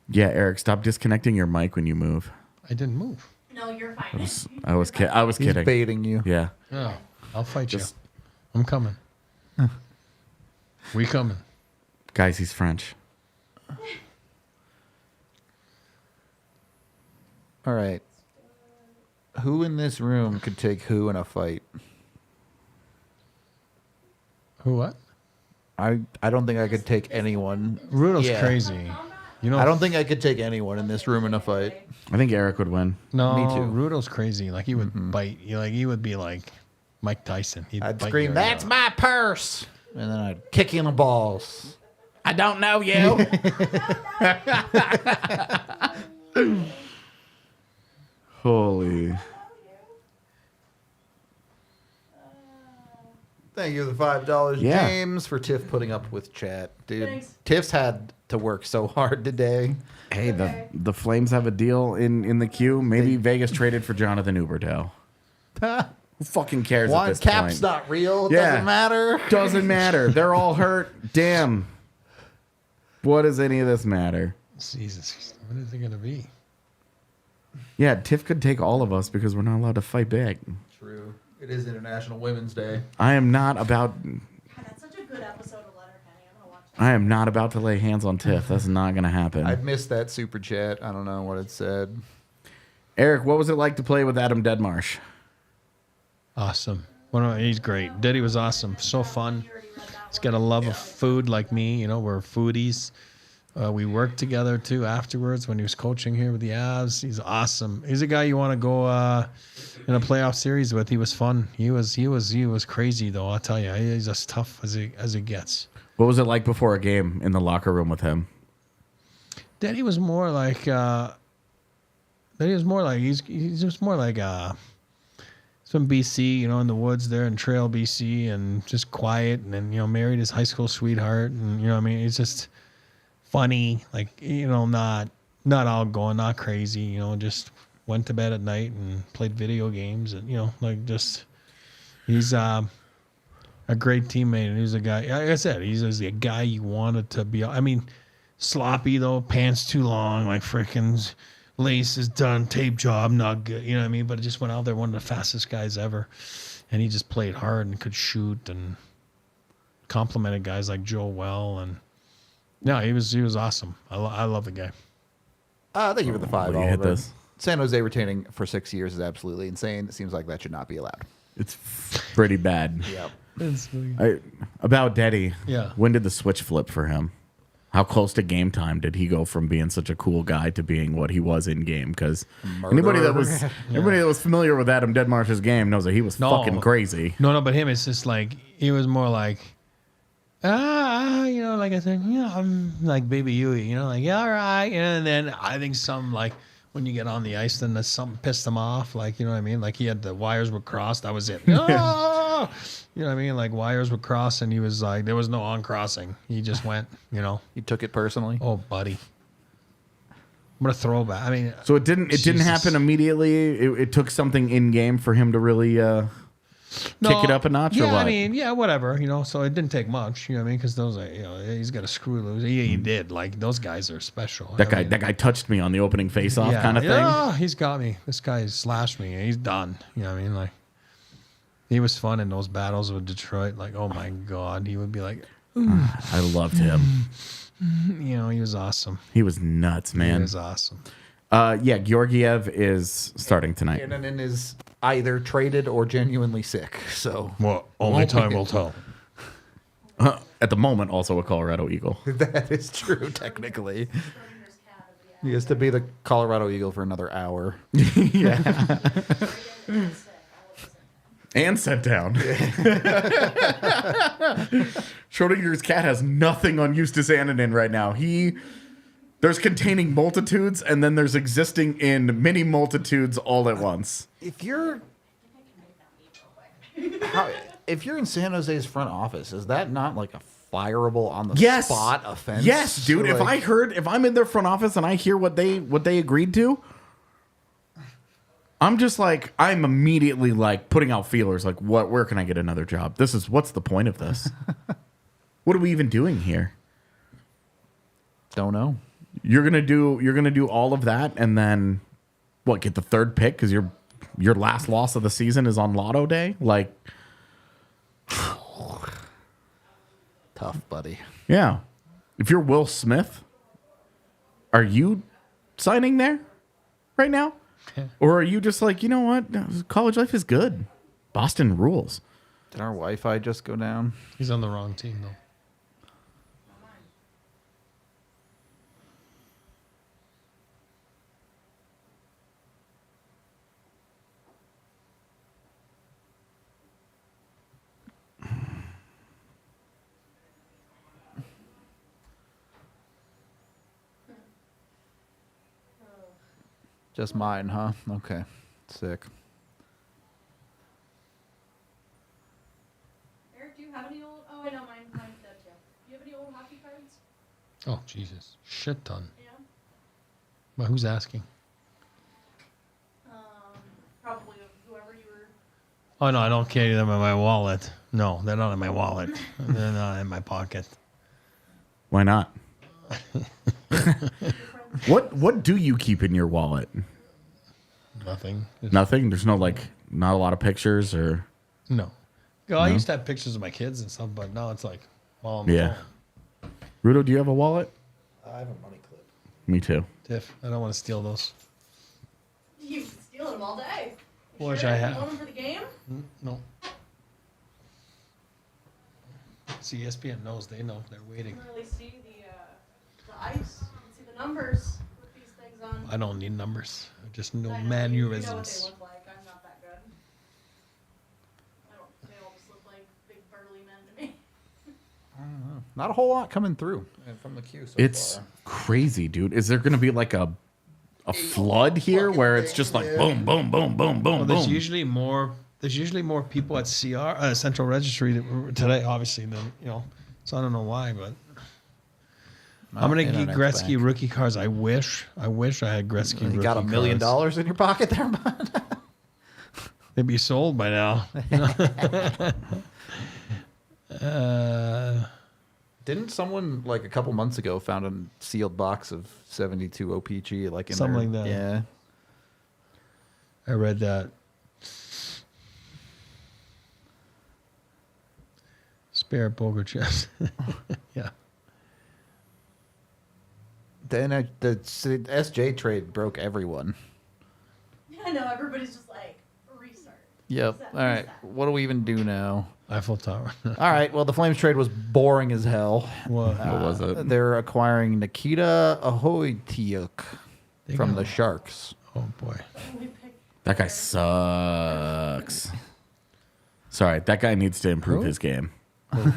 Yeah, Eric, stop disconnecting your mic when you move. I didn't move. No, you're fine. I was He's kidding. baiting you. Yeah. Oh, I'll fight Just- you. I'm coming. We coming. Guys, he's French. All right. Who in this room could take who in a fight? Who what? I don't think I could take anyone. Rudolph's Yeah. crazy. You know, I don't think I could take anyone in this room in a fight. I think Eric would win. No, Me too. Rudolph's crazy. Like he would bite you. Like he would be like Mike Tyson. He'd I'd bite scream, your "That's ear my purse!" And then I'd kick you in the balls. I don't know you. Holy. Thank you for the $5, Yeah. James, for Tiff putting up with chat. Dude, Thanks. Tiff's had to work so hard today. Hey, the Flames have a deal in the queue. Maybe Vegas traded for Jonathan Huberdeau. Who fucking cares at One this cap's point? not real. It Yeah. doesn't matter. Doesn't matter. They're all hurt. Damn. What does any of this matter? Jesus, what is it gonna be? Yeah, Tiff could take all of us because we're not allowed to fight back. True. It is International Women's Day. I am not about. God, that's such a good episode of Letterkenny. I'm gonna watch that. I am not about to lay hands on Tiff. That's not going to happen. I missed that super chat. I don't know what it said. Eric, what was it like to play with Adam Deadmarsh? Awesome. He's great. Diddy was awesome. So fun. He's got a love of food like me. You know, we're foodies. We worked together too afterwards when he was coaching here with the Avs. He's awesome. He's a guy you want to go in a playoff series with. He was fun. He was crazy though. I'll tell you, he's as tough as he gets. What was it like before a game in the locker room with him? Diddy was more like he's just more like he's from BC, you know, in the woods there in Trail, BC, and just quiet, and then, you know, married his high school sweetheart, and, you know what I mean, he's just funny, like, you know, not outgoing, not crazy, you know, just went to bed at night and played video games, and, you know, like, just he's a great teammate, and he's a guy, like I said, he's a guy you wanted to be. I mean, sloppy though, pants too long, like frickin' lace is done, tape job, not good, you know what I mean? But it just went out there, one of the fastest guys ever, and he just played hard and could shoot and complimented guys like Joe well, and no, he was awesome. I love the guy. Thank you for the $5. Well, you hit this. San Jose retaining for 6 years is absolutely insane. It seems like that should not be allowed. It's pretty bad. Yep. About Deddy, Yeah. when did the switch flip for him? How close to game time did he go from being such a cool guy to being what he was in game? Because anybody that was familiar with Adam Deadmarsh's game knows that he was fucking crazy. No, but him, it's just like, he was more like, you know, like I said, yeah, I'm like Baby Huey, you know, like, yeah, all right. And then I think some, like, when you get on the ice, then there's something pissed him off. Like, you know what I mean? Like, he had the wires were crossed. That was it. Ah! You know what I mean? Like, wires were crossed, and he was like, there was no on-crossing. He just went, you know. He took it personally. Oh, buddy. What a throwback. I mean, So it didn't Jesus. happen immediately. It took something in game for him to really. kick it up a notch, or yeah, what? I mean, yeah, whatever, you know. So it didn't take much, you know what I mean? Because those are, you know, he's got a screw loose. He did. Like those guys are special. That guy touched me on the opening face-off kind of thing. Yeah, he's got me. This guy slashed me. He's done. You know what I mean? Like, he was fun in those battles with Detroit. Like, oh my God, he would be like, I loved him. you know, he was awesome. He was nuts, man. He was awesome. Yeah, Georgiev is starting tonight. Annunen is either traded or genuinely sick. So Well, only time will tell. At the moment, also a Colorado Eagle. that is true, technically. He has to be the Colorado Eagle for another hour. And sent down. Schrodinger's cat has nothing on Justus Annunen right now. There's containing multitudes, and then there's existing in many multitudes all at once. If you're in San Jose's front office, is that not like a fireable on the spot offense? Yes, dude. So, If I'm in their front office and I hear what they agreed to, I'm just like, I'm immediately like putting out feelers like, where can I get another job? What's the point of this? What are we even doing here? don't know. You're gonna do all of that and then what, get the third pick because your last loss of the season is on Lotto Day? Like, Tough, buddy. yeah. If you're Will Smith, are you signing there right now? Or are you just like, you know what? College life is good. Boston rules. Did our Wi-Fi just go down? He's on the wrong team, though. Just mine, huh? Okay. Sick. Eric, do you have any old? Oh, I know mine's dead too. Do you have any old hockey cards? Oh, Jesus. Shit ton. Yeah. But who's asking? Probably whoever you were. Oh, no, I don't carry them in my wallet. No, they're not in my wallet. They're not in my pocket. Why not? What do you keep in your wallet? Nothing. Nothing? There's not a lot of pictures or No. Oh, I used to have pictures of my kids and stuff, but now it's like all on the yeah. phone. Rudo, do you have a wallet? I have a money clip. Me too. Tiff, I don't want to steal those. You steal them all day. You Which sure? I You have. want them for the game? No. See, ESPN knows. They know. They're You waiting. can really see the ice. You can see the numbers with these things on. I don't need numbers. I just know I know, you know what mannerisms. they look like. I'm not that good. They all just look like big burly men to me. Not a whole lot coming through from the queue so It's far. crazy, dude. Is there going to be like a flood here where it's just like boom, boom, boom, boom, boom, Well, boom? there's usually more people at CR Central Registry today, obviously, than So I don't know why, but I'm gonna get Gretzky rookie cards. I wish I had Gretzky. You rookie got $1 million cards. in your pocket there, bud? They'd be sold by now. Didn't someone like a couple months ago found a sealed box of 72 OPG like in Something their, like that. Yeah. I read that. Spare poker chips. Yeah. Then the SJ trade broke everyone. I know, everybody's just like, restart. Yep. Reset, All right. reset. What do we even do now? Eiffel Tower. All right. Well, the Flames trade was boring as hell. What? What was it? They're acquiring Nikita Ahoytiuk from the Sharks. Oh boy. That guy sucks. Sorry, that guy needs to improve his game. I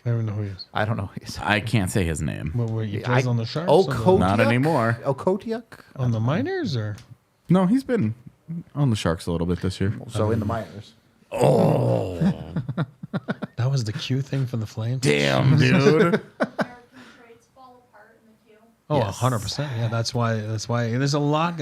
don't even know who he is. I don't know. Who he is. I can't say his name. What were you plays on the Sharks? Okotiuk? Not anymore. Okotiuk? On the minors or? No, he's been on the Sharks a little bit this year. So in the minors. Oh, That was the Q thing for the Flames. damn, dude. American trades fall apart in the queue. Oh, Yes. 100%. Yeah, that's why. There's a lot.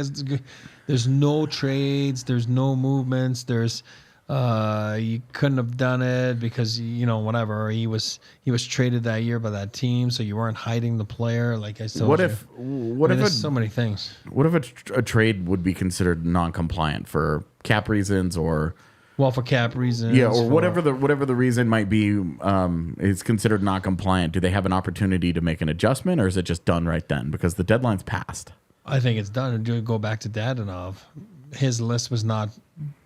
There's no trades. There's no movements. There's You couldn't have done it because whatever he was traded that year by that team, so you weren't hiding the player. Like I said, What if there's so many things. What if a trade would be considered non-compliant for cap reasons or? Well, for cap reasons. Yeah, or whatever the reason might be, is considered not compliant. Do they have an opportunity to make an adjustment, or is it just done right then because the deadline's passed? I think it's done. Do go back to Dadonov. His list was not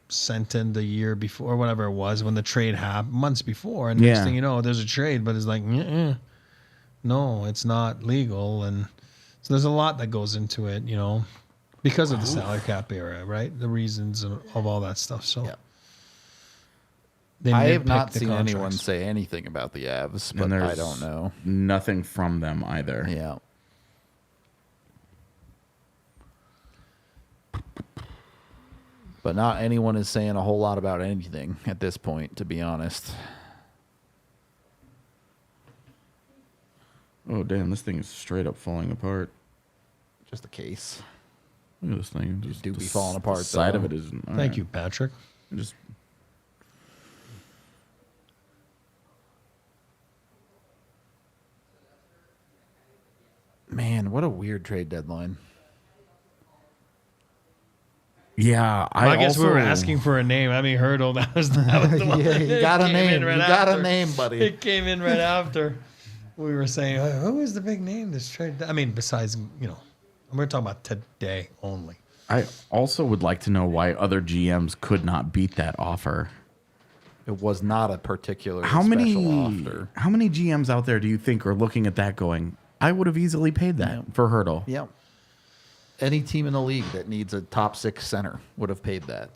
sent in the year before, whatever it was, when the trade happened, months before, and next thing you know, there's a trade, but it's like, no, it's not legal, and so there's a lot that goes into it, because of the salary cap era, right? The reasons of all that stuff. So. Yeah. I have not seen anyone say anything about the Avs, but I don't know. Nothing from them either. Yeah. But not anyone is saying a whole lot about anything at this point, to be honest. Oh, damn, this thing is straight up falling apart. Just a case. Look at this thing. Just do be falling apart. The side of it is. Thank you, Patrick. Just. Man, what a weird trade deadline. Yeah, I guess we were asking for a name. I mean, Hertl, that was the one. Yeah, you got a name. Right you got a name, buddy. It came in right after. We were saying, who is the big name this trade? I mean, besides, we're talking about today only. I also would like to know why other GMs could not beat that offer. It was not a particular special offer. How many GMs out there do you think are looking at that going, I would have easily paid that for Hertl? Yep. Any team in the league that needs a top 6 center would have paid that.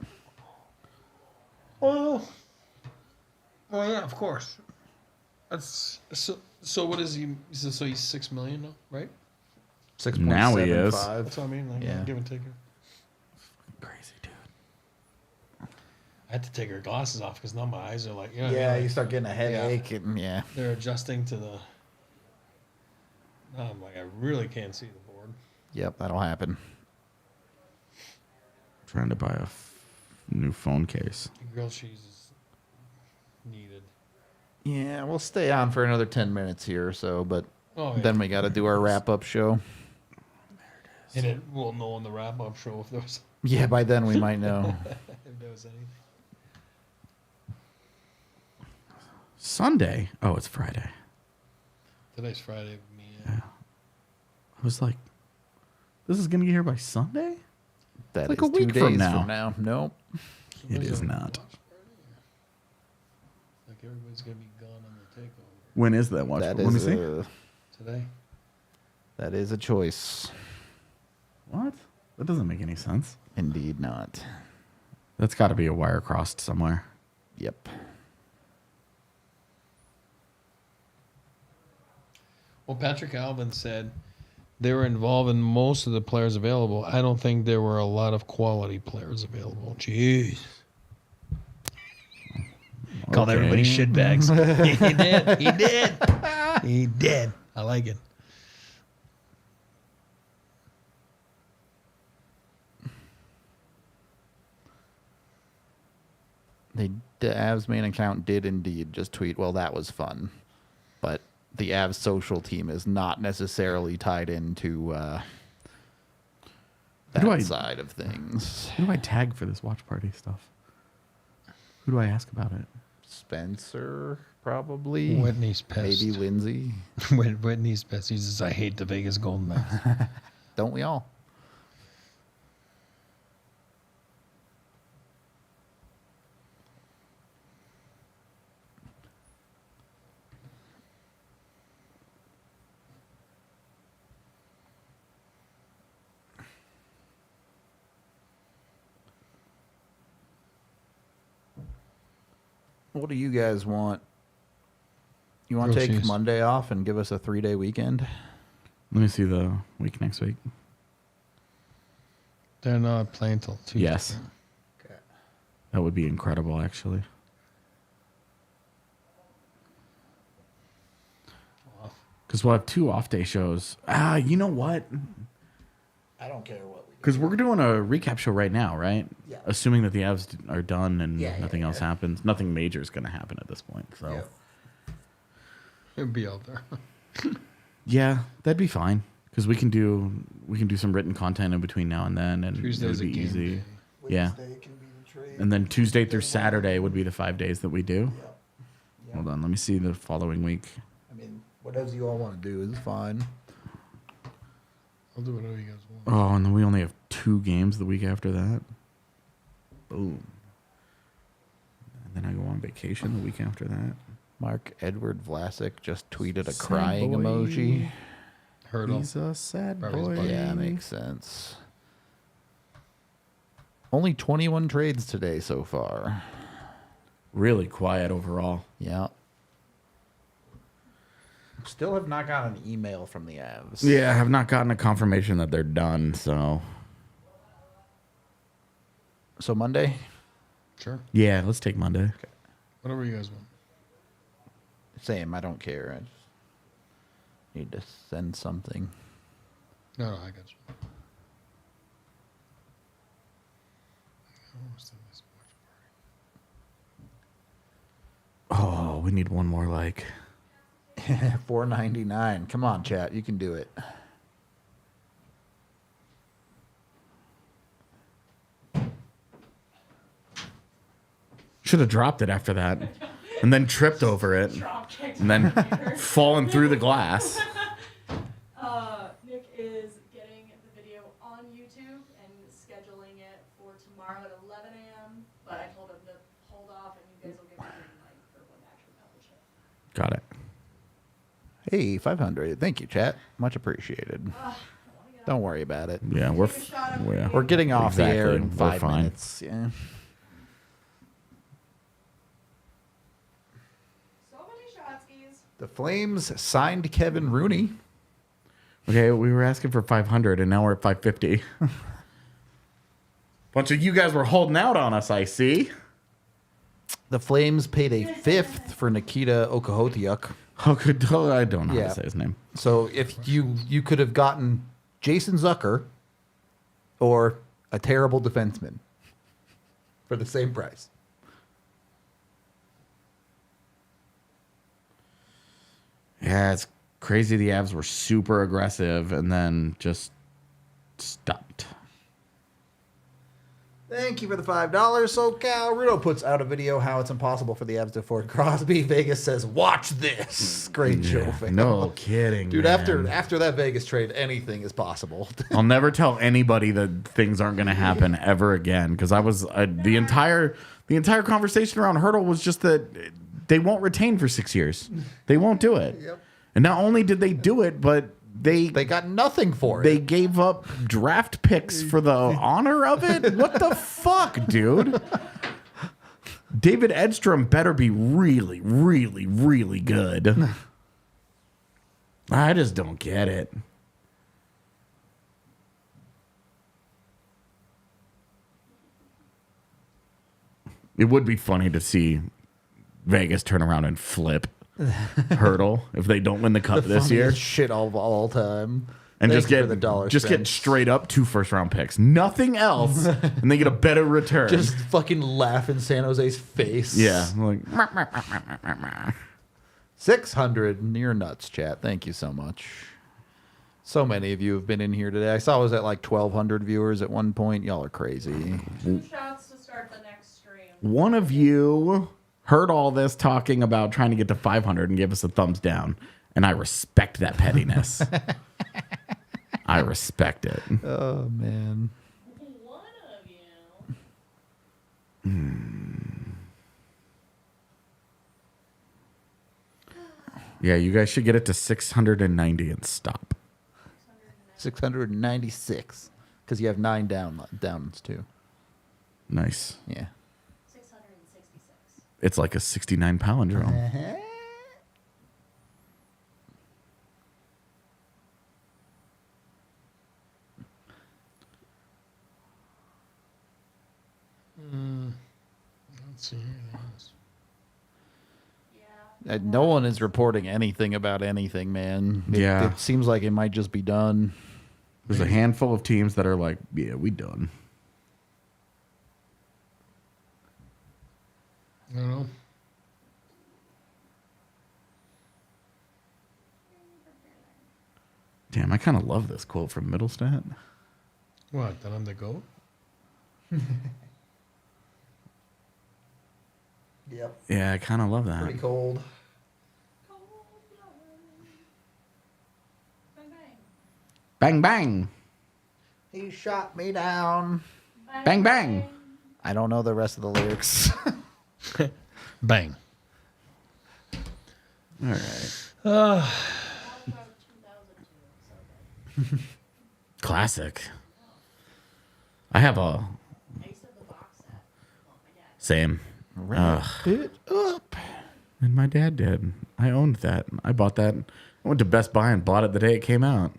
Oh yeah, of course. That's so. What is he? So he's $6 million now, right? 6.75. Now he is. That's what I mean. Like, Yeah. Give and take. Crazy, dude. I had to take her glasses off because now my eyes are like, You start getting a headache, and they're adjusting to the. I'm like, I really can't see the board. Yep, that'll happen. Trying to buy a new phone case. Grilled cheese is needed. Yeah, we'll stay on for another 10 minutes here or so, but Oh, yeah. then we got to do our wrap-up show. And it will know on the wrap-up show if there was Yeah, by then we might know. if there was anything. Sunday? Oh, it's Friday. Today's Friday. I was like, this is going to get here by Sunday? That Like is a week 2 from days now. Nope. It is not. Like everybody's gonna be gone on the takeover When is that watch? That Let me is see. today. That is a choice. What? That doesn't make any sense. Indeed not. That's got to be a wire crossed somewhere. Yep. Well, Patrick Alvin said they were involved in most of the players available. I don't think there were a lot of quality players available. Jeez. Called everybody shitbags. He did. He did. He did. I like it. The Avs main account did indeed just tweet, well, that was fun. But the Avs social team is not necessarily tied into that side of things. Who do I tag for this watch party stuff? Who do I ask about it? Spencer, probably. Whitney's pissed. Maybe Lindsay. Whitney's pissed. He says, I hate the Vegas Golden Knights. Don't we all? What do you guys want? You want to Grilled take cheese. Monday off and give us a 3-day weekend? Let me see the week next week. They're not playing till Tuesday. Yes. Okay. That would be incredible, actually. Because we'll have 2 off-day shows. You know what? I don't care what we Because we're doing a recap show right now, right? Yeah. Assuming that the Avs are done and Yeah, nothing else happens. Nothing major is going to happen at this point. So, It'd be out there. yeah, that'd be fine. Because we can do some written content in between now and then, and Tuesday's it would a be game easy. day. Yeah. Wednesday can be the trade. And then Tuesday through Saturday would be the 5 days that we do. Yeah. Hold on, let me see the following week. I mean, whatever you all want to do is fine. I'll do whatever you guys want. Oh, and then we only have 2 games the week after that. Boom. And then I go on vacation the week after that. Mark Edward Vlasic just tweeted a Sad crying boy. emoji. Hurdle. He's a sad Probably his boy. buddy. Yeah, makes sense. Only 21 trades today so far. Really quiet overall. Yeah. Still have not gotten an email from the Avs. Yeah, I have not gotten a confirmation that they're done, so. So Monday? Sure. Yeah, let's take Monday. Whatever you guys want. Same, I don't care. I just need to send something. No, I got you. Oh, we need one more like. $4.99. Come on, chat. You can do it. Should have dropped it after that. And then tripped over it. And then fallen through the glass. Nick is getting the video on YouTube and scheduling it for tomorrow at 11 a.m. But I told him to hold off, and you guys will get the green light for when to actually publish it. Got it. Hey, 500. Thank you, chat. Much appreciated. Don't worry about it. Yeah, we're We're getting off the air Exactly. in We're 5 fine. minutes. Yeah. So many shotskis. The Flames signed Kevin Rooney. Okay, we were asking for 500 and now we're at 550. Bunch of you guys were holding out on us, I see. The Flames paid a fifth for Nikita Okahotiuk. Oh, good. I don't know how Yeah. to say his name. So if you could have gotten Jason Zucker or a terrible defenseman for the same price. Yeah, it's crazy. The Avs were super aggressive and then just stopped. Thank you for the $5. So Cal Rudo puts out a video how it's impossible for the Avs to afford Crosby. Vegas says, "Watch this." Great show, fan. No kidding, Dude. man. After that Vegas trade, anything is possible. I'll never tell anybody that things aren't going to happen ever again because I was the entire conversation around Hertl was just that they won't retain for 6 years. They won't do it. Yep. And not only did they do it, but they got nothing for it. They gave up draft picks for the honor of it. What the fuck, dude? David Edstrom better be really, really, really good. I just don't get it. It would be funny to see Vegas turn around and flip Hertl if they don't win the cup this year. Shit of all time. And Thank just you get for the dollar just spent. get straight up 2 first-round picks. Nothing else. And they get a better return. Just fucking laugh in San Jose's face. yeah. Like 600 near nuts, chat. Thank you so much. So many of you have been in here today. I saw I was at like 1,200 viewers at one point. Y'all are crazy. 2 shots to start the next stream. one of you heard all this talking about trying to get to 500 and gave us a thumbs down. And I respect that pettiness. I respect it. Oh, man. One of you. Yeah, you guys should get it to 690 and stop. 696. Because you have 9 downs, too. Nice. Yeah. 666. It's like a 69 palindrome. Let's see. No one is reporting anything about anything, man. Yeah. It seems like it might just be done. There's a handful of teams that are like, yeah, we done. I don't know. Damn, I kind of love this quote from Mittelstadt. What? That I'm the GOAT? Yep. Yeah, I kind of love that. Pretty cold. Bang, bang. He shot me down. Bang, bang. I don't know the rest of the lyrics. Bang. All right. Classic. I have a... Same. Wrap it up. And my dad did. I owned that. I bought that. I went to Best Buy and bought it the day it came out.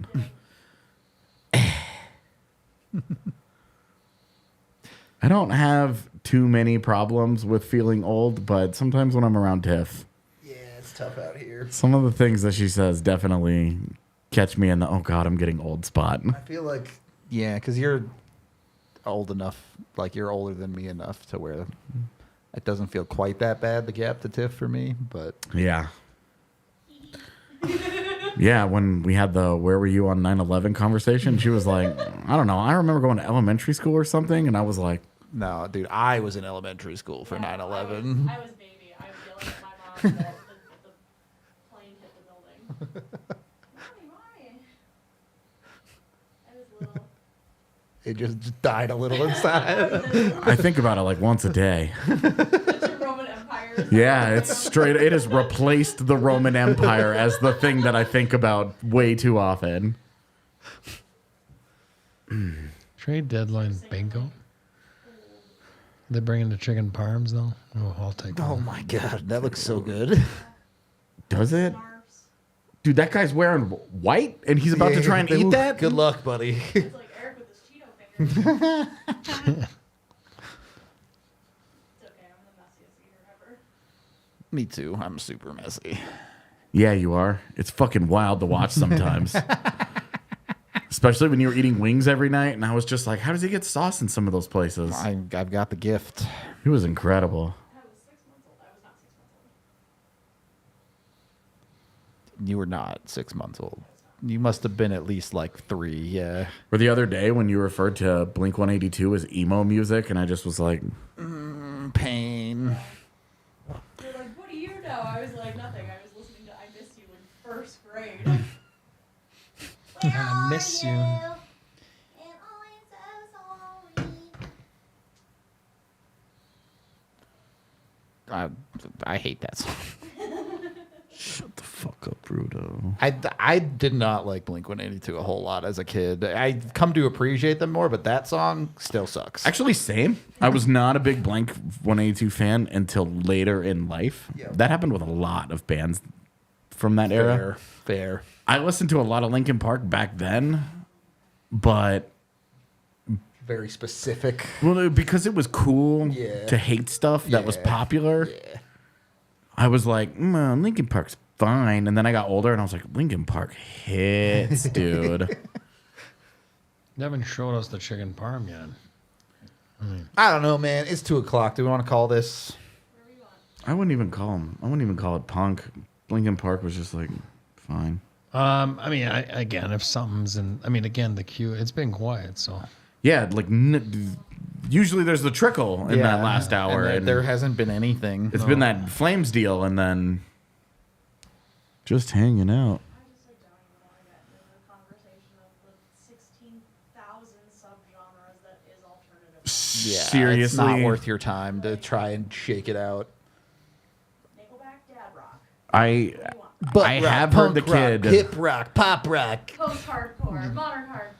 I don't have too many problems with feeling old, but sometimes when I'm around Tiff, Yeah, it's tough out here. some of the things that she says definitely catch me in the, oh God, I'm getting old spot. I feel like Yeah, because you're old enough, like you're older than me enough to where it doesn't feel quite that bad, the gap to Tiff for me, but Yeah. Yeah, when we had the where were you on 9/11 conversation, she was like, I don't know, I remember going to elementary school or something, and I was like, no, dude, I was in elementary school for 9/11. I was baby. I was yelling at my mom that the plane hit the building. Why? I was little. It just died a little inside. I think about it like once a day. The Roman Empire. Yeah, it's straight. It has replaced the Roman Empire as the thing that I think about way too often. Trade deadline bingo. They bringing the chicken parms though. Oh, I'll take Oh that. my god, that looks so good. Does it? Dude, that guy's wearing white and he's about to try and eat that? Good luck, buddy. It's like Eric with his Cheeto fingers. It's okay. I'm the messiest eater ever. Me too. I'm super messy. Yeah, you are. It's fucking wild to watch sometimes. Especially when you were eating wings every night, and I was just like, how does he get sauce in some of those places? I've got the gift. He was incredible. I was 6 months old. I was not 6 months old. You were not 6 months old. You must have been at least like 3, yeah. Or the other day when you referred to Blink 182 as emo music, and I just was like, Pain. They're like, what do you know? I was like, nothing. I was listening to I Miss You in first grade. I miss you. I hate that song. shut the fuck up, Bruto. I did not like Blink-182 a whole lot as a kid. I've come to appreciate them more, but that song still sucks. Actually, same. I was not a big Blink 182 fan until later in life. Yeah. That happened with a lot of bands from that era. Fair. I listened to a lot of Linkin Park back then, but Very specific. well, because it was cool Yeah. to hate stuff that was Yeah. popular. Yeah. I was like, Linkin Park's fine, and then I got older and I was like, Linkin Park hits, dude. You haven't showed us the chicken parm yet. I don't know, man. It's 2 o'clock. Do we want to call this? I wouldn't even call him. I wouldn't even call it punk. Linkin Park was just like fine. I mean, again, if something's in, I mean, again, the queue, it's been quiet, so. Yeah, like usually there's the trickle in that last hour, and and there hasn't been anything. it's been that Flames deal, and then just hanging out. I just like don't even want to get into the conversation of the 16,000 subgenres that is alternative. Yeah, Seriously, it's not worth your time to try and shake it out. Nickelback, dad rock. I Butt rock, have heard the punk rock, kid. hip rock, pop rock. Post-hardcore, modern hardcore.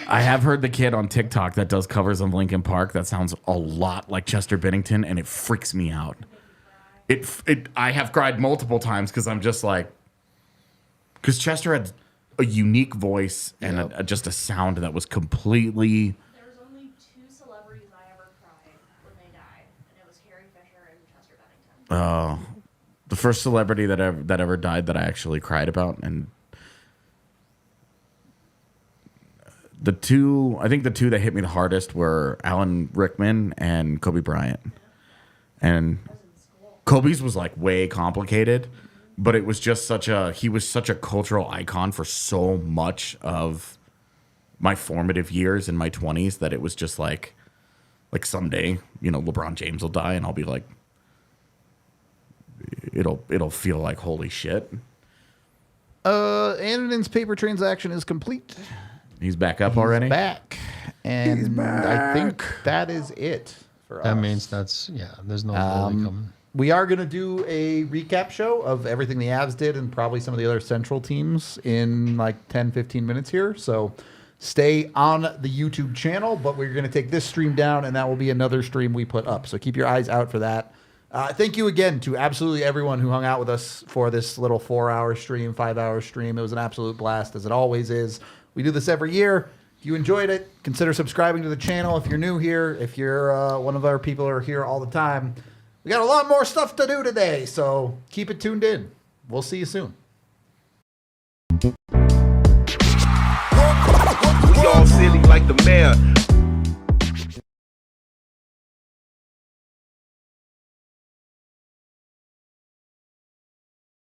I have heard the kid on TikTok that does covers of Linkin Park that sounds a lot like Chester Bennington, and it freaks me out. I have cried multiple times because I'm just like, because Chester had a unique voice and just a sound that was completely. There was only 2 celebrities I ever cried when they died, and it was Carrie Fisher and Chester Bennington. The first celebrity that ever died that I actually cried about, and the two that hit me the hardest were Alan Rickman and Kobe Bryant. And Kobe's was like way complicated, but it was just he was such a cultural icon for so much of my formative years in my 20s that it was just like someday, LeBron James will die and I'll be like, it'll feel like holy shit. Annunen's paper transaction is complete. He's back up already? Back. And I think that is it for us. That means there's no goalie coming. We are going to do a recap show of everything the Avs did and probably some of the other Central teams in like 10, 15 minutes here. So stay on the YouTube channel, but we're going to take this stream down and that will be another stream we put up. So keep your eyes out for that. Thank you again to absolutely everyone who hung out with us for this little 4-hour stream, 5-hour stream. It was an absolute blast, as it always is. We do this every year. If you enjoyed it, consider subscribing to the channel if you're new here. If you're one of our people who are here all the time, we got a lot more stuff to do today, so keep it tuned in. We'll see you soon. We all silly like the mayor.